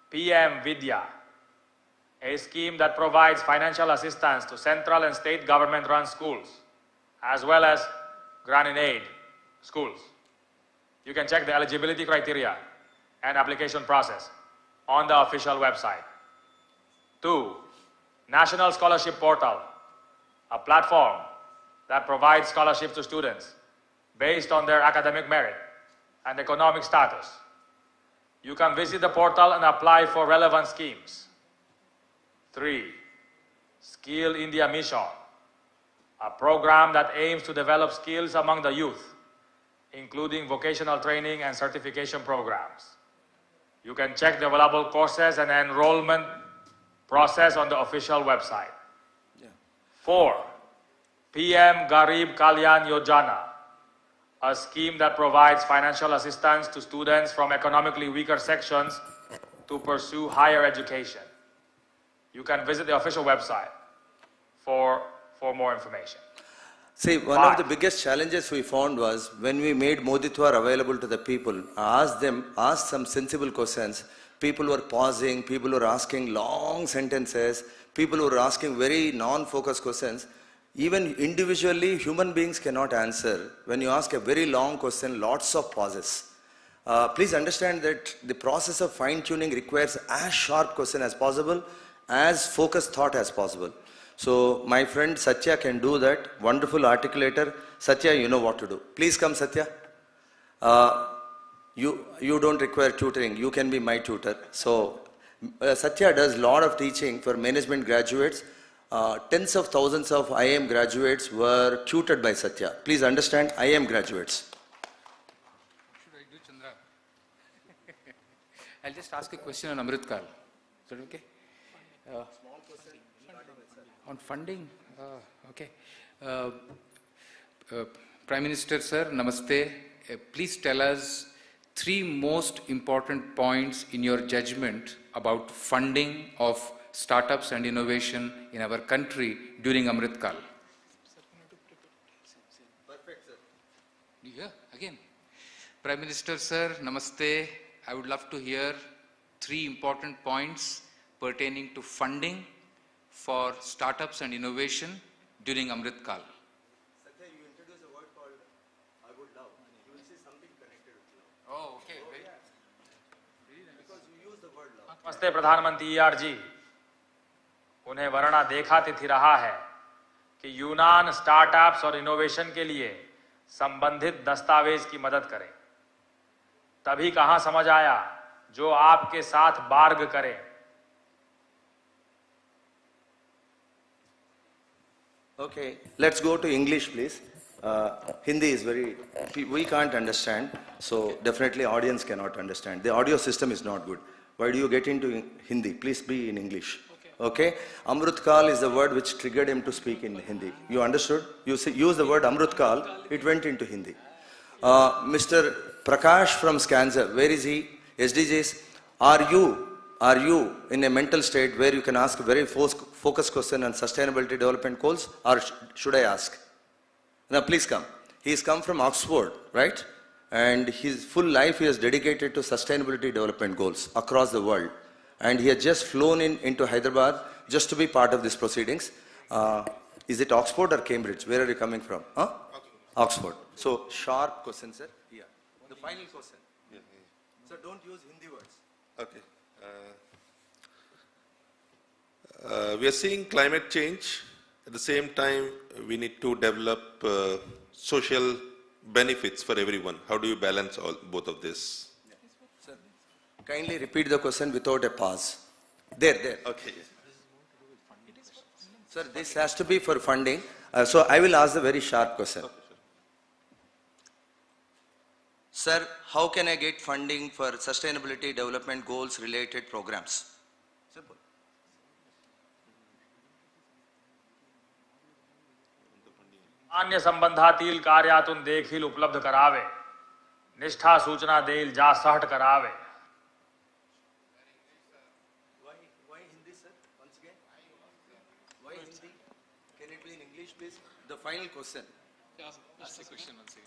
[SPEAKER 10] PM Vidya, a scheme that provides financial assistance to central and state government-run schools, as well as grant-in-aid schools. You can check the eligibility criteria and application process on the official website. 2. National Scholarship Portal, a platform that provides scholarships to students based on their academic merit and economic status. You can visit the portal and apply for relevant schemes. 3. Skill India Mission, a program that aims to develop skills among the youth, including vocational training and certification programs. You can check the available courses and enrollment process on the official website. 4. PM Garib Kalyan Yojana, a scheme that provides financial assistance to students from economically weaker sections to pursue higher education. You can visit the official website for more information.
[SPEAKER 5] See, one of the biggest challenges we found was when we made Moditwar available to the people, asked some sensible questions, people were pausing, people were asking long sentences, people were asking very non-focused questions. Even individually, human beings cannot answer. When you ask a very long question, lots of pauses. Please understand that the process of fine-tuning requires as sharp question as possible, as focused thought as possible. So my friend Satya can do that. Wonderful articulator. Satya, you know what to do. Please come, Satya. You don't require tutoring. You can be my tutor. So Satya does a lot of teaching for management graduates. Tens of thousands of IIM graduates were tutored by Satya. Please understand, IIM graduates.
[SPEAKER 17] Should I do Chandra? I'll just ask a question on Amrit Kal. Is that okay?
[SPEAKER 5] Small question.
[SPEAKER 17] On funding, okay. Prime Minister Sir, Namaste. Please tell us 3 most important points in your judgment about funding of startups and innovation in our country during Amrit Kal.
[SPEAKER 5] Perfect, sir.
[SPEAKER 17] You hear? Again. Prime Minister Sir, Namaste. I would love to hear 3 important points pertaining to funding for startups and innovation during Amrit Kal.
[SPEAKER 5] Satya, you introduced a word called I would love. You will see something connected with love.
[SPEAKER 17] Oh, okay.
[SPEAKER 5] Because you use the word love.
[SPEAKER 10] नमस्ते प्रधानमंत्री ER जी, उन्हें वरना देखा तिथि रहा है कि यूनान स्टार्टअप्स और इनोवेशन के लिए संबंधित दस्तावेज की मदद करें। तभी कहां समझ आया जो आपके साथ बार्ग करे।
[SPEAKER 5] Okay, let's go to English, please. Hindi is we can't understand, so definitely audience cannot understand. The audio system is not good. Why do you get into Hindi? Please be in English. Okay? Amrit Kal is the word which triggered him to speak in Hindi. You understood? You use the word Amrit Kal, it went into Hindi. Mr. Prakash from Scanzer, where is he? SDGs, are you in a mental state where you can ask a very focused question on sustainability development goals, or should I ask? Now please come. He's come from Oxford, right? and his full life he has dedicated to sustainability development goals across the world. And he has just flown into Hyderabad just to be part of these proceedings. Is it Oxford or Cambridge? Where are you coming from? Huh? Oxford. So, sharp question, sir. Yeah. The final question. Sir, don't use Hindi words.
[SPEAKER 18] Okay. We are seeing climate change. At the same time, we need to develop social benefits for everyone. How do you balance both of this?
[SPEAKER 5] Sir, kindly repeat the question without a pause. There.
[SPEAKER 18] Okay.
[SPEAKER 5] Sir, this has to be for funding. So I will ask the very sharp question.
[SPEAKER 18] Okay,
[SPEAKER 5] sir, how can I get funding for sustainability development goals related programs? Simple.
[SPEAKER 10] अन्य संबंधातील कार्यातून देखील उपलब्ध करावे, निष्ठा सूचना देईल जा सहट करावे.
[SPEAKER 5] Why Hindi, sir? Once again. Why Hindi? Can it be in English, please? The final question.
[SPEAKER 11] Ask the question once again.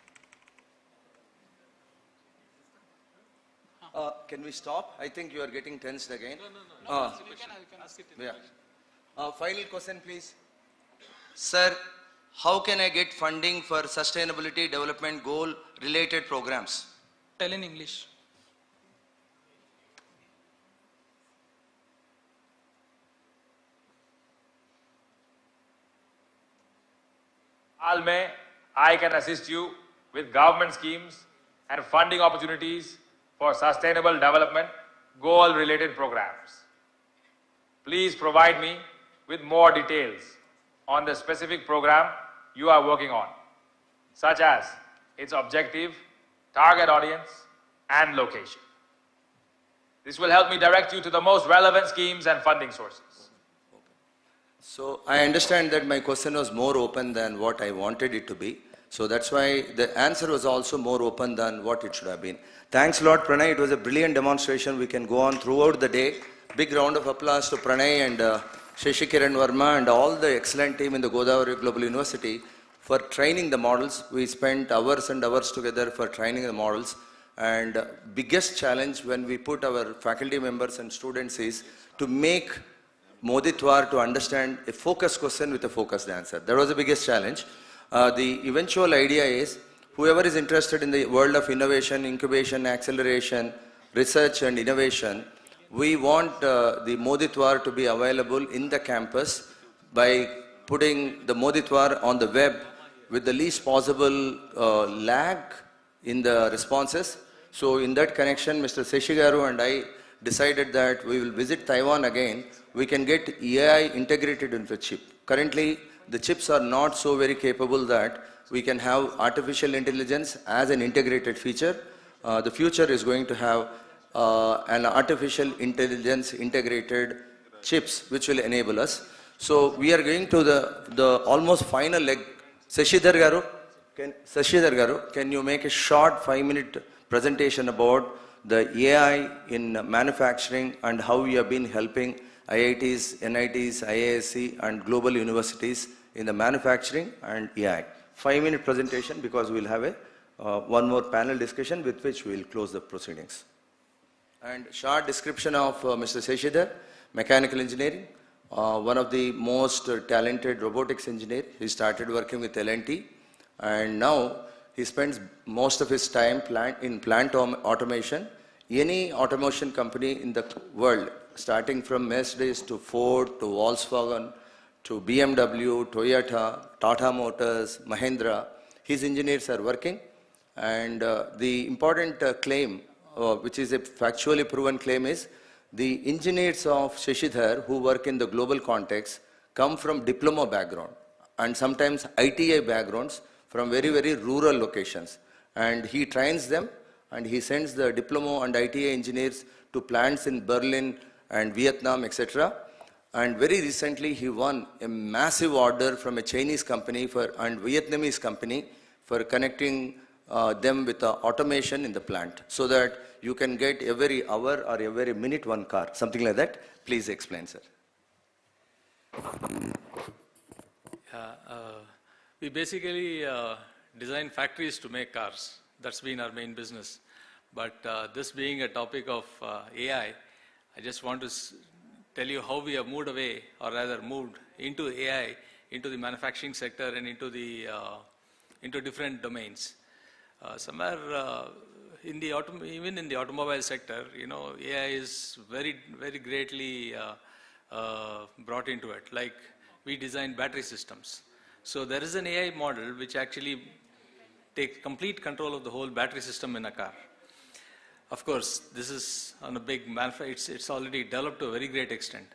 [SPEAKER 5] Can we stop? I think you are getting tensed again.
[SPEAKER 11] No. You can ask it in English.
[SPEAKER 5] Final question, please. Sir, how can I get funding for sustainability development goal related programs?
[SPEAKER 11] Tell in English.
[SPEAKER 10] हाल में I can assist you with government schemes and funding opportunities for sustainable development goal related programs. Please provide me with more details on the specific program you are working on, such as its objective, target audience, and location. This will help me direct you to the most relevant schemes and funding sources.
[SPEAKER 5] So I understand that my question was more open than what I wanted it to be. So that's why the answer was also more open than what it should have been. Thanks a lot, Pranay. It was a brilliant demonstration. We can go on throughout the day. Big round of applause to Pranay and Sheshikiran Verma and all the excellent team in the Godavari Global University for training the models. We spent hours and hours together for training the models. And biggest challenge when we put our faculty members and students is to make Moditwar to understand a focused question with a focused answer. That was the biggest challenge. The eventual idea is whoever is interested in the world of innovation, incubation, acceleration, research and innovation, we want the Moditwar to be available in the campus by putting the Moditwar on the web with the least possible lag in the responses. So in that connection, Mr. Seshigaru and I decided that we will visit Taiwan again. We can get AI integrated into the chip. Currently, the chips are not so very capable that we can have artificial intelligence as an integrated feature. The future is going to have an artificial intelligence integrated chips which will enable us. So we are going to the almost final leg. Seshidhar Garu, can you make a short 5-minute presentation about the AI in manufacturing and how we have been helping IITs, NITs, IISc and global universities in the manufacturing and AI. 5-minute presentation because we'll have a one more panel discussion with which we'll close the proceedings. And short description of Mr. Seshidhar, mechanical engineering, one of the most talented robotics engineer. He started working with L&T and now he spends most of his time in plant automation. Any automation company in the world, starting from Mercedes to Ford to Volkswagen to BMW, Toyota, Tata Motors, Mahindra, his engineers are working. And the important claim, which is a factually proven claim, is the engineers of Sheshidhar who work in the global context come from diploma background and sometimes ITI backgrounds from very, very rural locations. And he trains them and he sends the diploma and ITI engineers to plants in Berlin and Vietnam, etc. And very recently he won a massive order from a Chinese company and Vietnamese company for connecting them with automation in the plant so that you can get every hour or every minute one car, something like that. Please explain, sir.
[SPEAKER 19] We basically design factories to make cars. that's been our main business. But this being a topic of AI, I just want to tell you how we have moved away, or rather moved into AI, into the manufacturing sector and into the into different domains. Somewhere in the even in the automobile sector, you know, AI is very greatly brought into it. Like we design battery systems. So there is an AI model which actually takes complete control of the whole battery system in a car. Of course, this is on a big it's already developed to a very great extent.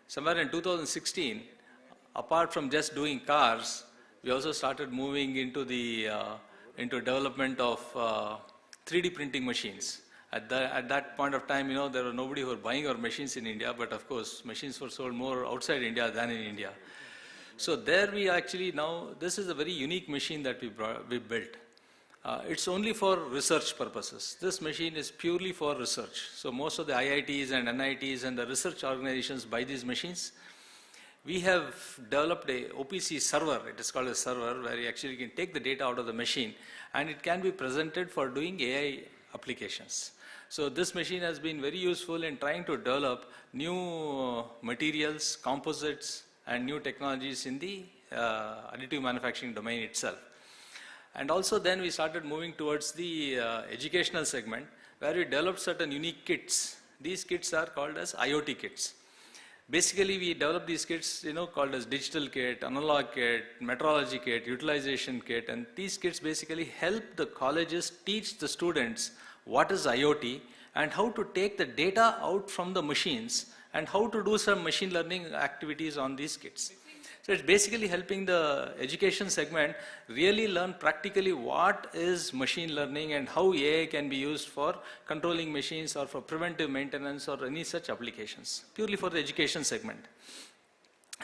[SPEAKER 19] Somewhere in 2016, apart from just doing cars, we also started moving into the into development of 3D printing machines. At that point of time, you know, there were nobody who were buying our machines in India, but of course, machines were sold more outside India than in India. So there we actually now, this is a very unique machine that we built. It's only for research purposes. This machine is purely for research. So most of the IITs and NITs and the research organizations buy these machines. We have developed a OPC server, it is called a server, where you actually can take the data out of the machine and it can be presented for doing AI applications. So this machine has been very useful in trying to develop new materials, composites, and new technologies in the additive manufacturing domain itself. And also then we started moving towards the educational segment, where we developed certain unique kits. These kits are called as IoT kits. Basically, we developed these kits, you know, called as digital kit, analog kit, metrology kit, utilization kit, and these kits basically help the colleges teach the students what is IoT and how to take the data out from the machines and how to do some machine learning activities on these kits. So it's basically helping the education segment really learn practically what is machine learning and how AI can be used for controlling machines or for preventive maintenance or any such applications, purely for the education segment.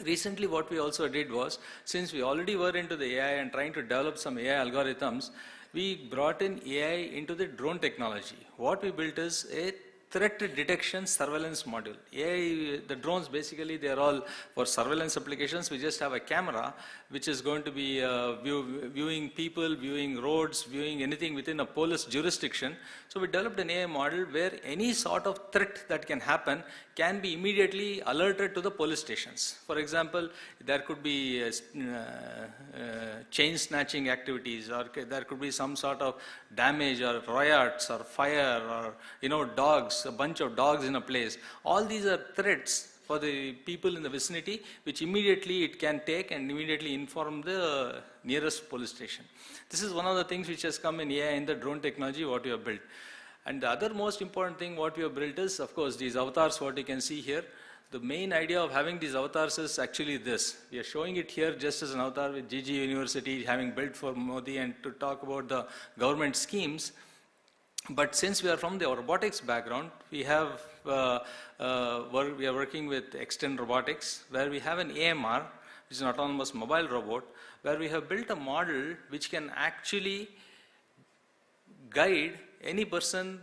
[SPEAKER 19] Recently what we also did was, since we already were into the AI and trying to develop some AI algorithms, we brought in AI into the drone technology. What we built is a threat detection surveillance module. AI, the drones basically, they are all for surveillance applications. We just have a camera which is going to be viewing people, viewing roads, viewing anything within a police jurisdiction. So we developed an AI model where any sort of threat that can happen can be immediately alerted to the police stations. For example, there could be chain snatching activities, or there could be some sort of damage or riots or fire or, you know, dogs, a bunch of dogs in a place. All these are threats for the people in the vicinity, which immediately it can take and immediately inform the nearest police station. This is one of the things which has come in AI in the drone technology what we have built. And the other most important thing what we have built is, of course, these avatars what you can see here. The main idea of having these avatars is actually this. We are showing it here just as an avatar with GG University having built for Modi and to talk about the government schemes. But since we are from the robotics background, we have we are working with Extend Robotics, where we have an AMR, which is an autonomous mobile robot, where we have built a model which can actually guide any person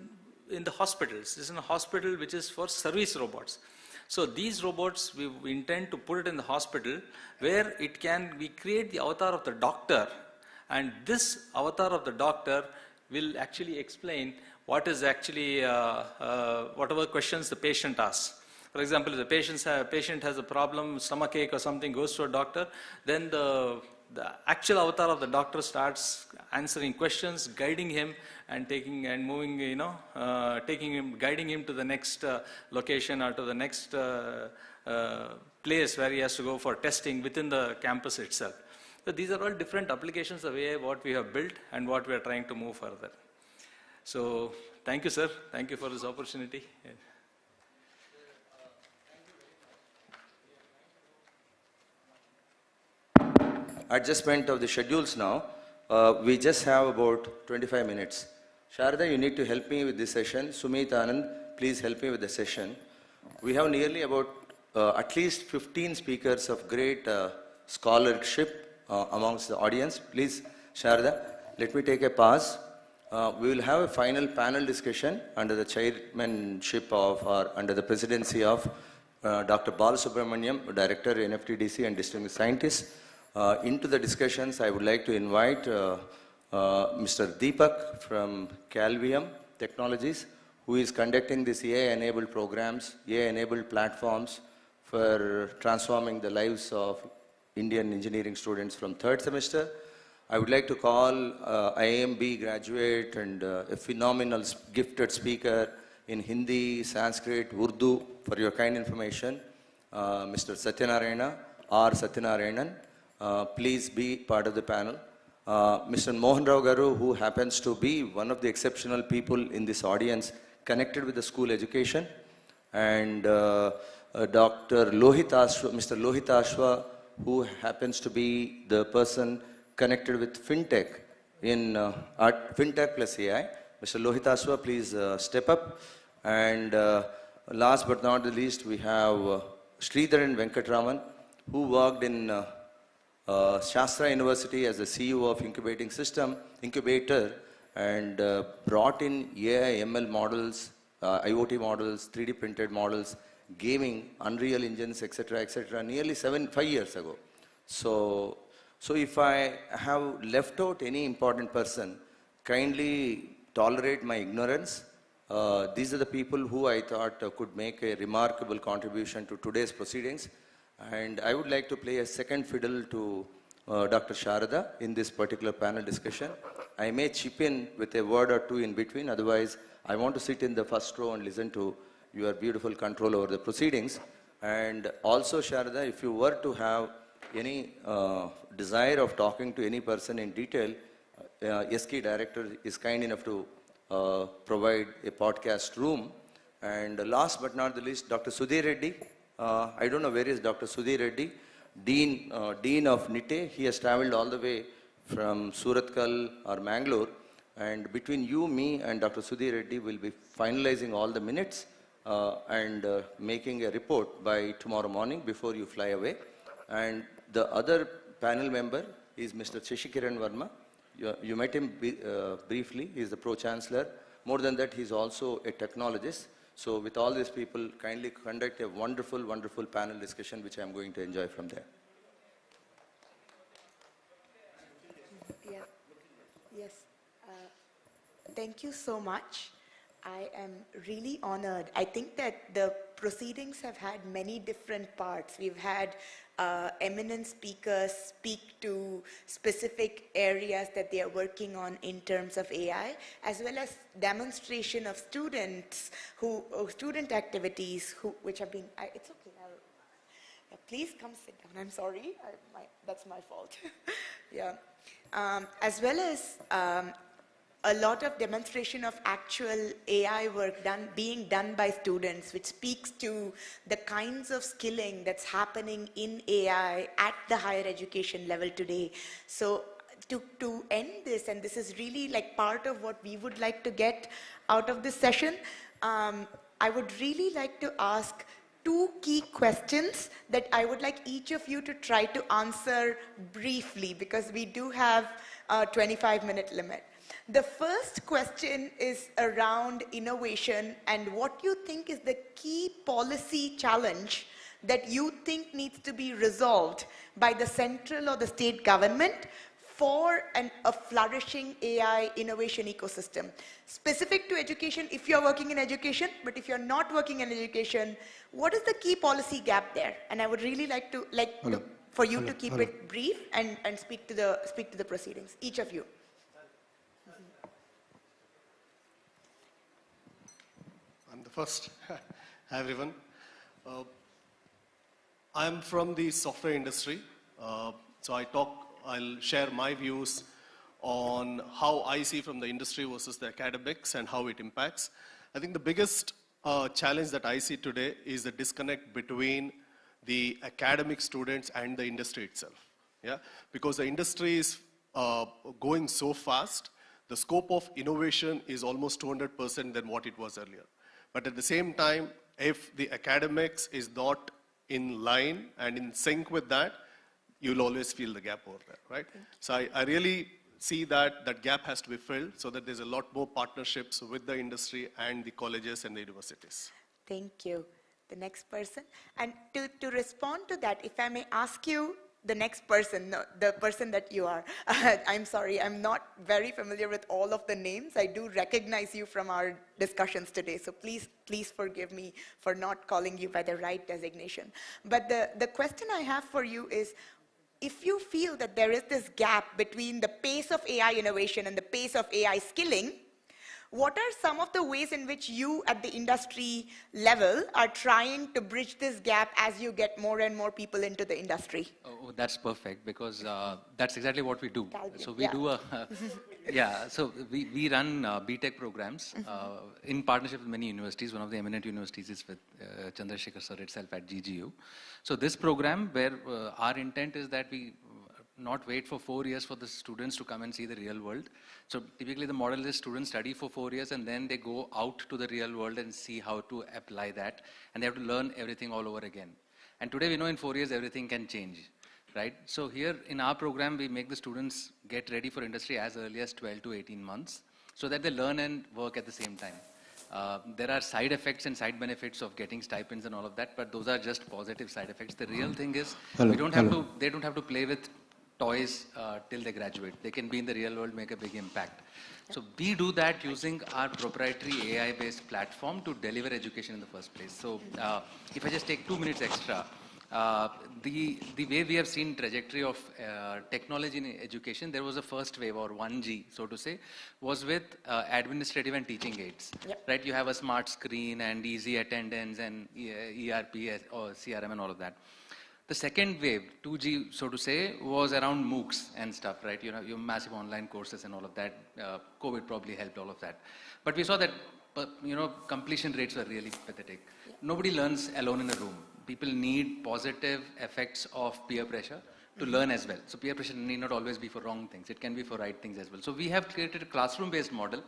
[SPEAKER 19] in the hospitals. This is a hospital which is for service robots. So these robots, we intend to put it in the hospital where it can, we create the avatar of the doctor, and this avatar of the doctor will actually explain what is actually, whatever questions the patient asks. For example, if the patient has a problem, stomachache or something, goes to a doctor, then the actual avatar of the doctor starts answering questions, guiding him and taking and moving, you know, guiding him to the next location or to the next place where he has to go for testing within the campus itself. So these are all different applications of AI what we have built and what we are trying to move further. So thank you, sir. Thank you for this opportunity.
[SPEAKER 5] Adjustment of the schedules now. We just have about 25 minutes. Sharda, you need to help me with this session. Sumit Anand, please help me with the session. We have nearly about at least 15 speakers of great scholarship amongst the audience. Please, Sharda, let me take a pause. We will have a final panel discussion under the chairmanship of, or under the presidency of Dr. Balasubramaniam, Director, NFTDC and Distinguished Scientist. Into the discussions, I would like to invite Mr. Deepak from Calvium Technologies, who is conducting this AI-enabled programs, AI-enabled platforms for transforming the lives of Indian engineering students from third semester. I would like to call IIMB graduate and a phenomenal gifted speaker in Hindi, Sanskrit, Urdu, for your kind information, Mr. Satyanarayana, R. Satyanarayanan. Please be part of the panel. Mr. Mohan Rao Garu, who happens to be one of the exceptional people in this audience connected with the school education, and Dr. Lohit Ashwa, Mr. Lohit Ashwa, who happens to be the person connected with FinTech in FinTech plus AI. Mr. Lohit Ashwa, please step up. And last but not the least, we have Sridharan Venkatraman, who worked in Shastra University as the CEO of incubator, and brought in AI, ML models, IoT models, 3D printed models, gaming, Unreal Engines, etc., nearly 5 years ago. So if I have left out any important person, kindly tolerate my ignorance. These are the people who I thought could make a remarkable contribution to today's proceedings. And I would like to play a second fiddle to Dr. Sharada in this particular panel discussion. I may chip in with a word or two in between, otherwise I want to sit in the first row and listen to your beautiful control over the proceedings. And also, Sharada, if you were to have any desire of talking to any person in detail, SK Director is kind enough to provide a podcast room. And last but not the least, Dr. Sudhir Reddy. I don't know where is Dr. Sudhir Reddy, Dean of NITE. He has traveled all the way from Suratkal or Mangalore. And between you, me, and Dr. Sudhir Reddy will be finalizing all the minutes and making a report by tomorrow morning before you fly away. And the other panel member is Mr. Shashikiran Verma. You met him briefly. He is the Pro-Chancellor. More than that, he is also a technologist. So with all these people, kindly conduct a wonderful, wonderful panel discussion, which I am going to enjoy from there.
[SPEAKER 3] Yeah. Yes. Thank you so much. I am really honored. I think that the proceedings have had many different parts. We've had eminent speakers speak to specific areas that they are working on in terms of AI, as well as demonstration of students student activities which have been, it's okay. Please come sit down. I'm sorry. That's my fault. Yeah. As well as a lot of demonstration of actual AI work being done by students, which speaks to the kinds of skilling that's happening in AI at the higher education level today. So to end this, and this is really like part of what we would like to get out of this session, I would really like to ask 2 key questions that I would like each of you to try to answer briefly, because we do have a 25-minute limit. The first question is around innovation and what you think is the key policy challenge that you think needs to be resolved by the central or the state government for a flourishing AI innovation ecosystem. Specific to education, if you're working in education, but if you're not working in education, what is the key policy gap there? And I would really like to for you to keep it brief and speak to the proceedings, each of you.
[SPEAKER 16] I'm the first. Hi everyone. I'm from the software industry, so I'll share my views on how I see from the industry versus the academics and how it impacts. I think the biggest challenge that I see today is the disconnect between the academic students and the industry itself. Yeah, because the industry is going so fast, the scope of innovation is almost 200% than what it was earlier. But at the same time, if the academics is not in line and in sync with that, you'll always feel the gap over there, right? So I really see that that gap has to be filled so that there's a lot more partnerships with the industry and the colleges and the universities.
[SPEAKER 3] Thank you. The next person. And to respond to that, if I may ask you the next person, no, the person that you are. I'm sorry, I'm not very familiar with all of the names. I do recognize you from our discussions today, so please forgive me for not calling you by the right designation. But the question I have for you is, if you feel that there is this gap between the pace of AI innovation and the pace of AI skilling, what are some of the ways in which you at the industry level are trying to bridge this gap as you get more and more people into the industry?
[SPEAKER 20] Oh, that's perfect, because that's exactly what we do. So we
[SPEAKER 3] yeah.
[SPEAKER 20] do a, so we run BTech programs in partnership with many universities. One of the eminent universities is with Chandrasekhar sir itself at GGU. So this program, where our intent is that we not wait for 4 years for the students to come and see the real world. So typically the model is students study for 4 years and then they go out to the real world and see how to apply that, and they have to learn everything all over again. And today we know in 4 years everything can change, right? So here in our program we make the students get ready for industry as early as 12 to 18 months so that they learn and work at the same time. There are side effects and side benefits of getting stipends and all of that, but those are just positive side effects. The real thing is they don't have to play with toys till they graduate. They can be in the real world, make a big impact. So we do that using our proprietary AI-based platform to deliver education in the first place. So if I just take 2 minutes extra, the way we have seen trajectory of technology in education, there was a first wave, or 1G, so to say, was with administrative and teaching aids. Yep. Right? You have a smart screen and easy attendance and ERP or CRM and all of that. The second wave, 2G, so to say, was around MOOCs and stuff, right? You know, your massive online courses and all of that. COVID probably helped all of that. But we saw that, completion rates were really pathetic. Yeah. Nobody learns alone in a room. People need positive effects of peer pressure to learn as well. So peer pressure need not always be for wrong things. It can be for right things as well. So we have created a classroom-based model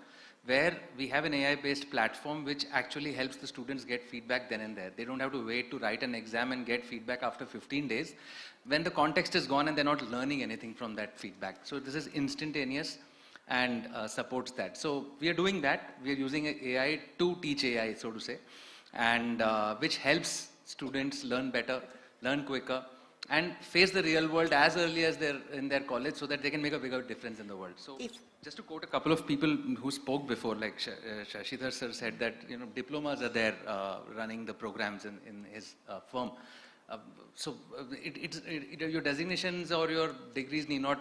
[SPEAKER 20] where we have an AI-based platform which actually helps the students get feedback then and there. They don't have to wait to write an exam and get feedback after 15 days when the context is gone and they're not learning anything from that feedback. So this is instantaneous and supports that. So we are doing that. We are using AI to teach AI, so to say, and which helps students learn better, learn quicker, and face the real world as early as they're in their college so that they can make a bigger difference in the world. So just to quote a couple of people who spoke before, like Shashidhar sir said that, diplomas are there running the programs in his firm. Your designations or your degrees need not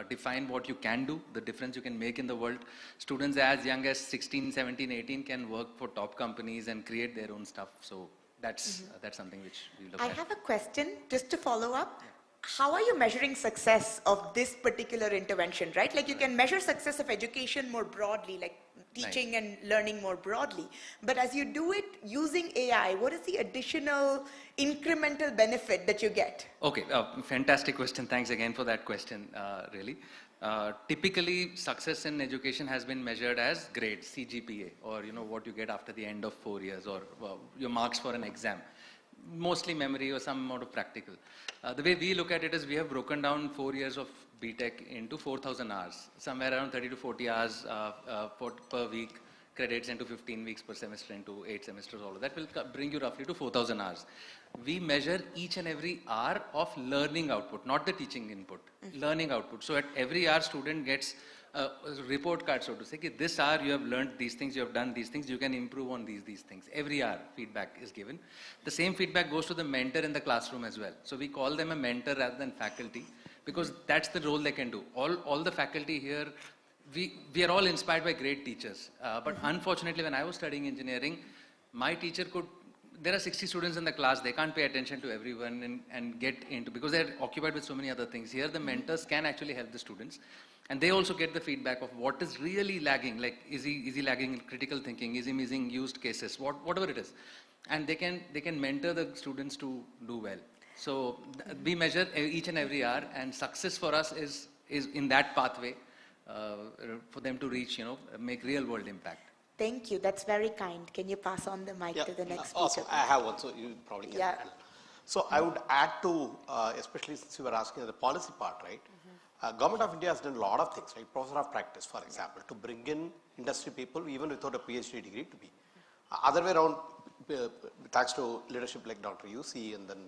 [SPEAKER 20] define what you can do, the difference you can make in the world. Students as young as 16, 17, 18 can work for top companies and create their own stuff. So that's something which we look at.
[SPEAKER 3] I have a question just to follow up. Yeah. How are you measuring success of this particular intervention, right? Like you can measure success of education more broadly, like teaching and learning more broadly. But as you do it using AI, what is the additional incremental benefit that you get?
[SPEAKER 20] Okay, fantastic question. Thanks again for that question, really. Typically, success in education has been measured as grades, CGPA, or what you get after the end of 4 years, or your marks for an exam. Mostly memory or some amount of practical. The way we look at it is we have broken down 4 years of BTech into 4,000 hours, somewhere around 30 to 40 hours per week, credits into 15 weeks per semester into 8 semesters, all of that will bring you roughly to 4,000 hours. We measure each and every hour of learning output, not the teaching input, learning output. So at every hour, student gets a report card, so to say, this hour you have learned these things, you have done these things, you can improve on these things. Every hour feedback is given. The same feedback goes to the mentor in the classroom as well. So we call them a mentor rather than faculty, because that's the role they can do. All the faculty here, we are all inspired by great teachers. But unfortunately, when I was studying engineering, my teacher there are 60 students in the class, they can't pay attention to everyone and get into, because they're occupied with so many other things. Here, the mentors can actually help the students. And they also get the feedback of what is really lagging, like is he lagging in critical thinking, is he missing used cases, whatever it is. And they can mentor the students to do well. So we measure each and every hour, and success for us is in that pathway for them to reach, make real world impact.
[SPEAKER 3] Thank you. That's very kind. Can you pass on the mic to the next speaker?
[SPEAKER 21] Also, I have one, so you probably can. Yeah. So I would add to, especially since you were asking the policy part, right? Government of India has done a lot of things, right? Professor of practice, for example, to bring in industry people even without a PhD degree to be. Other way around, thanks to leadership like Dr. UC and then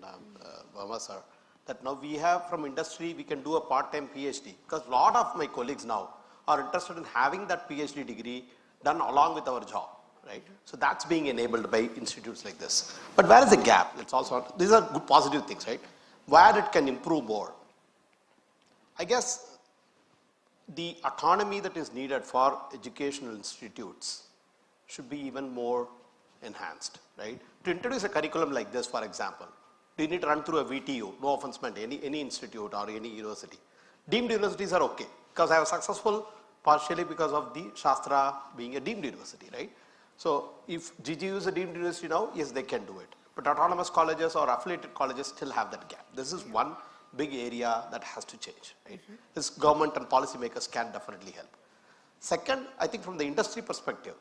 [SPEAKER 21] Verma sir, that now we have from industry, we can do a part-time PhD, because a lot of my colleagues now are interested in having that PhD degree done along with our job, right? So that's being enabled by institutes like this. But where is the gap? Let's also, these are good positive things, right? Where it can improve more. I guess the autonomy that is needed for educational institutes should be even more enhanced, right? To introduce a curriculum like this, for example, do you need to run through a VTU? No offense meant, any institute or any university. Deemed universities are okay, because I was successful partially because of the Shastra being a deemed university, right? So if GGU is a deemed university now, yes, they can do it. But autonomous colleges or affiliated colleges still have that gap. This is one big area that has to change, right? This government and policymakers can definitely help. Second, I think from the industry perspective,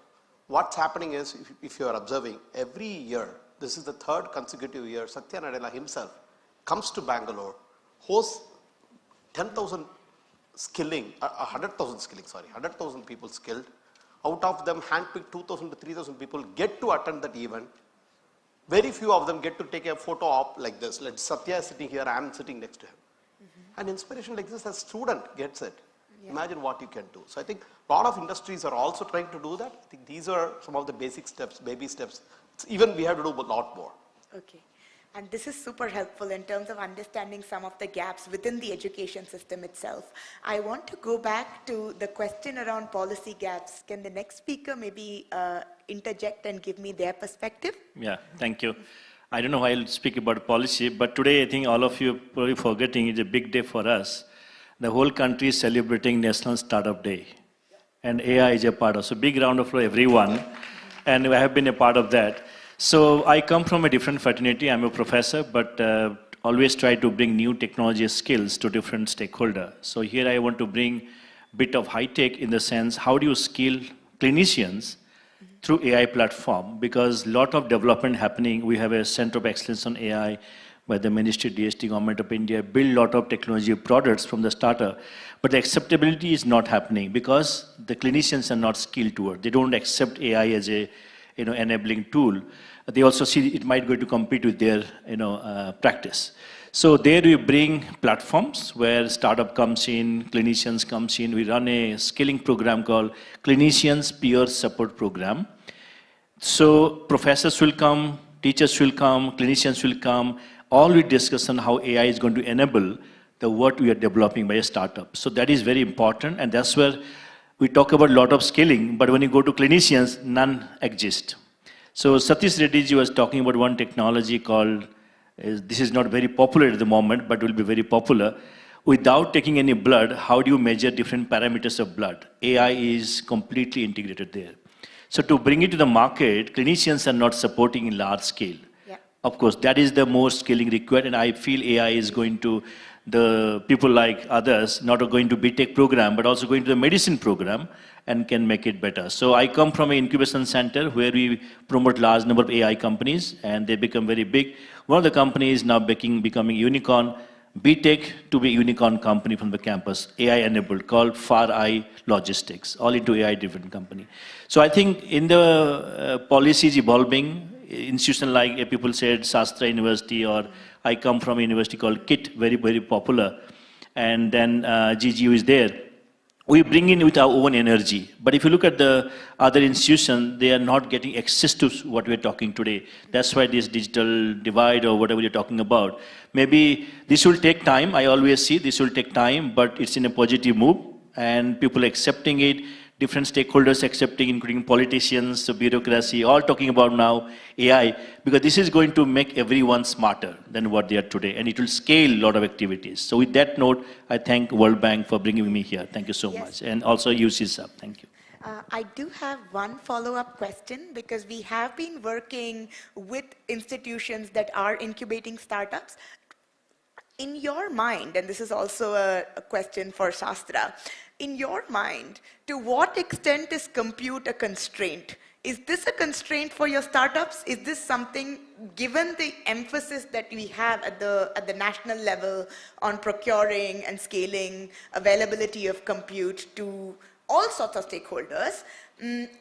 [SPEAKER 21] what's happening is, if you are observing, every year, this is the third consecutive year, Satya Nadella himself comes to Bangalore, hosts 10,000 skilling, 100,000 skilling, sorry, 100,000 people skilled. Out of them, handpicked 2,000 to 3,000 people get to attend that event. Very few of them get to take a photo op like this. Like Satya is sitting here, I am sitting next to him. An inspiration like this, a student gets it. Imagine what you can do. So I think a lot of industries are also trying to do that. I think these are some of the basic steps, baby steps. Even we have to do a lot more.
[SPEAKER 3] Okay. And this is super helpful in terms of understanding some of the gaps within the education system itself. I want to go back to the question around policy gaps. Can the next speaker maybe interject and give me their perspective?
[SPEAKER 2] Yeah, thank you. I don't know why I'll speak about policy, but today I think all of you are probably forgetting it's a big day for us. The whole country is celebrating National Startup Day. And AI is a part of. So big round of applause everyone. And I have been a part of that. So I come from a different fraternity. I'm a professor, but always try to bring new technology skills to different stakeholders. So here I want to bring a bit of high tech in the sense, how do you skill clinicians through AI platform? Because a lot of development happening. We have a Center of Excellence on AI by the Ministry, DST, Government of India, build a lot of technology products from the starter. But the acceptability is not happening because the clinicians are not skilled toward. They don't accept AI as a enabling tool. They also see it might go to compete with their practice. So there we bring platforms where startup comes in, clinicians comes in. We run a skilling program called Clinicians Peer Support Program. So professors will come, teachers will come, clinicians will come. All we discuss on how AI is going to enable the what we are developing by a startup. So that is very important, and that's where we talk about a lot of skilling, but when you go to clinicians, none exist. So Satish Reddy ji was talking about one technology called, this is not very popular at the moment, but will be very popular. Without taking any blood, how do you measure different parameters of blood? AI is completely integrated there. So to bring it to the market, clinicians are not supporting in large scale. Yeah. Of course, that is the more skilling required, and I feel AI is going to, the people like others, not going to BTech program, but also going to the medicine program and can make it better. So I come from an incubation center where we promote large number of AI companies and they become very big. One of the companies now becoming unicorn, BTech to be unicorn company from the campus, AI enabled, called Far Eye Logistics, all into AI driven company. So I think in the policies evolving, institution like people said Shastra University, or I come from a university called GIET, very, very popular. And then GGU is there. We bring in with our own energy. But if you look at the other institutions, they are not getting access to what we're talking today. That's why this digital divide or whatever you're talking about. Maybe this will take time. I always see this will take time, but it's in a positive move. And people accepting it, different stakeholders accepting, including politicians, the bureaucracy, all talking about now AI, because this is going to make everyone smarter than what they are today, and it will scale a lot of activities. So with that note, I thank World Bank for bringing me here. Thank you so much. And also UCSAP. Thank you.
[SPEAKER 3] I do have one follow-up question, because we have been working with institutions that are incubating startups. In your mind, and this is also a question for Shastra, in your mind, to what extent is compute a constraint? Is this a constraint for your startups? Is this something, given the emphasis that we have at the national level on procuring and scaling availability of compute to all sorts of stakeholders.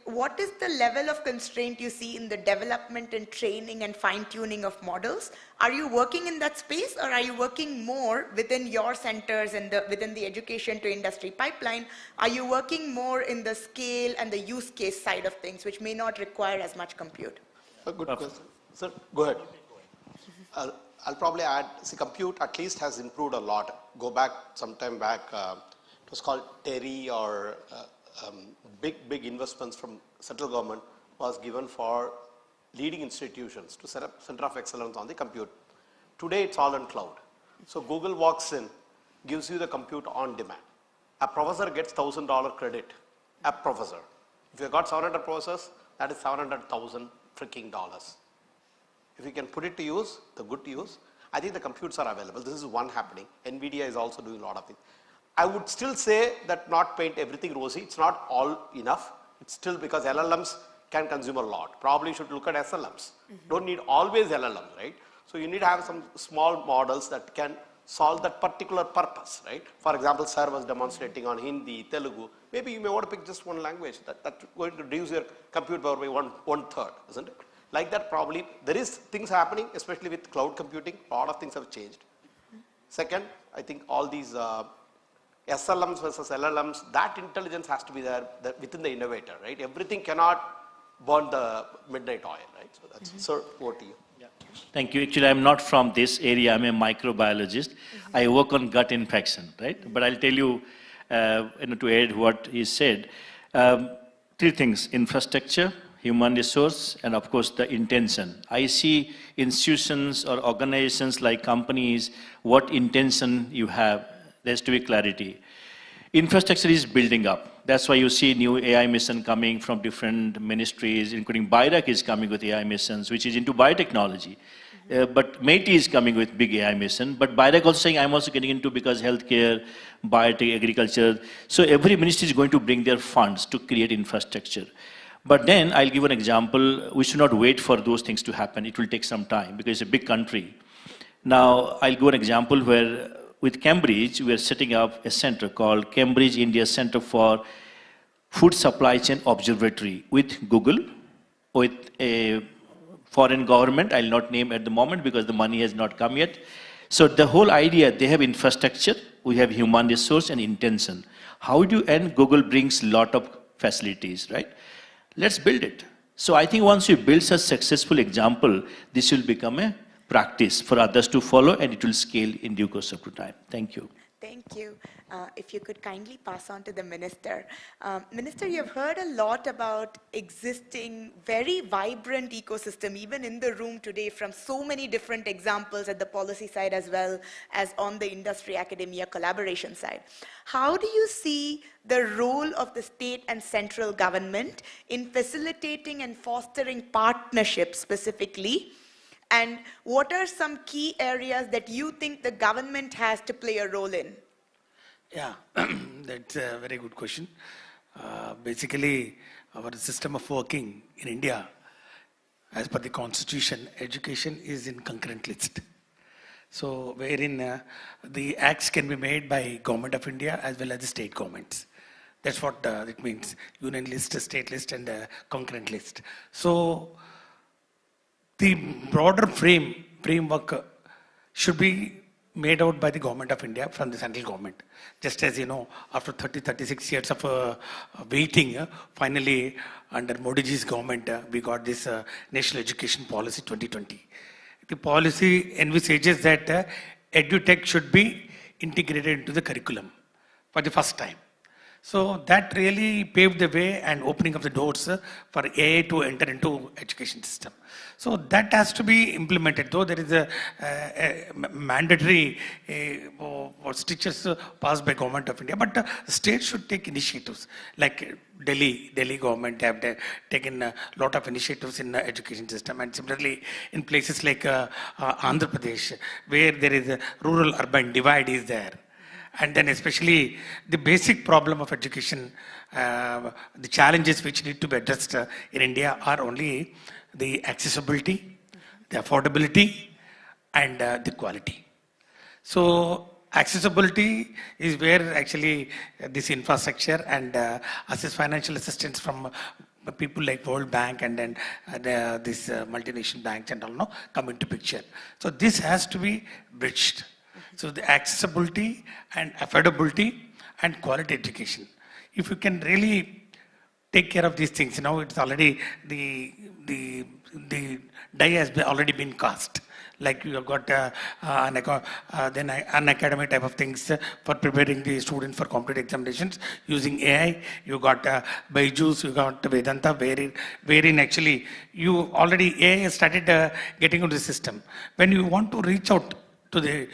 [SPEAKER 3] What is the level of constraint you see in the development and training and fine-tuning of models? Are you working in that space, or are you working more within your centers and within the education to industry pipeline? Are you working more in the scale and the use case side of things, which may not require as much compute?
[SPEAKER 21] A good question. Sir, go ahead. I'll probably add, see, compute at least has improved a lot. Go back, some time back, it was called TERI, or big investments from central government was given for leading institutions to set up center of excellence on the compute. Today it's all on cloud. So Google walks in, gives you the compute on demand. A professor gets $1,000 credit, a professor. If you got 700 professors, that is 700,000 freaking dollars. If you can put it to use, the good to use, I think the computes are available. This is one happening. NVIDIA is also doing a lot of things. I would still say that not paint everything rosy. It's not all enough. It's still because LLMs can consume a lot. Probably you should look at SLMs. Don't need always LLMs, right? So you need to have some small models that can solve that particular purpose, right? For example, Sir was demonstrating on Hindi, Telugu. Maybe you may want to pick just one language. That's going to reduce your compute power by one third, isn't it? Like that, probably there is things happening, especially with cloud computing. A lot of things have changed. Second, I think all these SLMs versus LLMs, that intelligence has to be there within the innovator, right? Everything cannot burn the midnight oil, right? So that's, sir, over to you.
[SPEAKER 2] Thank you. Actually, I'm not from this area. I'm a microbiologist. I work on gut infection, right? But I'll tell you, to add what he said, three things: infrastructure, human resource, and of course the intention. I see institutions or organizations like companies, what intention you have, there has to be clarity. Infrastructure is building up. That's why you see new AI mission coming from different ministries, including BIRAC is coming with AI missions, which is into biotechnology. But MATE is coming with big AI mission. But BIRAC also saying, I'm also getting into because healthcare, biotech, agriculture. So every ministry is going to bring their funds to create infrastructure. But then I'll give an example. We should not wait for those things to happen. It will take some time because it's a big country. Now, I'll give an example where with Cambridge, we are setting up a center called Cambridge India Center for Food Supply Chain Observatory with Google, with a foreign government. I'll not name at the moment because the money has not come yet. So the whole idea, they have infrastructure, we have human resource and intention. How do you, and Google brings a lot of facilities, right? Let's build it. So I think once you build such successful example, this will become a practice for others to follow, and it will scale in due course of time. Thank you.
[SPEAKER 3] Thank you. If you could kindly pass on to the Minister. Minister, you've heard a lot about existing very vibrant ecosystem, even in the room today, from so many different examples at the policy side as well as on the industry academia collaboration side. How do you see the role of the state and central government in facilitating and fostering partnerships specifically? And what are some key areas that you think the government has to play a role in?
[SPEAKER 9] Yeah, that's a very good question. Basically, our system of working in India, as per the constitution, education is in concurrent list. So wherein the acts can be made by Government of India as well as the state governments. That's what it means, union list, state list and concurrent list. So the broader framework should be made out by the Government of India from the central government. Just as you know, after 36 years of waiting, finally under Modi's government, we got this National Education Policy 2020. The policy envisages that edutech should be integrated into the curriculum for the first time. So that really paved the way and opening of the doors for AI to enter into education system. So that has to be implemented, though there is a mandatory strictures passed by Government of India, but states should take initiatives. Like Delhi government have taken a lot of initiatives in the education system, and similarly in places like Andhra Pradesh, where there is a rural-urban divide is there. And then especially the basic problem of education, the challenges which need to be addressed in India are only the accessibility, the affordability, and the quality. So accessibility is where actually this infrastructure and assist financial assistance from people like World Bank and then this multinational banks and all come into picture. So this has to be bridged. So the accessibility and affordability and quality education. If you can really take care of these things, it's already the die has already been cast. Like you have got then unacademic type of things for preparing the students for competitive examinations using AI. You got Byju's, you got Vedanta, wherein actually you already AI has started getting into the system. When you want to reach out to the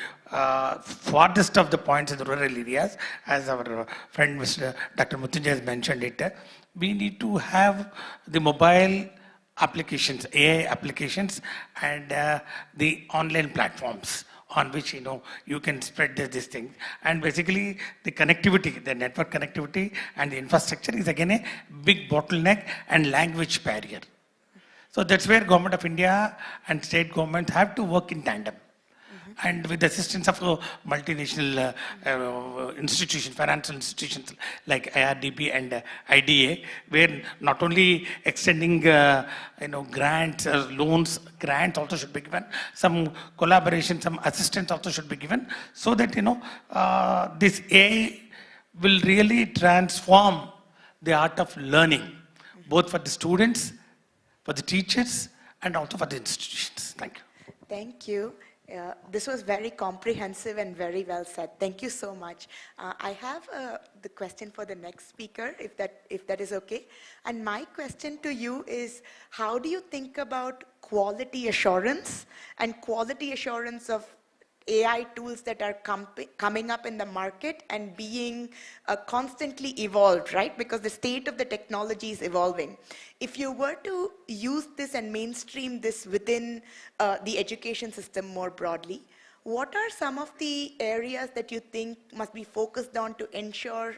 [SPEAKER 9] farthest of the points in the rural areas, as our friend Mr. Dr. Mutunjay has mentioned it, we need to have the mobile applications, AI applications, and the online platforms on which you can spread this thing. And basically the connectivity, the network connectivity and the infrastructure is again a big bottleneck and language barrier. So that's where Government of India and state governments have to work in tandem. And with the assistance of multinational institutions, financial institutions like IRDB and IDA, where not only extending grants, loans, grants also should be given, some collaboration, some assistance also should be given, so that this AI will really transform the art of learning, both for the students, for the teachers, and also for the institutions. Thank you.
[SPEAKER 3] Thank you. This was very comprehensive and very well said. Thank you so much. I have the question for the next speaker, if that is okay. And my question to you is, how do you think about quality assurance and quality assurance of AI tools that are coming up in the market and being constantly evolved, right? Because the state of the technology is evolving. If you were to use this and mainstream this within the education system more broadly, what are some of the areas that you think must be focused on to ensure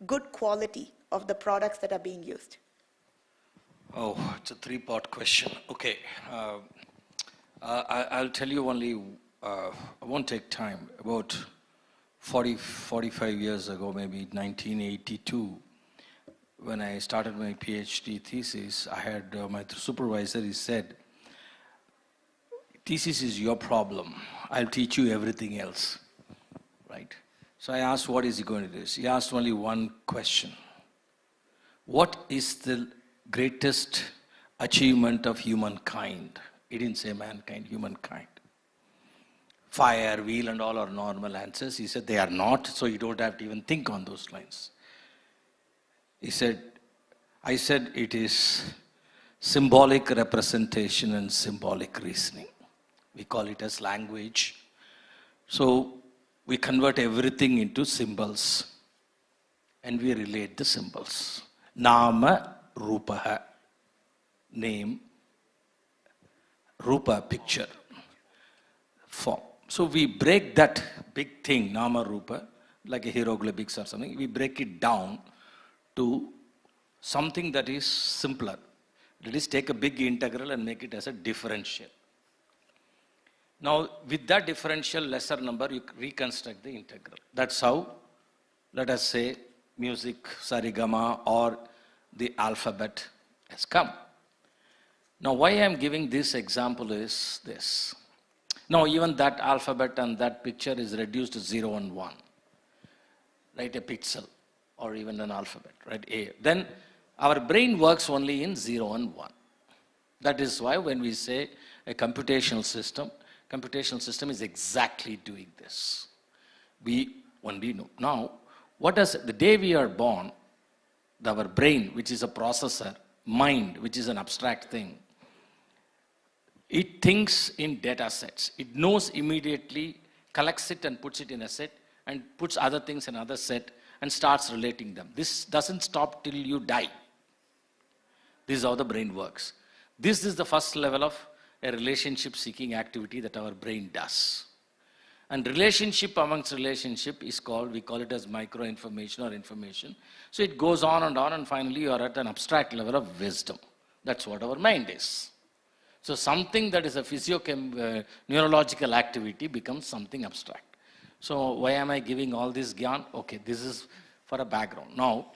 [SPEAKER 3] good quality of the products that are being used?
[SPEAKER 6] Oh, it's a three-part question. Okay, I'll tell you only. I won't take time. About 45 years ago, maybe 1982, when I started my PhD thesis, I had my supervisor, he said, thesis is your problem. I'll teach you everything else, right? So I asked, what is he going to do? He asked only one question. What is the greatest achievement of humankind? He didn't say mankind, humankind. Fire, wheel, and all are normal answers. He said they are not, so you don't have to even think on those lines. He said, I said it is symbolic representation and symbolic reasoning. We call it as language. So we convert everything into symbols and we relate the symbols. Nama, rupaha, name, rupa, picture, form. So we break that big thing, Nama Rupa, like a hieroglyphics or something, we break it down to something that is simpler. That is, take a big integral and make it as a differential. Now, with that differential lesser number, you reconstruct the integral. That's how, let us say, music, sarigama, or the alphabet has come. Now, why I am giving this example is this. Now, even that alphabet and that picture is reduced to 0 and 1, right? A pixel or even an alphabet, right? A. Then our brain works only in 0 and 1. That is why when we say a computational system is exactly doing this. We only know. Now, what does the day we are born, our brain, which is a processor, mind, which is an abstract thing, it thinks in data sets. It knows immediately, collects it and puts it in a set, and puts other things in another set and starts relating them. This doesn't stop till you die. This is how the brain works. This is the first level of a relationship-seeking activity that our brain does. And relationship amongst relationship is called, we call it as micro-information or information. So it goes on, and finally you are at an abstract level of wisdom. That's what our mind is. So something that is a neurological activity becomes something abstract. So why am I giving all this gyan? Okay, this is for a background. Now,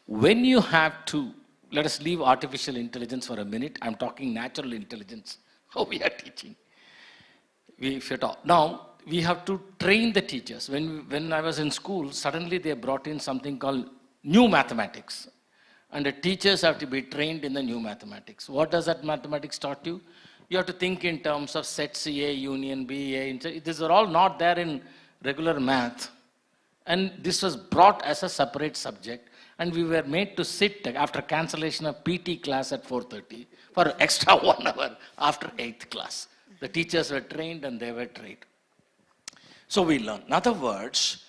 [SPEAKER 6] when you have to, let us leave artificial intelligence for a minute. I'm talking natural intelligence, how we are teaching. Now, we have to train the teachers. When I was in school, suddenly they brought in something called new mathematics. And the teachers have to be trained in the new mathematics. What does that mathematics taught you? You have to think in terms of sets A, union B, A. These are all not there in regular math. And this was brought as a separate subject. And we were made to sit after cancellation of PT class at 4:30 for extra 1 hour after 8th class. The teachers were trained and they were trained. So we learn. In other words,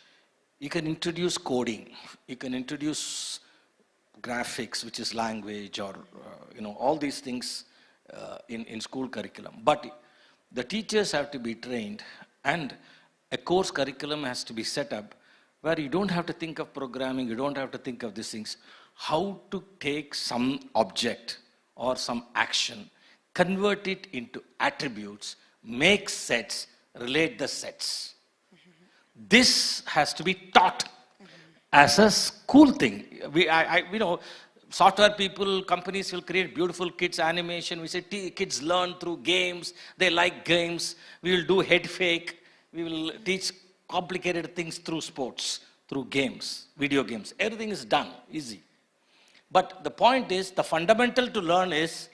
[SPEAKER 6] you can introduce coding. You can introduce graphics, which is language, or all these things in school curriculum. But the teachers have to be trained, and a course curriculum has to be set up where you don't have to think of programming, you don't have to think of these things. How to take some object or some action, convert it into attributes, make sets, relate the sets. This has to be taught as a school thing. Software people, companies will create beautiful kids animation. We say kids learn through games. They like games. We will do head fake. We will teach complicated things through sports, through games, video games. Everything is done, easy. But the point is, the fundamental to learn is,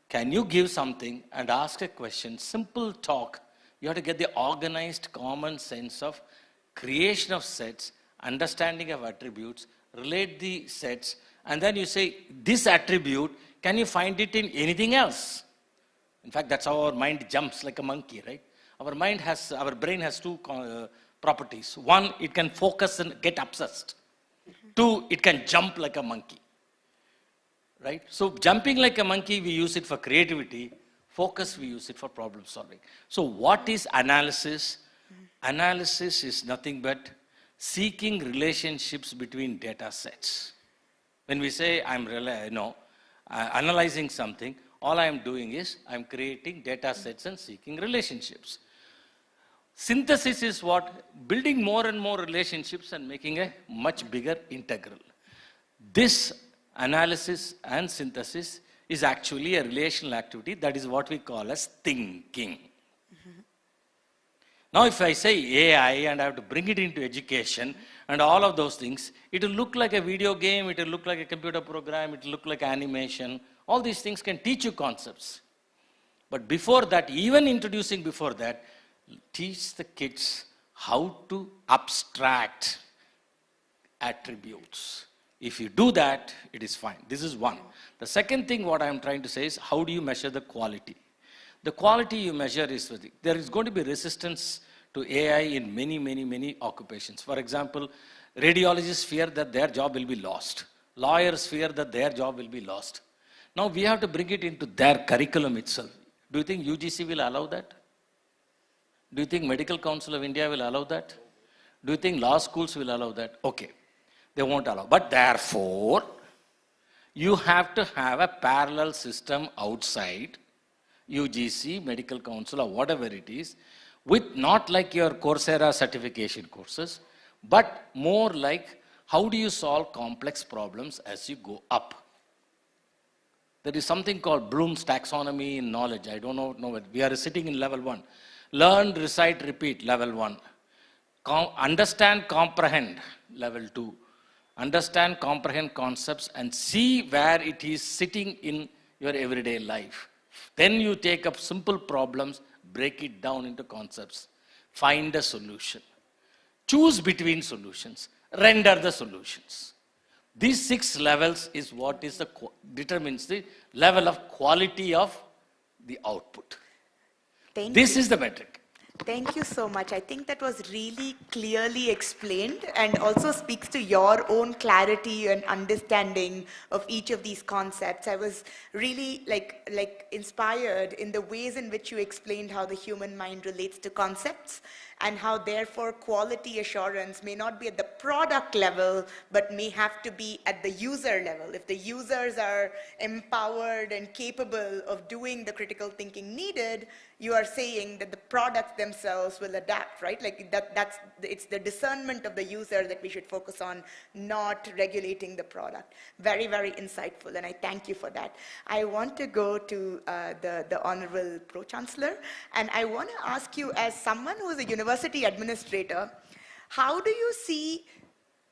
[SPEAKER 6] can you give something and ask a question? Simple talk. You have to get the organized common sense of creation of sets, understanding of attributes, relate the sets, and then you say, this attribute, can you find it in anything else? In fact, that's how our mind jumps like a monkey, right? Our brain has two properties. One, it can focus and get obsessed. Two, it can jump like a monkey, right? So jumping like a monkey, we use it for creativity. Focus, we use it for problem solving. So what is analysis? Analysis is nothing but seeking relationships between data sets. When we say I'm analyzing something, all I'm doing is I'm creating data sets and seeking relationships. Synthesis is what? Building more and more relationships and making a much bigger integral. This analysis and synthesis is actually a relational activity. That is what we call as thinking. Now, if I say AI and I have to bring it into education and all of those things, it will look like a video game, it will look like a computer program, it will look like animation. All these things can teach you concepts. But before that, even introducing before that, teach the kids how to abstract attributes. If you do that, it is fine. This is one. The second thing what I am trying to say is, how do you measure the quality? The quality you measure is, there is going to be resistance to AI in many, many, many occupations. For example, radiologists fear that their job will be lost. Lawyers fear that their job will be lost. Now we have to bring it into their curriculum itself. Do you think UGC will allow that? Do you think Medical Council of India will allow that? Do you think law schools will allow that? Okay, they won't allow. But therefore, you have to have a parallel system outside UGC, Medical Council, or whatever it is, with not like your Coursera certification courses, but more like how do you solve complex problems as you go up. There is something called Bloom's taxonomy in knowledge. I don't know it. We are sitting in level 1. Learn, recite, repeat, level 1. Understand, comprehend, level 2. Understand, comprehend concepts and see where it is sitting in your everyday life. Then you take up simple problems, break it down into concepts, find a solution, choose between solutions, render the solutions. These 6 levels is what is determines the level of quality of the output. This is the metric.
[SPEAKER 3] Thank you so much. I think that was really clearly explained and also speaks to your own clarity and understanding of each of these concepts. I was really like inspired in the ways in which you explained how the human mind relates to concepts. and how therefore quality assurance may not be at the product level, but may have to be at the user level. If the users are empowered and capable of doing the critical thinking needed, you are saying that the products themselves will adapt, right? Like it's the discernment of the user that we should focus on, not regulating the product. Very, very insightful, and I thank you for that. I want to go to the Honorable Pro-Chancellor, and I want to ask you, as someone who is a university administrator, how do you see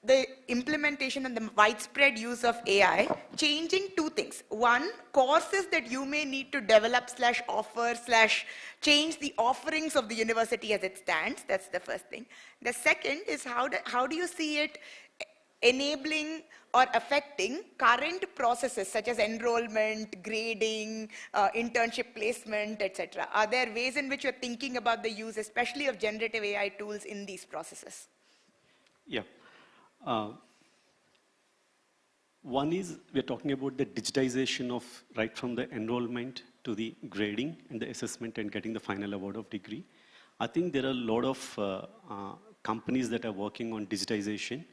[SPEAKER 3] the implementation and the widespread use of AI changing two things? One, courses that you may need to develop / offer / change the offerings of the university as it stands. That's the first thing. The second is how do you see it enabling or affecting current processes such as enrollment, grading, internship placement, etc.? Are there ways in which you're thinking about the use, especially of generative AI tools in these processes?
[SPEAKER 13] Yeah. One is, we're talking about the digitization of right from the enrollment to the grading and the assessment and getting the final award of degree. I think there are a lot of companies that are working on digitization,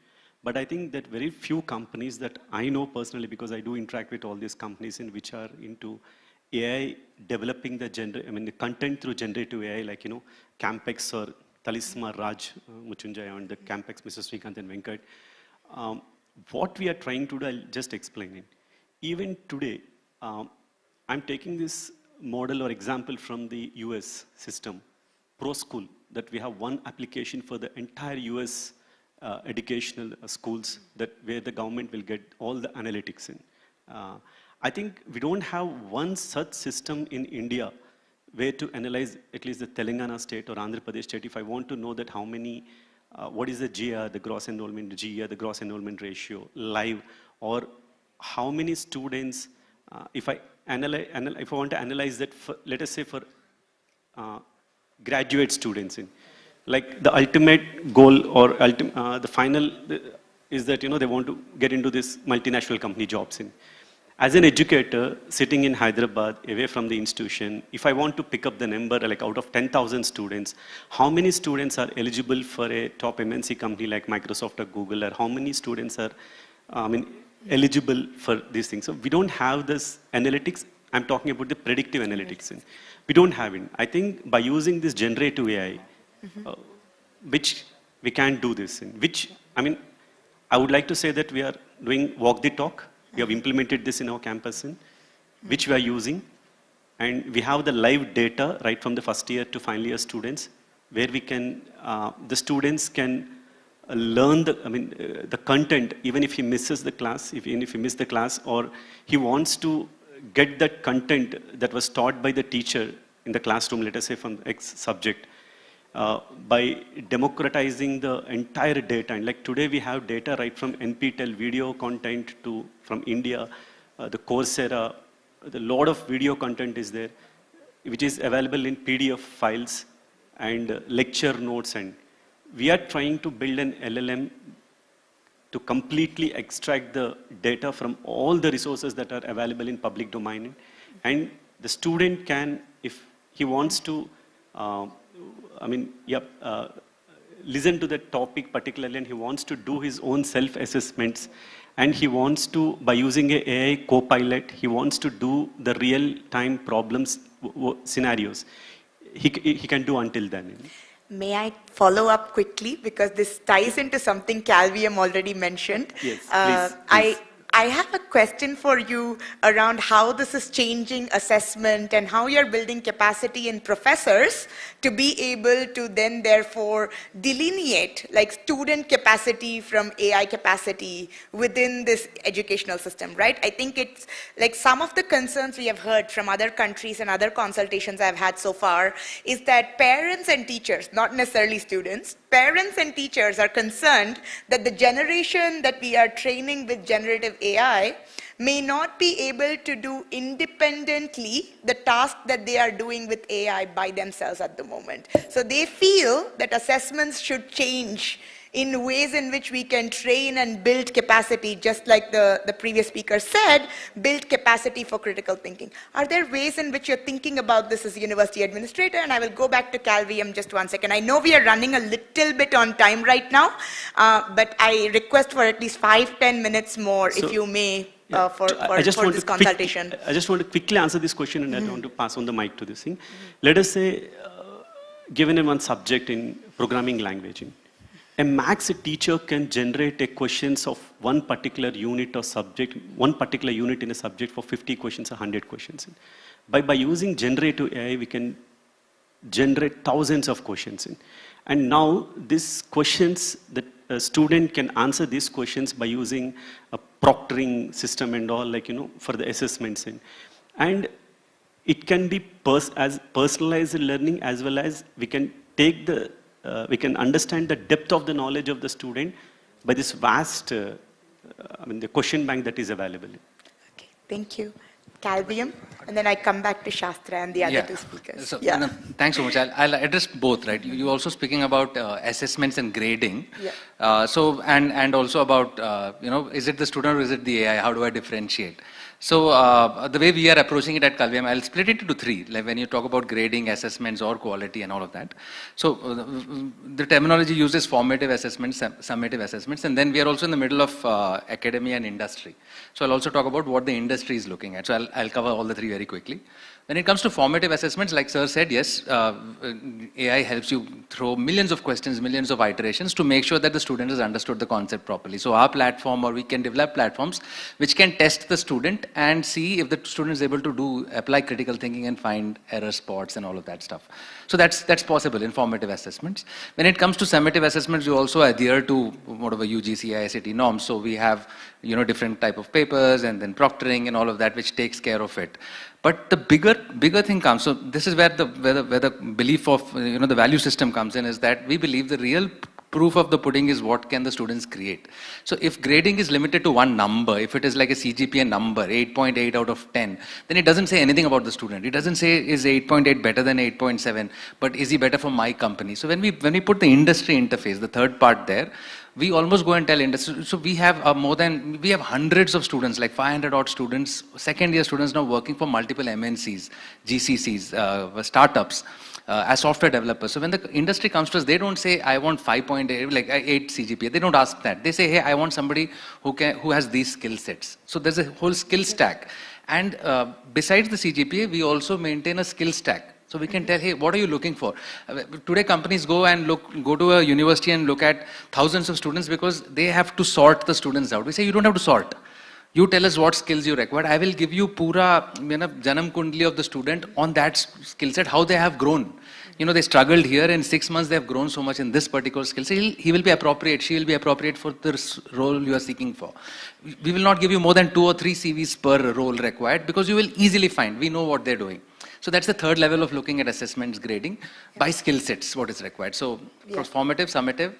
[SPEAKER 13] but I think that very few companies that I know personally, because I do interact with all these companies in which are into AI developing the content through generative AI, like, Campex or Talisma, Raj Muchunjay, and the Campex, Mr. Srikanth and Venkat. What we are trying to do, I'll just explain it. Even today, I'm taking this model or example from the US system, ProSchool, that we have one application for the entire US educational schools where the government will get all the analytics in. I think we don't have one such system in India where to analyze at least the Telangana state or Andhra Pradesh state. If I want to know that how many, what is the GIER, the gross enrollment, the GIER, the gross enrollment ratio, live, or how many students, if I want to analyze that, let us say for graduate students like the ultimate goal or the final is that, they want to get into this multinational company jobs As an educator sitting in Hyderabad, away from the institution, if I want to pick up the number, like out of 10,000 students, how many students are eligible for a top MNC company like Microsoft or Google, or how many students are eligible for these things? So we don't have this analytics. I'm talking about the predictive analytics. We don't have it. I think by using this generative AI, which we can do this in, I would like to say that we are doing walk the talk. We have implemented this in our campus, which we are using. And we have the live data right from the first year to final year students, where we can, the students can learn the content, even if he misses the class, even if he missed the class, or he wants to get that content that was taught by the teacher in the classroom, let us say from X subject, by democratizing the entire data. And like today we have data right from NPTEL video content to from India, the Coursera, the lot of video content is there, which is available in PDF files and lecture notes. And we are trying to build an LLM to completely extract the data from all the resources that are available in public domain. And the student can, if he wants to, listen to the topic particularly, and he wants to do his own self-assessments, and he wants to, by using an AI co-pilot, he wants to do the real-time problems, scenarios. He can do until then.
[SPEAKER 3] May I follow up quickly, because this ties into something Calvium already mentioned.
[SPEAKER 13] Yes, please.
[SPEAKER 3] I have a question for you around how this is changing assessment and how you're building capacity in professors to be able to then therefore delineate like student capacity from AI capacity within this educational system, right? I think it's like some of the concerns we have heard from other countries and other consultations I've had so far is that parents and teachers, not necessarily students, parents and teachers are concerned that the generation that we are training with generative AI may not be able to do independently the task that they are doing with AI by themselves at the moment. So they feel that assessments should change in ways in which we can train and build capacity, just like the previous speaker said, build capacity for critical thinking. Are there ways in which you're thinking about this as a university administrator? And I will go back to Calvium just 1 second. I know we are running a little bit on time right now, but I request for at least 5-10 minutes more, if you may, for this consultation.
[SPEAKER 13] I just want to quickly answer this question, and I want to pass on the mic to this thing. Let us say, given in one subject in programming language, a maths teacher can generate a questions of one particular unit or subject, one particular unit in a subject for 50 questions, 100 questions. By using generative AI, we can generate thousands of questions. And now these questions, that a student can answer these questions by using a proctoring system and all, like, for the assessments. And it can be as personalized learning, as well as we can take the, we can understand the depth of the knowledge of the student by this vast, the question bank that is available.
[SPEAKER 3] Okay, thank you. Calvium, and then I come back to Shastra and the other two speakers.
[SPEAKER 20] So, thanks so much. I'll address both, right? You're also speaking about assessments and grading.
[SPEAKER 3] Yeah.
[SPEAKER 20] And also about, is it the student or is it the AI? How do I differentiate? So the way we are approaching it at Calvium, I'll split it into three, like when you talk about grading, assessments, or quality and all of that. So the terminology used is formative assessments, summative assessments, and then we are also in the middle of academia and industry. So I'll also talk about what the industry is looking at. So I'll cover all the three very quickly. When it comes to formative assessments, like Sir said, yes, AI helps you throw millions of questions, millions of iterations to make sure that the student has understood the concept properly. So our platform, or we can develop platforms which can test the student and see if the student is able to apply critical thinking and find error spots and all of that stuff. So that's possible in formative assessments. When it comes to summative assessments, you also adhere to whatever UGC, AICTE norms. So we have, different type of papers and then proctoring and all of that, which takes care of it. But the bigger thing comes. So this is where the belief of the value system comes in, is that we believe the real proof of the pudding is what can the students create. So if grading is limited to one number, if it is like a CGPA number, 8.8 out of 10, then it doesn't say anything about the student. It doesn't say is 8.8 better than 8.7, but is he better for my company? So when we put the industry interface, the third part there, we almost go and tell industry. So we have we have hundreds of students, like 500 odd students, second year students now working for multiple MNCs, GCCs, startups, as software developers. So when the industry comes to us, they don't say, I want 5.8, like 8 CGPA. They don't ask that. They say, hey, I want somebody who has these skill sets. So there's a whole skill stack. And besides the CGPA, we also maintain a skill stack. So we can tell, hey, what are you looking for? Today companies go to a university and look at thousands of students because they have to sort the students out. We say, you don't have to sort. You tell us what skills you require. I will give you pura janam kundli of the student on that skill set, how they have grown. They struggled here, in 6 months they have grown so much in this particular skill set. He will be appropriate, she will be appropriate for the role you are seeking for. We will not give you more than 2 or 3 CVs per role required, because you will easily find, we know what they're doing. So that's the third level of looking at assessments grading by skill sets, what is required. So formative, summative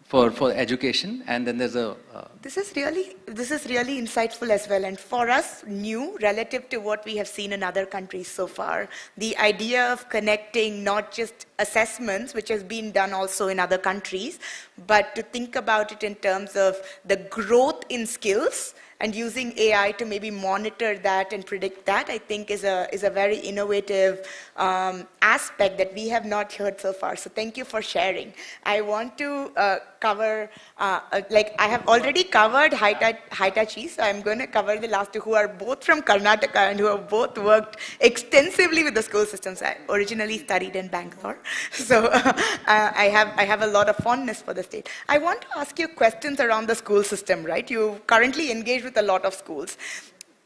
[SPEAKER 20] for education, and then there's a...
[SPEAKER 3] This is really insightful as well, and for us, new relative to what we have seen in other countries so far. The idea of connecting not just assessments, which has been done also in other countries, but to think about it in terms of the growth in skills, and using AI to maybe monitor that and predict that, I think is a very innovative aspect that we have not heard so far. So thank you for sharing. I want to cover, I have already covered Hitachi, so I'm going to cover the last two, who are both from Karnataka and who have both worked extensively with the school systems. I originally studied in Bangalore, so I have a lot of fondness for the state. I want to ask you questions around the school system, right? You currently engage with a lot of schools.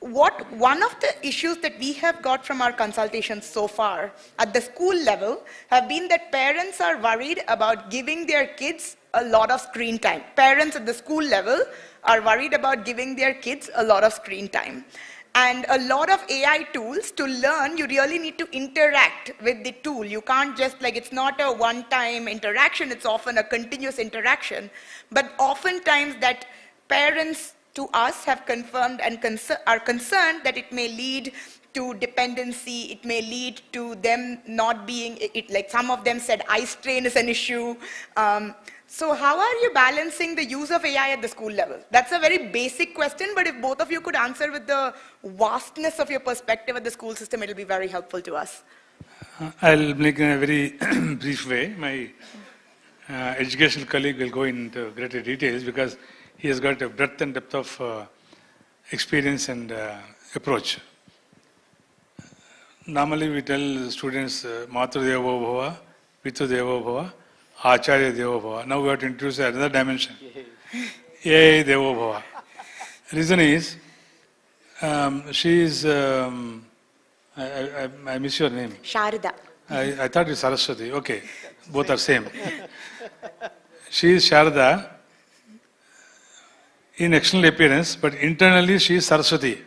[SPEAKER 3] One of the issues that we have got from our consultations so far at the school level have been that parents are worried about giving their kids a lot of screen time. Parents at the school level are worried about giving their kids a lot of screen time. And a lot of AI tools, to learn, you really need to interact with the tool. You can't just, it's not a one-time interaction, it's often a continuous interaction. But oftentimes that parents to us have confirmed and are concerned that it may lead to dependency, it may lead to them not being, like some of them said eye strain is an issue. So how are you balancing the use of AI at the school level? That's a very basic question, but if both of you could answer with the vastness of your perspective at the school system, it'll be very helpful to us.
[SPEAKER 14] I'll make in a very brief way. My educational colleague will go into greater details because he has got a breadth and depth of experience and approach. Normally we tell students, Matru Devo Bhava, Pitu Devo Bhava, Acharya Devo Bhava. Now we have to introduce another dimension. AI Devo Bhava. Reason is, she is, I miss your name.
[SPEAKER 3] Sharada.
[SPEAKER 14] I thought you Saraswati. Okay, both are same. She is Sharada in external appearance, but internally she is Saraswati.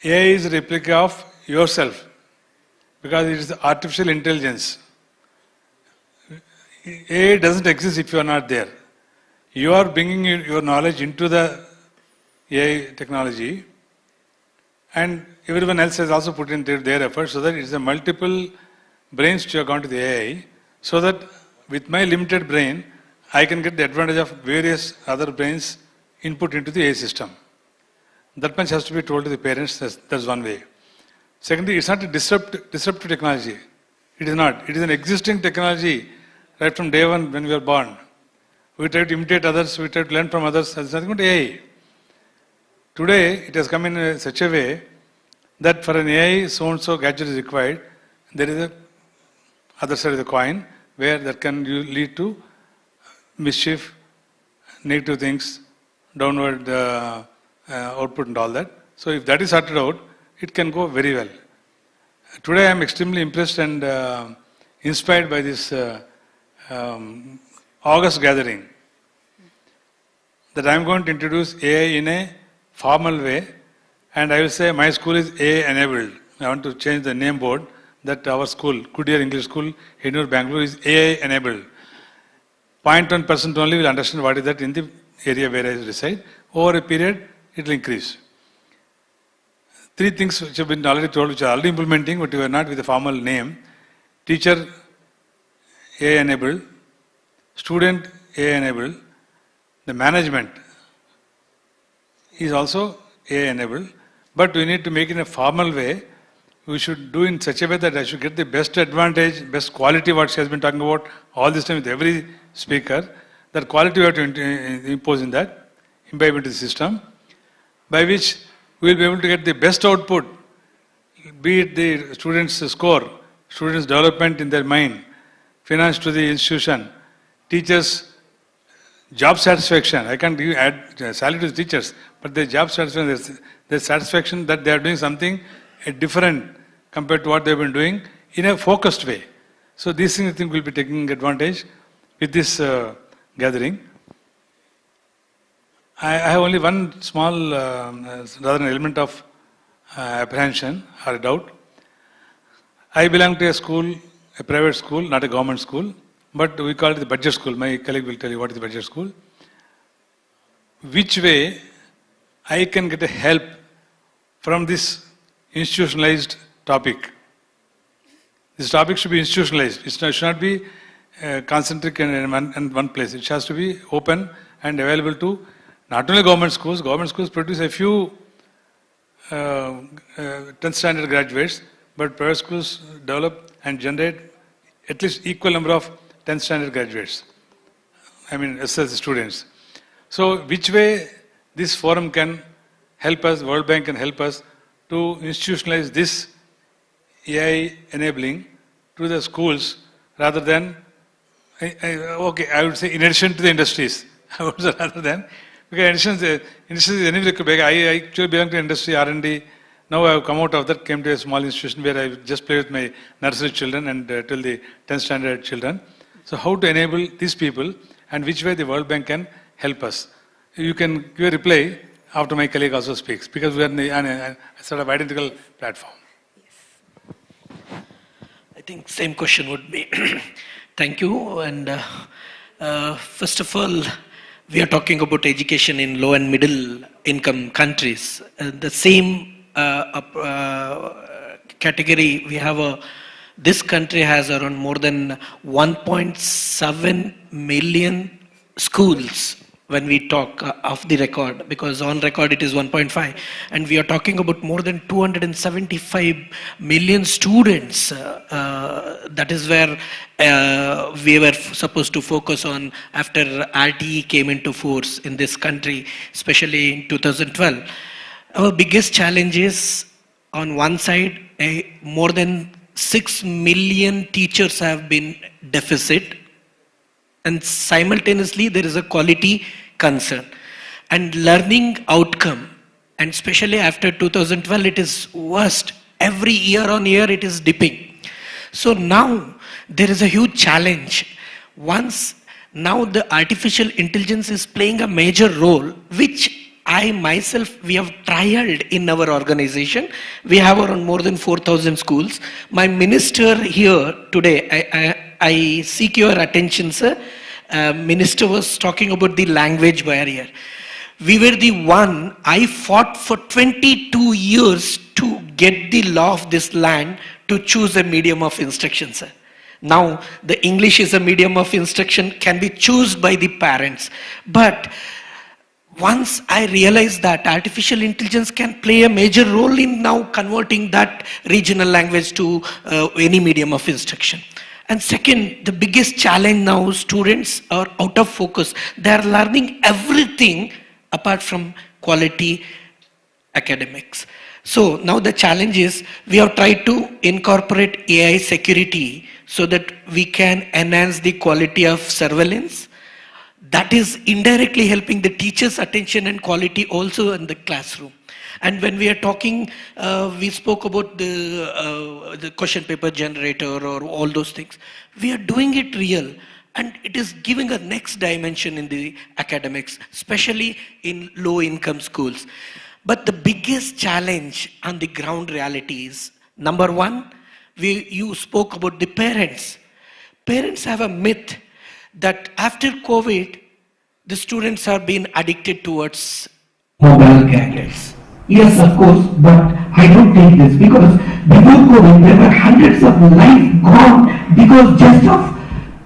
[SPEAKER 14] AI is a replica of yourself because it is artificial intelligence. AI doesn't exist if you are not there. You are bringing your knowledge into the AI technology, and everyone else has also put in their efforts so that it is a multiple brains which have gone to the AI, so that with my limited brain, I can get the advantage of various other brains input into the AI system. That much has to be told to the parents. That's one way. Secondly, it's not a disruptive technology. It is not. It is an existing technology right from day one when we are born. We try to imitate others, we try to learn from others. That's nothing but AI. Today, it has come in such a way that for an AI, so-and-so gadget is required. There is a other side of the coin where that can lead to mischief, negative things, downward output and all that. So if that is sorted out, it can go very well. Today I am extremely impressed and inspired by this August gathering, that I am going to introduce AI in a formal way, and I will say my school is AI enabled. I want to change the name board that our school, Godavari English School, Hennur, Bangalore, is AI enabled. 0.1% only will understand what is that in the area where I reside. Over a period, it will increase. Three things which have been already told, which are already implementing, but we are not with a formal name. Teacher AI enabled, student AI enabled, the management is also AI enabled, but we need to make it in a formal way. We should do in such a way that I should get the best advantage, best quality, what she has been talking about all this time with every speaker. That quality we have to impose in that, imbibe into the system, by which we will be able to get the best output, be it the students' score, students' development in their mind, finance to the institution, teachers' job satisfaction. I can't add salary to the teachers, but their job satisfaction, their satisfaction that they are doing something different compared to what they have been doing in a focused way. So these things I think will be taking advantage with this gathering. I have only one small, rather an element of apprehension or doubt. I belong to a school, a private school, not a government school, but we call it the budget school. My colleague will tell you what is the budget school. Which way I can get a help from this institutionalized topic? This topic should be institutionalized. It should not be concentric in one place. It has to be open and available to not only government schools. Government schools produce a few 10th standard graduates, but private schools develop and generate at least equal number of 10th standard graduates. I mean, SLC students. So, which way this forum can help us, World Bank can help us to institutionalize this AI enabling to the schools rather than, I would say in addition to the industries, I would say rather than, because industries is anyway, I actually belong to industry, R&D. Now I have come out of that, came to a small institution where I just play with my nursery children and till the 10th standard children. So how to enable these people and which way the World Bank can help us? You can give a reply after my colleague also speaks, because we are on a sort of identical platform.
[SPEAKER 1] I think same question would be, thank you. And first of all, we are talking about education in low and middle income countries. The same category, we have a this country has around more than 1.7 million schools when we talk off the record, because on record it is 1.5, and we are talking about more than 275 million students. That is where we were supposed to focus on after RTE came into force in this country, especially in 2012. Our biggest challenge is, on one side, more than 6 million teachers have been deficit, and simultaneously there is a quality concern and learning outcome, and especially after 2012 it is worst. Every year on year it is dipping. So now there is a huge challenge. Now the artificial intelligence is playing a major role, which I myself, we have trialed in our organization. We have around more than 4,000 schools. My minister here today, I seek your attention, sir. Minister was talking about the language barrier. We were the one, I fought for 22 years to get the law of this land to choose a medium of instruction, sir. Now, the English is a medium of instruction, can be chosen by the parents. But once I realized that artificial intelligence can play a major role in now converting that regional language to any medium of instruction. And second, the biggest challenge now, students are out of focus. They are learning everything apart from quality academics. So now the challenge is, we have tried to incorporate AI security so that we can enhance the quality of surveillance. That is indirectly helping the teacher's attention and quality also in the classroom. And when we are talking, we spoke about the question paper generator or all those things. We are doing it real, and it is giving a next dimension in the academics, especially in low-income schools. But the biggest challenge on the ground reality is, number one, you spoke about the parents. Parents have a myth that after COVID, the students are being addicted towards mobile gadgets.
[SPEAKER 7] Yes, of course, but I don't take this, because before COVID there were hundreds of lives gone because just of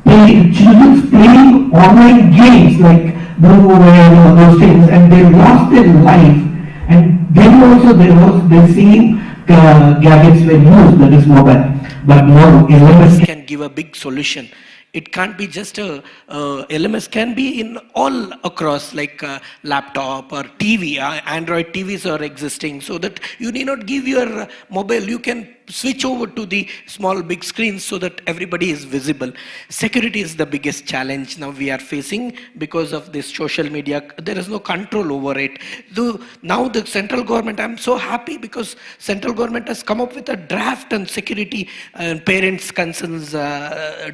[SPEAKER 7] children playing online games like Blue and all those things, and they lost their life. And then also the same gadgets were used, that is mobile. But now LMS
[SPEAKER 1] can give a big solution. It can't be just LMS can be in all across, like laptop or TV. Android TVs are existing, so that you need not give your mobile. You can switch over to the small big screens so that everybody is visible. Security is the biggest challenge now we are facing because of this social media. There is no control over it. Now the central government, I'm so happy because central government has come up with a draft on security, parents' concerns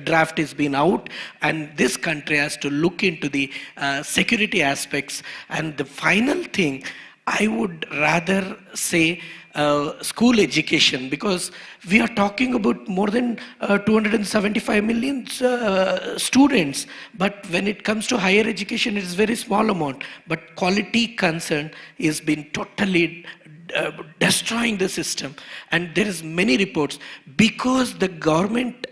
[SPEAKER 1] draft is been out, and this country has to look into the security aspects. And the final thing, I would rather say school education, because we are talking about more than 275 million students, but when it comes to higher education, it is very small amount. But quality concern is been totally destroying the system. And there is many reports, because the government,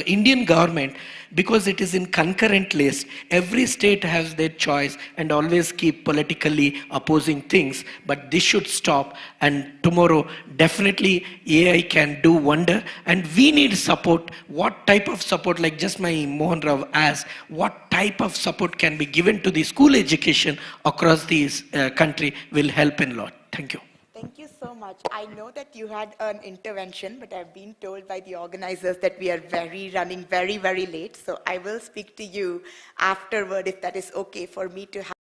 [SPEAKER 1] Indian government, because it is in concurrent list, every state has their choice and always keep politically opposing things. But this should stop, and tomorrow definitely AI can do wonder, and we need support. What type of support, like just my Mohan Rao asked, what type of support can be given to the school education across this country will help in a lot. Thank you.
[SPEAKER 3] Thank you so much. I know that you had an intervention, but I've been told by the organizers that we are running very, very late. So I will speak to you afterward, if that is okay for me to have.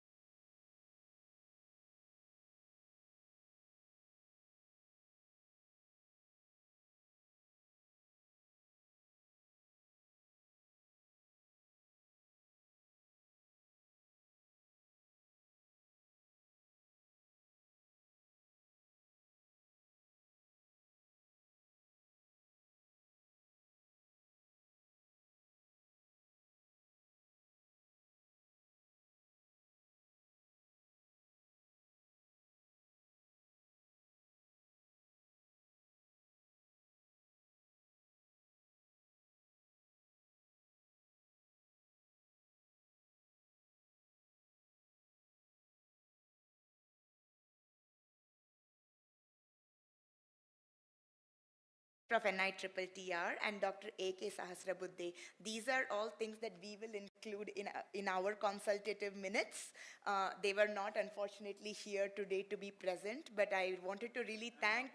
[SPEAKER 3] Prof. NITRR, and Dr. A.K. Sahasrabuddhe. These are all things that we will include in our consultative minutes. They were not, unfortunately, here today to be present, but I wanted to really thank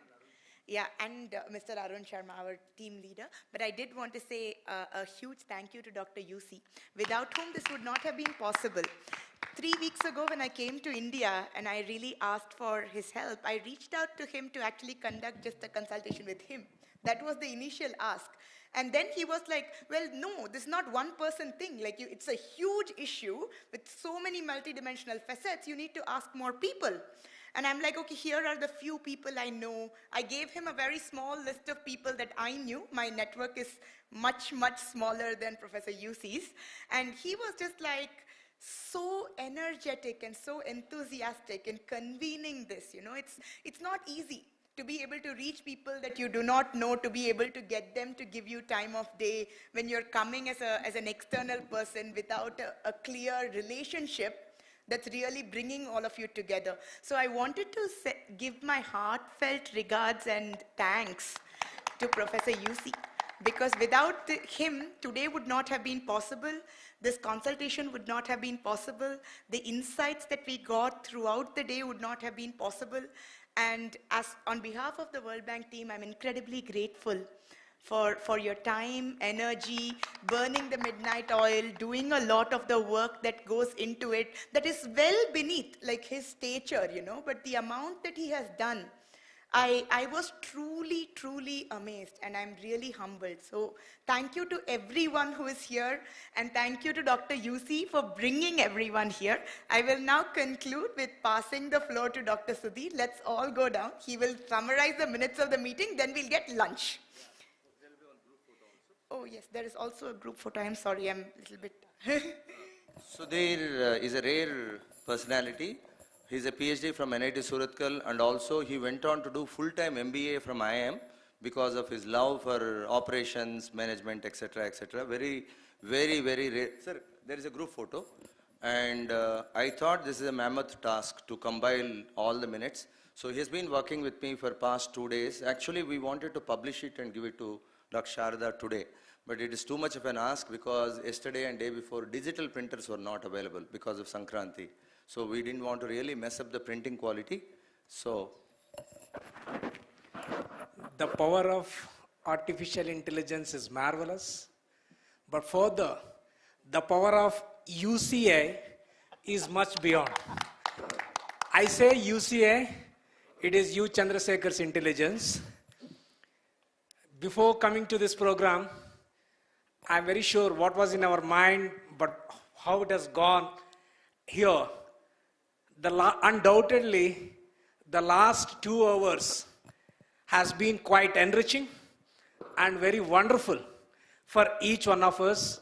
[SPEAKER 3] and Mr. Arun Sharma, our team leader. But I did want to say a huge thank you to Dr. UC, without whom this would not have been possible. 3 weeks ago when I came to India and I really asked for his help, I reached out to him to actually conduct just a consultation with him. That was the initial ask. And then he was like, well, no, this is not one person thing. Like, it's a huge issue with so many multidimensional facets. You need to ask more people. And I'm like, okay, here are the few people I know. I gave him a very small list of people that I knew. My network is much, much smaller than Professor UC's. And he was just like so energetic and so enthusiastic in convening this. You know, it's not easy to be able to reach people that you do not know, to be able to get them to give you time of day when you're coming as an external person without a clear relationship that's really bringing all of you together. So I wanted to give my heartfelt regards and thanks to Professor UC, because without him, today would not have been possible. This consultation would not have been possible. The insights that we got throughout the day would not have been possible. And on behalf of the World Bank team, I'm incredibly grateful for your time, energy, burning the midnight oil, doing a lot of the work that goes into it, that is well beneath like his stature, you know, but the amount that he has done, I was truly, truly amazed, and I'm really humbled. So thank you to everyone who is here, and thank you to Dr. UC for bringing everyone here. I will now conclude with passing the floor to Dr. Sudhir. Let's all go down. He will summarize the minutes of the meeting, then we'll get lunch. Oh yes, there is also a group photo. I'm sorry, I'm a little bit...
[SPEAKER 5] Sudhir is a rare personality. He's a PhD from NIT Surathkal, and also he went on to do full-time MBA from IIM because of his love for operations, management, etc., etc. Very, very, very rare. Sir, there is a group photo, and I thought this is a mammoth task to compile all the minutes. So he has been working with me for past 2 days. Actually, we wanted to publish it and give it to Dr. Sharada today, but it is too much of an ask because yesterday and day before digital printers were not available because of Sankranti. So we didn't want to really mess up the printing quality. So
[SPEAKER 11] the power of artificial intelligence is marvelous, but further, the power of UCA is much beyond. I say UCA, it is U Chandrasekhar's intelligence. Before coming to this program, I'm very sure what was in our mind, but how it has gone here. Undoubtedly, the last 2 hours has been quite enriching and very wonderful for each one of us.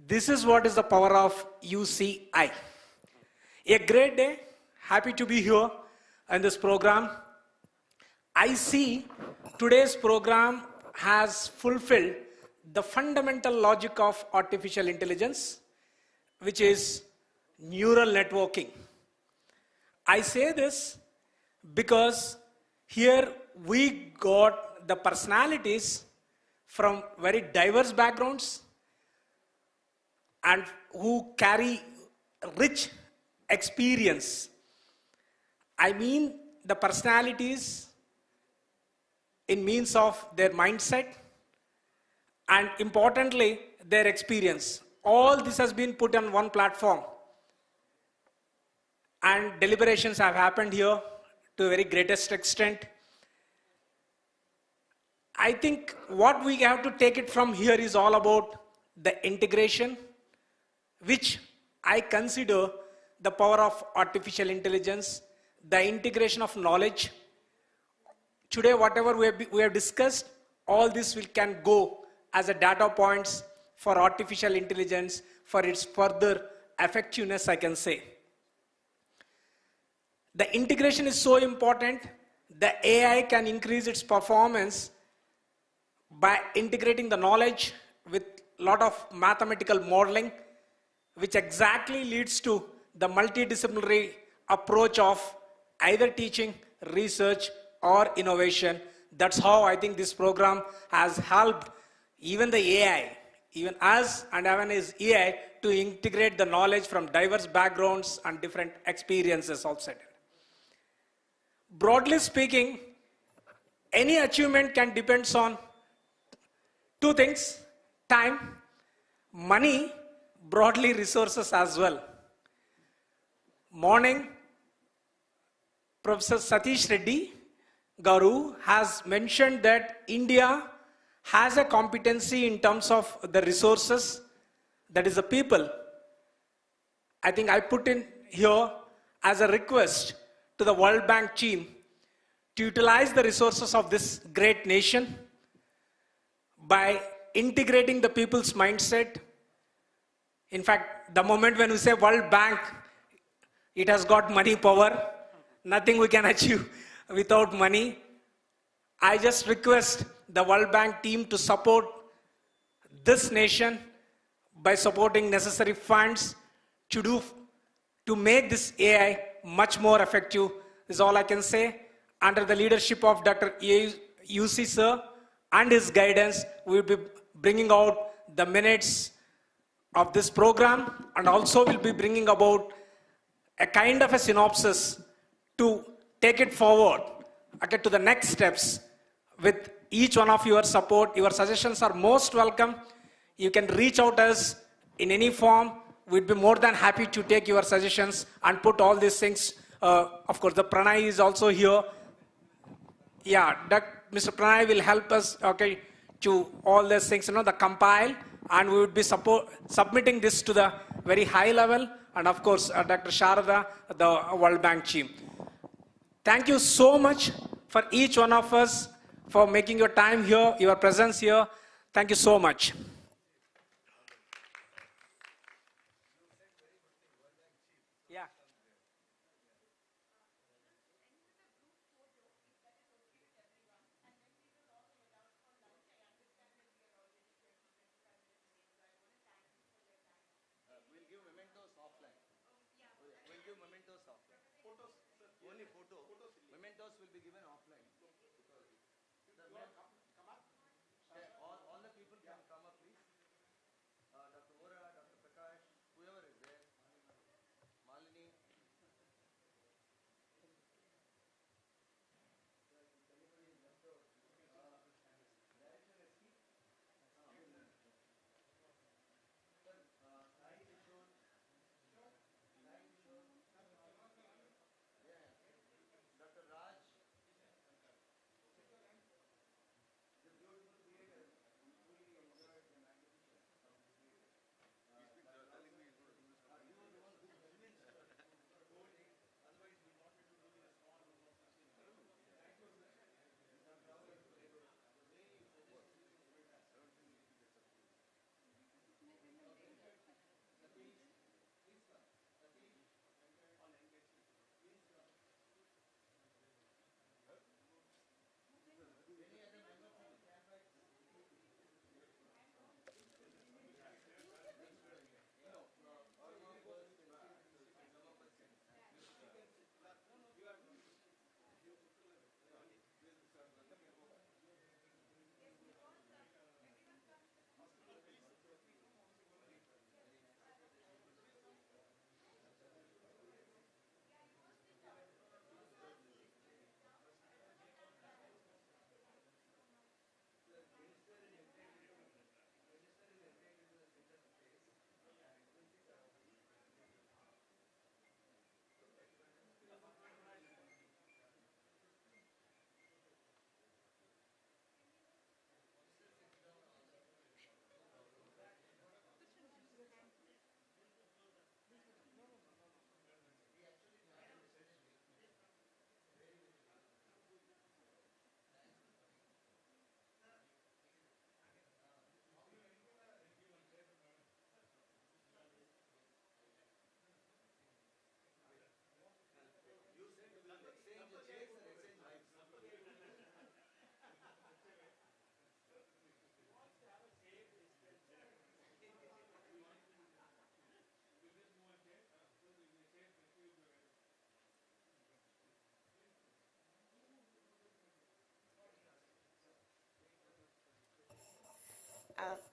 [SPEAKER 11] This is what is the power of UCI. A great day, happy to be here in this program. I see today's program has fulfilled the fundamental logic of artificial intelligence, which is neural networking. I say this because here we got the personalities from very diverse backgrounds and who carry rich experience. I mean the personalities in means of their mindset and importantly their experience. All this has been put on one platform. And deliberations have happened here to a very greatest extent. I think what we have to take it from here is all about the integration, which I consider the power of artificial intelligence, the integration of knowledge. Today, whatever we have discussed, all this can go as a data points for artificial intelligence, for its further effectiveness, I can say. The integration is so important. The AI can increase its performance by integrating the knowledge with a lot of mathematical modeling, which exactly leads to the multidisciplinary approach of either teaching, research, or innovation. That's how I think this program has helped even the AI, even us and even as AI, to integrate the knowledge from diverse backgrounds and different experiences outside. Broadly speaking, any achievement can depend on two things: time, money, broadly resources as well. Morning, Professor Satish Reddy Garu has mentioned that India has a competency in terms of the resources, that is the people. I think I put in here as a request to the World Bank team to utilize the resources of this great nation by integrating the people's mindset. In fact, the moment when we say World Bank, it has got money power. Nothing we can achieve without money. I just request the World Bank team to support this nation by supporting necessary funds to make this AI much more effective. Is all I can say. Under the leadership of Dr. UC sir and his guidance, we will be bringing out the minutes of this program, and also will be bringing about a kind of a synopsis to take it forward, okay, to the next steps. With each one of your support, your suggestions are most welcome. You can reach out us in any form. We'd be more than happy to take your suggestions and put all these things. Of course, the Pranay is also here. Yeah, Mr. Pranay will help us, okay, to all these things, the compile, and we would be submitting this to the very high level, and of course, Dr. Sharada, the World Bank team. Thank you so much for each one of us for making your time here, your presence here. Thank you so much. Yeah.
[SPEAKER 5] We'll give mementos offline. We'll give mementos offline. Photos, only photo. Mementos will be given offline. All the people can come up, please.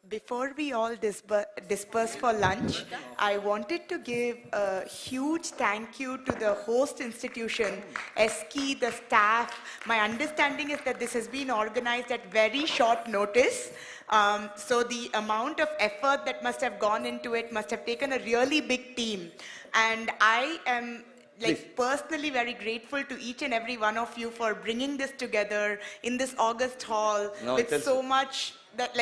[SPEAKER 3] Before we all disperse for lunch, I wanted to give a huge thank you to the host institution, ESCI, the staff. My understanding is that this has been organized at very short notice. So the amount of effort that must have gone into it must have taken a really big team. And I am personally very grateful to each and every one of you for bringing this together in this August hall with so much that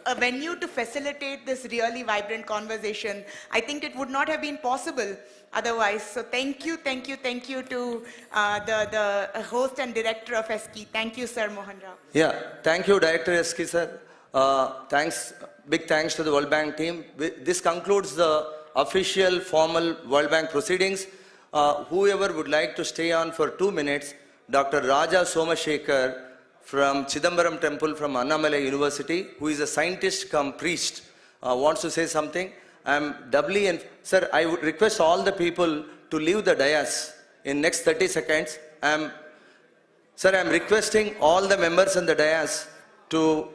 [SPEAKER 3] a venue to facilitate this really vibrant conversation. I think it would not have been possible otherwise. So thank you to the host and director of ESCI. Thank you, Sir Mohan Rao.
[SPEAKER 5] Yeah, thank you, Director ESCI, sir. Big thanks to the World Bank team. This concludes the official formal World Bank proceedings. Whoever would like to stay on for 2 minutes, Dr. Raja Somashekar from Chidambaram Temple from Annamalai University, who is a scientist come priest, wants to say something. I'm doubly, and sir, I would request all the people to leave the dais in next 30 seconds. Sir, I'm requesting all the members on the dais to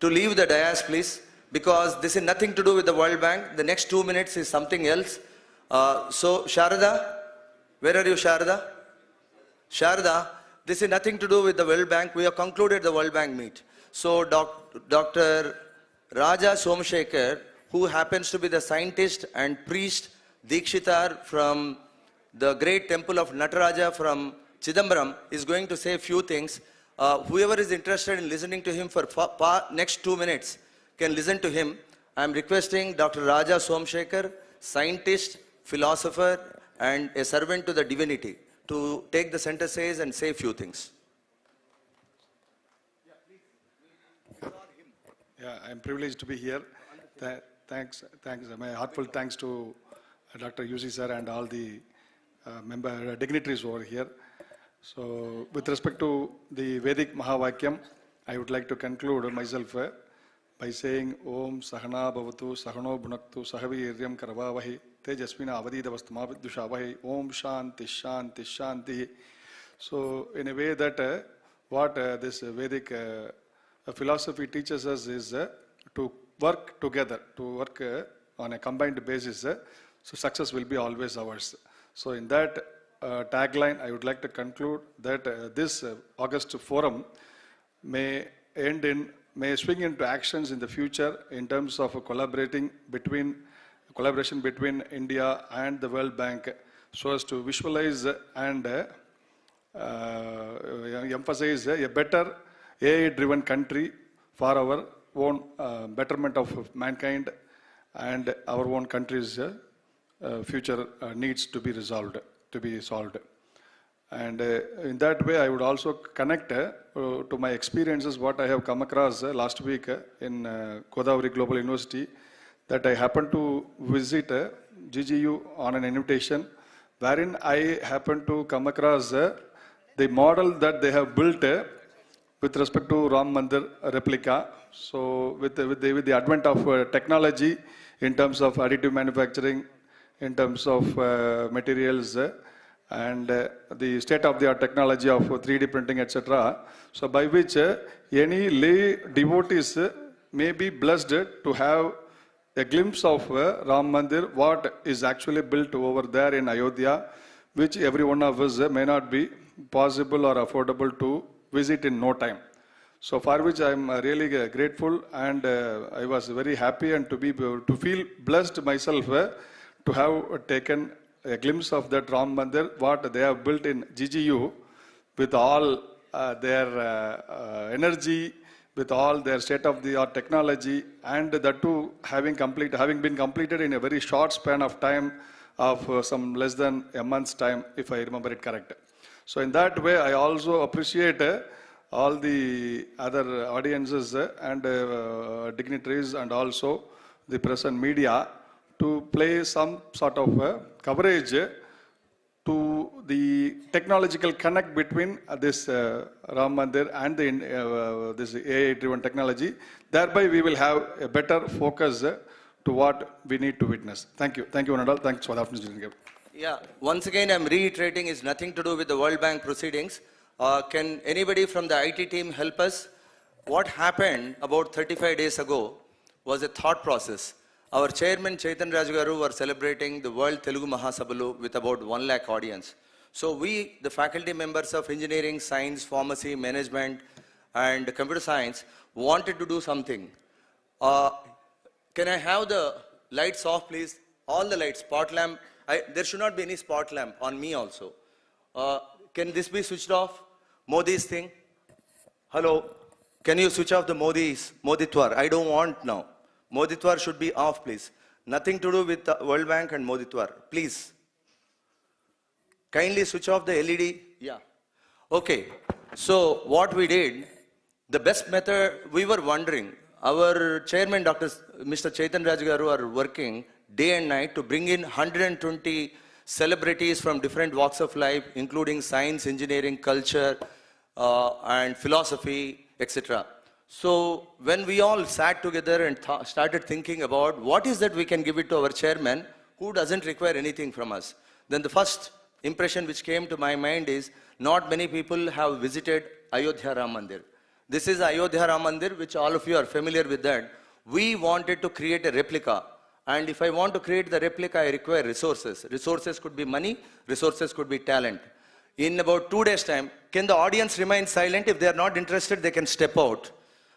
[SPEAKER 5] leave the dais, please, because this is nothing to do with the World Bank. The next 2 minutes is something else. So, Sharada, where are you, Sharada? Sharada, this is nothing to do with the World Bank. We have concluded the World Bank meet. So, Dr. Raja Somashekar, who happens to be the scientist and priest Dikshitar from the great temple of Nataraja from Chidambaram, is going to say a few things. Whoever is interested in listening to him for next 2 minutes can listen to him. I am requesting Dr. Raja Somashekar, scientist, philosopher, and a servant to the divinity, to take the center stage and say a few things.
[SPEAKER 4] Yeah, I'm privileged to be here. Thanks. My heartfelt thanks to Dr. UC sir and all the member dignitaries over here. So, with respect to the Vedic Mahavakyam, I would like to conclude myself by saying Om Sahana Bhavatu Sahano Bhunaktu Sahavi Iryam Karavavahi Tejasmina Avadidavastama Vidyushavai Om Shanti Shanti Shanti. So, in a way that what this Vedic philosophy teaches us is to work together, to work on a combined basis, so success will be always ours. So, in that tagline, I would like to conclude that this August forum may swing into actions in the future in terms of collaboration between India and the World Bank, so as to visualize and emphasize a better AI-driven country for our own betterment of mankind and our own country's future needs to be solved. And in that way, I would also connect to my experiences, what I have come across last week in Godavari Global University, that I happened to visit GGU on an invitation, wherein I happened to come across the model that they have built with respect to Ram Mandir replica. So with the advent of technology in terms of additive manufacturing, in terms of materials, and the state-of-the-art technology of 3D printing, etc. So by which any lay devotees may be blessed to have a glimpse of Ram Mandir, what is actually built over there in Ayodhya, which every one of us may not be possible or affordable to visit in no time. So for which I am really grateful, and I was very happy and to feel blessed myself to have taken a glimpse of that Ram Mandir, what they have built in GGU, with all their energy, with all their state-of-the-art technology, and that too having been completed in a very short span of time of some less than a month's time, if I remember it correct. So in that way, I also appreciate all the other audiences and dignitaries and also the press and media to play some sort of coverage to the technological connect between this Ram Mandir and this AI-driven technology. Thereby, we will have a better focus to what we need to witness. Thank you. Thank you, Anandal. Thanks for the opportunity.
[SPEAKER 5] Yeah, once again, I'm reiterating, it's nothing to do with the World Bank proceedings. Can anybody from the IT team help us? what happened about 35 days ago was a thought process. Our chairman Chaitan Raju Garu were celebrating the World Telugu Mahasabalu with about 1 lakh audience. So we, the faculty members of engineering, science, pharmacy, management, and computer science, wanted to do something. Can I have the lights off, please? All the lights, spot lamp. There should not be any spot lamp on me also. Can this be switched off? Modi's thing. Hello. Can you switch off the Moditwar? I don't want now. Moditwar should be off, please. Nothing to do with the World Bank and Moditwar. Please. Kindly switch off the LED. Yeah. Okay. So what we did, the best method, we were wondering, our chairman, Mr. Chaitan Raju Garu, are working day and night to bring in 120 celebrities from different walks of life, including science, engineering, culture, and philosophy, etc. So when we all sat together and started thinking about what is that we can give it to our chairman who doesn't require anything from us, then the first impression which came to my mind is not many people have visited Ayodhya Ram Mandir. This is Ayodhya Ram Mandir, which all of you are familiar with that. We wanted to create a replica. And if I want to create the replica, I require resources. Resources could be money, resources could be talent. In about 2 days' time, can the audience remain silent? If they are not interested, they can step out.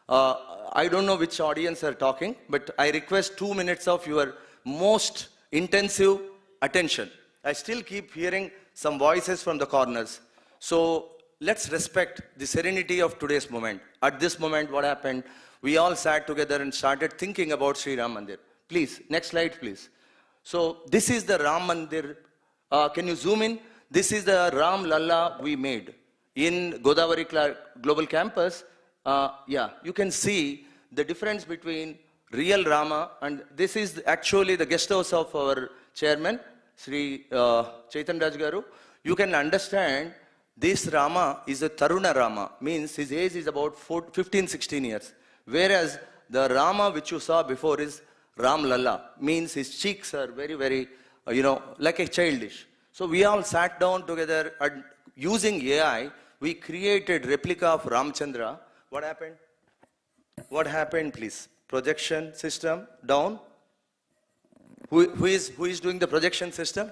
[SPEAKER 5] I don't know which audience are talking, but I request 2 minutes of your most intensive attention. I still keep hearing some voices from the corners. So let's respect the serenity of today's moment. At this moment, what happened? We all sat together and started thinking about Sri Ram Mandir. Please, next slide, please. So this is the Ram Mandir. Can you zoom in? This is the Ram Lalla we made in Godavari Global Campus. Yeah, you can see the difference between real Rama, and this is actually the guest house of our chairman, Sri Chaitan Raju Garu. You can understand this Rama is a Taruna Rama, means his age is about 15-16 years. Whereas the Rama which you saw before is Ram Lalla, means his cheeks are very, very, like a childish. So we all sat down together and using AI, we created replica of Ramchandra. What happened? What happened, please? Projection system, down. Who is doing the projection system?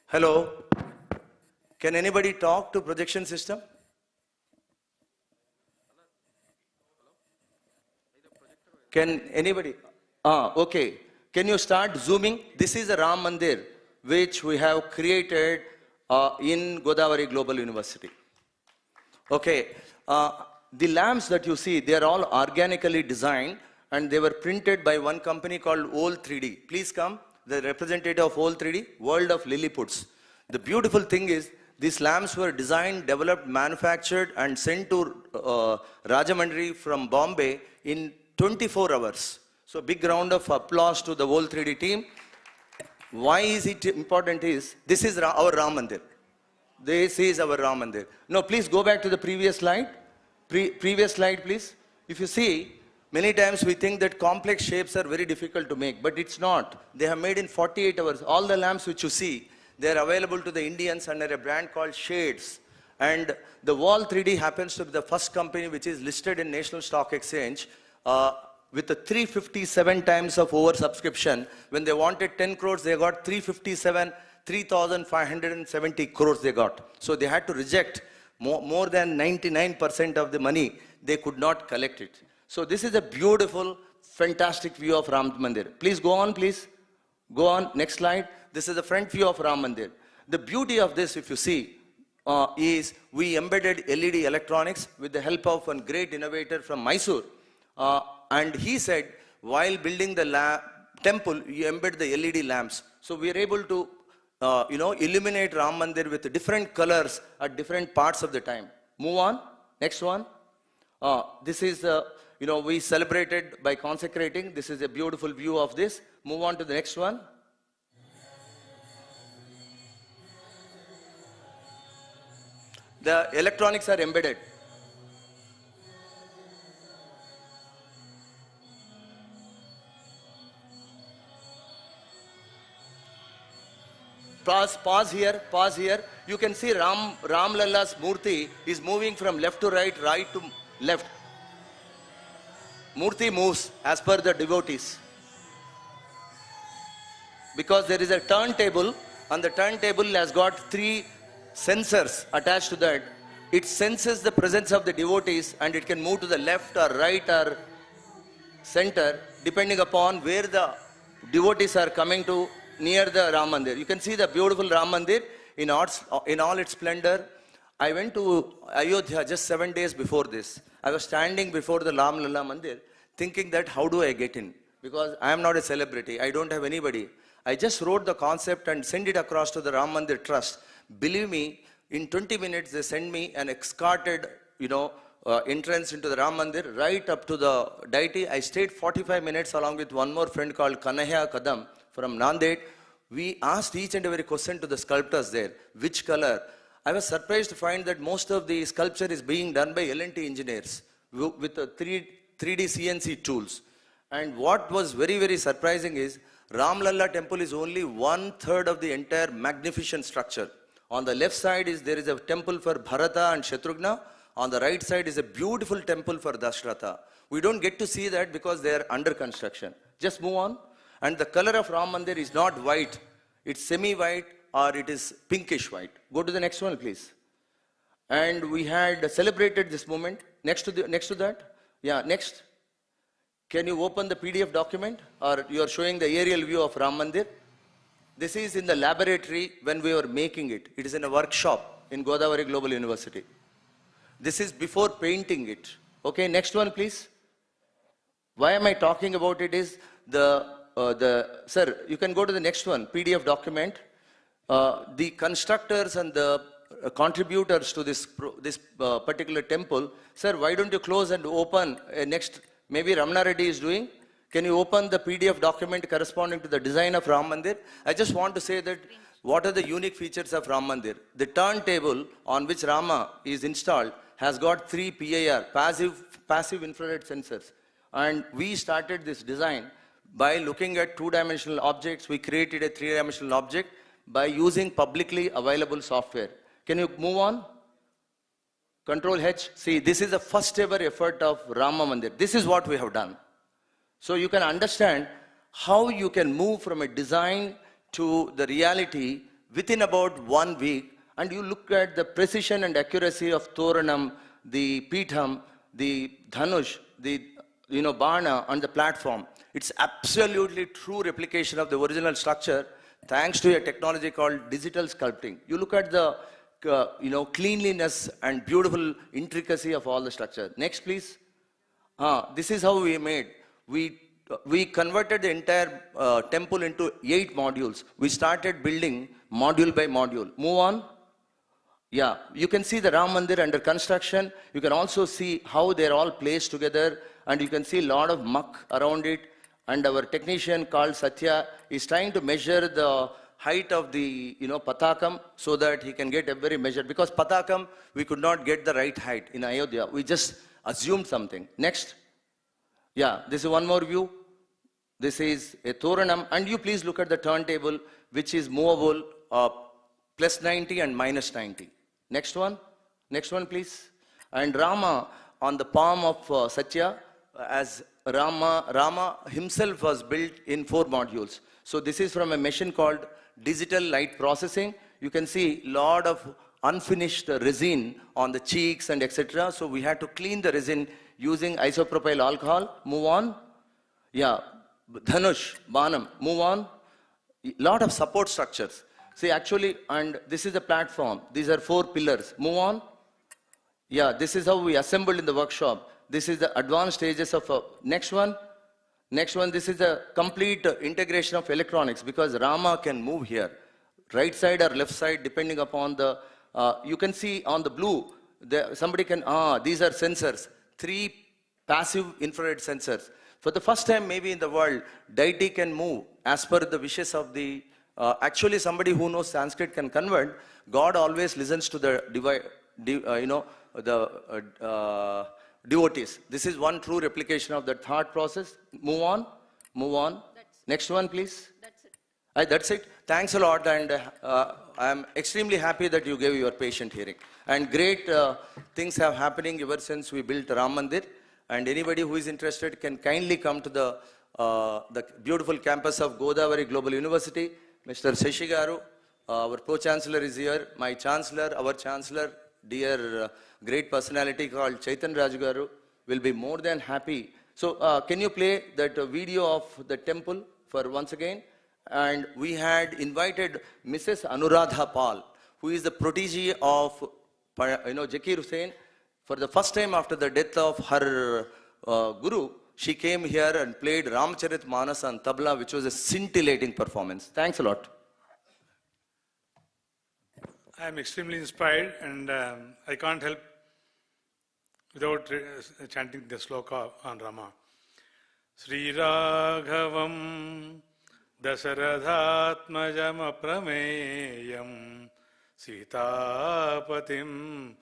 [SPEAKER 5] Hello? Can anybody talk to projection system? Can anybody? Okay. Can you start zooming? This is a Ram Mandir which we have created in Godavari Global University. Okay. The lamps that you see, they are all organically designed and they were printed by one company called All 3D. Please come, the representative of All 3D, World of Lilliputs. The beautiful thing is, these lamps were designed, developed, manufactured and sent to Rajamahendravaram from Bombay in 24 hours. So big round of applause to the All 3D team. Why is it important is, this is our Ram Mandir. This is our Ram Mandir. No, please go back to the previous slide. Previous slide, please. If you see, many times we think that complex shapes are very difficult to make, but it's not. They have made in 48 hours. All the lamps which you see, they are available to the Indians under a brand called Shades. And the Wall 3D happens to be the first company which is listed in National Stock Exchange with the 357 times of oversubscription. When they wanted 10 crores, they got 3,570 crores they got. So they had to reject more than 99% of the money. They could not collect it. So this is a beautiful, fantastic view of Ram Mandir. Please go on, please. Go on, next slide. This is the front view of Ram Mandir. The beauty of this, if you see, is we embedded LED electronics with the help of one great innovator from Mysore. And he said, while building the temple, you embed the LED lamps. So we are able to, illuminate Ram Mandir with different colors at different parts of the time. Move on, next one. This is, we celebrated by consecrating. This is a beautiful view of this. Move on to the next one. The electronics are embedded. Pause here, pause here. You can see Ram Lalla's Murti is moving from left to right, right to left. Murti moves as per the devotees. Because there is a turntable, and the turntable has got 3 sensors attached to that. It senses the presence of the devotees, and it can move to the left or right or center depending upon where the devotees are coming to near the Ram Mandir. You can see the beautiful Ram Mandir in all its splendor. I went to Ayodhya just 7 days before this. I was standing before the Ram Lalla Mandir thinking that how do I get in? Because I am not a celebrity. I don't have anybody. I just wrote the concept and sent it across to the Ram Mandir Trust. Believe me, in 20 minutes they sent me an escorted, entrance into the Ram Mandir right up to the deity. I stayed 45 minutes along with one more friend called Kanhaiya Kadam from Nanded. We asked each and every question to the sculptors there. Which color? I was surprised to find that most of the sculpture is being done by L&T engineers with 3D CNC tools. And what was very, very surprising is Ram Lalla temple is only 1/3 of the entire magnificent structure. On the left side there is a temple for Bharata and Shatrughna. On the right side is a beautiful temple for Dashratha. We don't get to see that because they are under construction. Just move on. And the color of Ram Mandir is not white. It's semi-white or it is pinkish white. Go to the next one, please. And we had celebrated this moment. Next to that. Yeah, next. Can you open the PDF document, or you are showing the aerial view of Ram Mandir? This is in the laboratory when we were making it. It is in a workshop in Godavari Global University. This is before painting it. Okay, next one, please. Why am I talking about it is sir, you can go to the next one, PDF document. The constructors and the contributors to this particular temple, sir, why don't you close and open next? Maybe Ramana Reddy is doing. Can you open the PDF document corresponding to the design of Ram Mandir? I just want to say that what are the unique features of Ram Mandir? The turntable on which Rama is installed has got 3 PIR, passive infrared sensors. And we started this design by looking at 2-dimensional objects. We created a 3-dimensional object by using publicly available software. Can you move on? Control H. See, this is the first ever effort of Rama Mandir. This is what we have done. So you can understand how you can move from a design to the reality within about 1 week, and you look at the precision and accuracy of Toranam, the Pitham, the Dhanush, the Bana on the platform. It's absolutely true replication of the original structure thanks to a technology called digital sculpting. You look at the cleanliness and beautiful intricacy of all the structure. Next, please. This is how we made. We converted the entire temple into 8 modules. We started building module by module. Move on. Yeah, you can see the Ram Mandir under construction. You can also see how they're all placed together, and you can see a lot of muck around it. And our technician called Satya is trying to measure the height of the Patakam so that he can get every measure. Because Patakam, we could not get the right height in Ayodhya. We just assumed something. Next. Yeah, this is one more view. This is a Toranam. And you please look at the turntable, which is movable plus 90 and minus 90. Next one. Next one, please. And Rama on the palm of Satya, as Rama himself was built in 4 modules. So this is from a machine called digital light processing. You can see a lot of unfinished resin on the cheeks and etc. So we had to clean the resin using isopropyl alcohol. Move on. Yeah, Dhanush, Banam, move on. Lot of support structures. See, actually, and this is the platform. These are 4 pillars. Move on. Yeah, this is how we assembled in the workshop. This is the advanced stages of next one. Next one, this is a complete integration of electronics because Rama can move here. Right side or left side, depending upon the, you can see on the blue, somebody can, these are sensors. 3 passive infrared sensors. For the first time maybe in the world, deity can move as per the wishes of the, actually somebody who knows Sanskrit can convert. God always listens to the devotees. This is one true replication of that thought process. Move on. Move on. Next one, please. That's it. That's it. Thanks a lot. And I'm extremely happy that you gave your patient hearing. And great things have happening ever since we built Ram Mandir. And anybody who is interested can kindly come to the beautiful campus of Godavari Global University. Mr. Shashi Garu, our Pro-Chancellor is here. My Chancellor, our Chancellor, dear great personality called Chaitan Raju Garu, will be more than happy. So can you play that video of the temple for once again? And we had invited Mrs. Anuradha Pal, who is the protege of Zakir Hussain. For the first time after the death of her guru, she came here and played Ramcharit Manas on tabla, which was a scintillating performance. Thanks a lot.
[SPEAKER 14] I am extremely inspired, and I can't help without chanting the sloka on Rama. Sri Raghavam Dasarathatmajam Aprameyam Sitapatim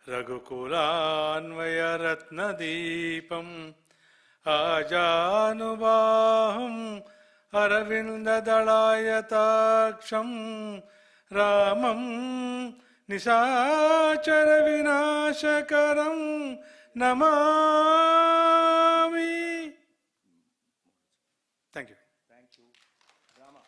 [SPEAKER 14] Raghukulanvaya Ratnadipam Ajanubaham Aravindadalayataaksham Ramam Nisachara Vinashakaram Namami. Thank you.
[SPEAKER 5] Thank you. Rama.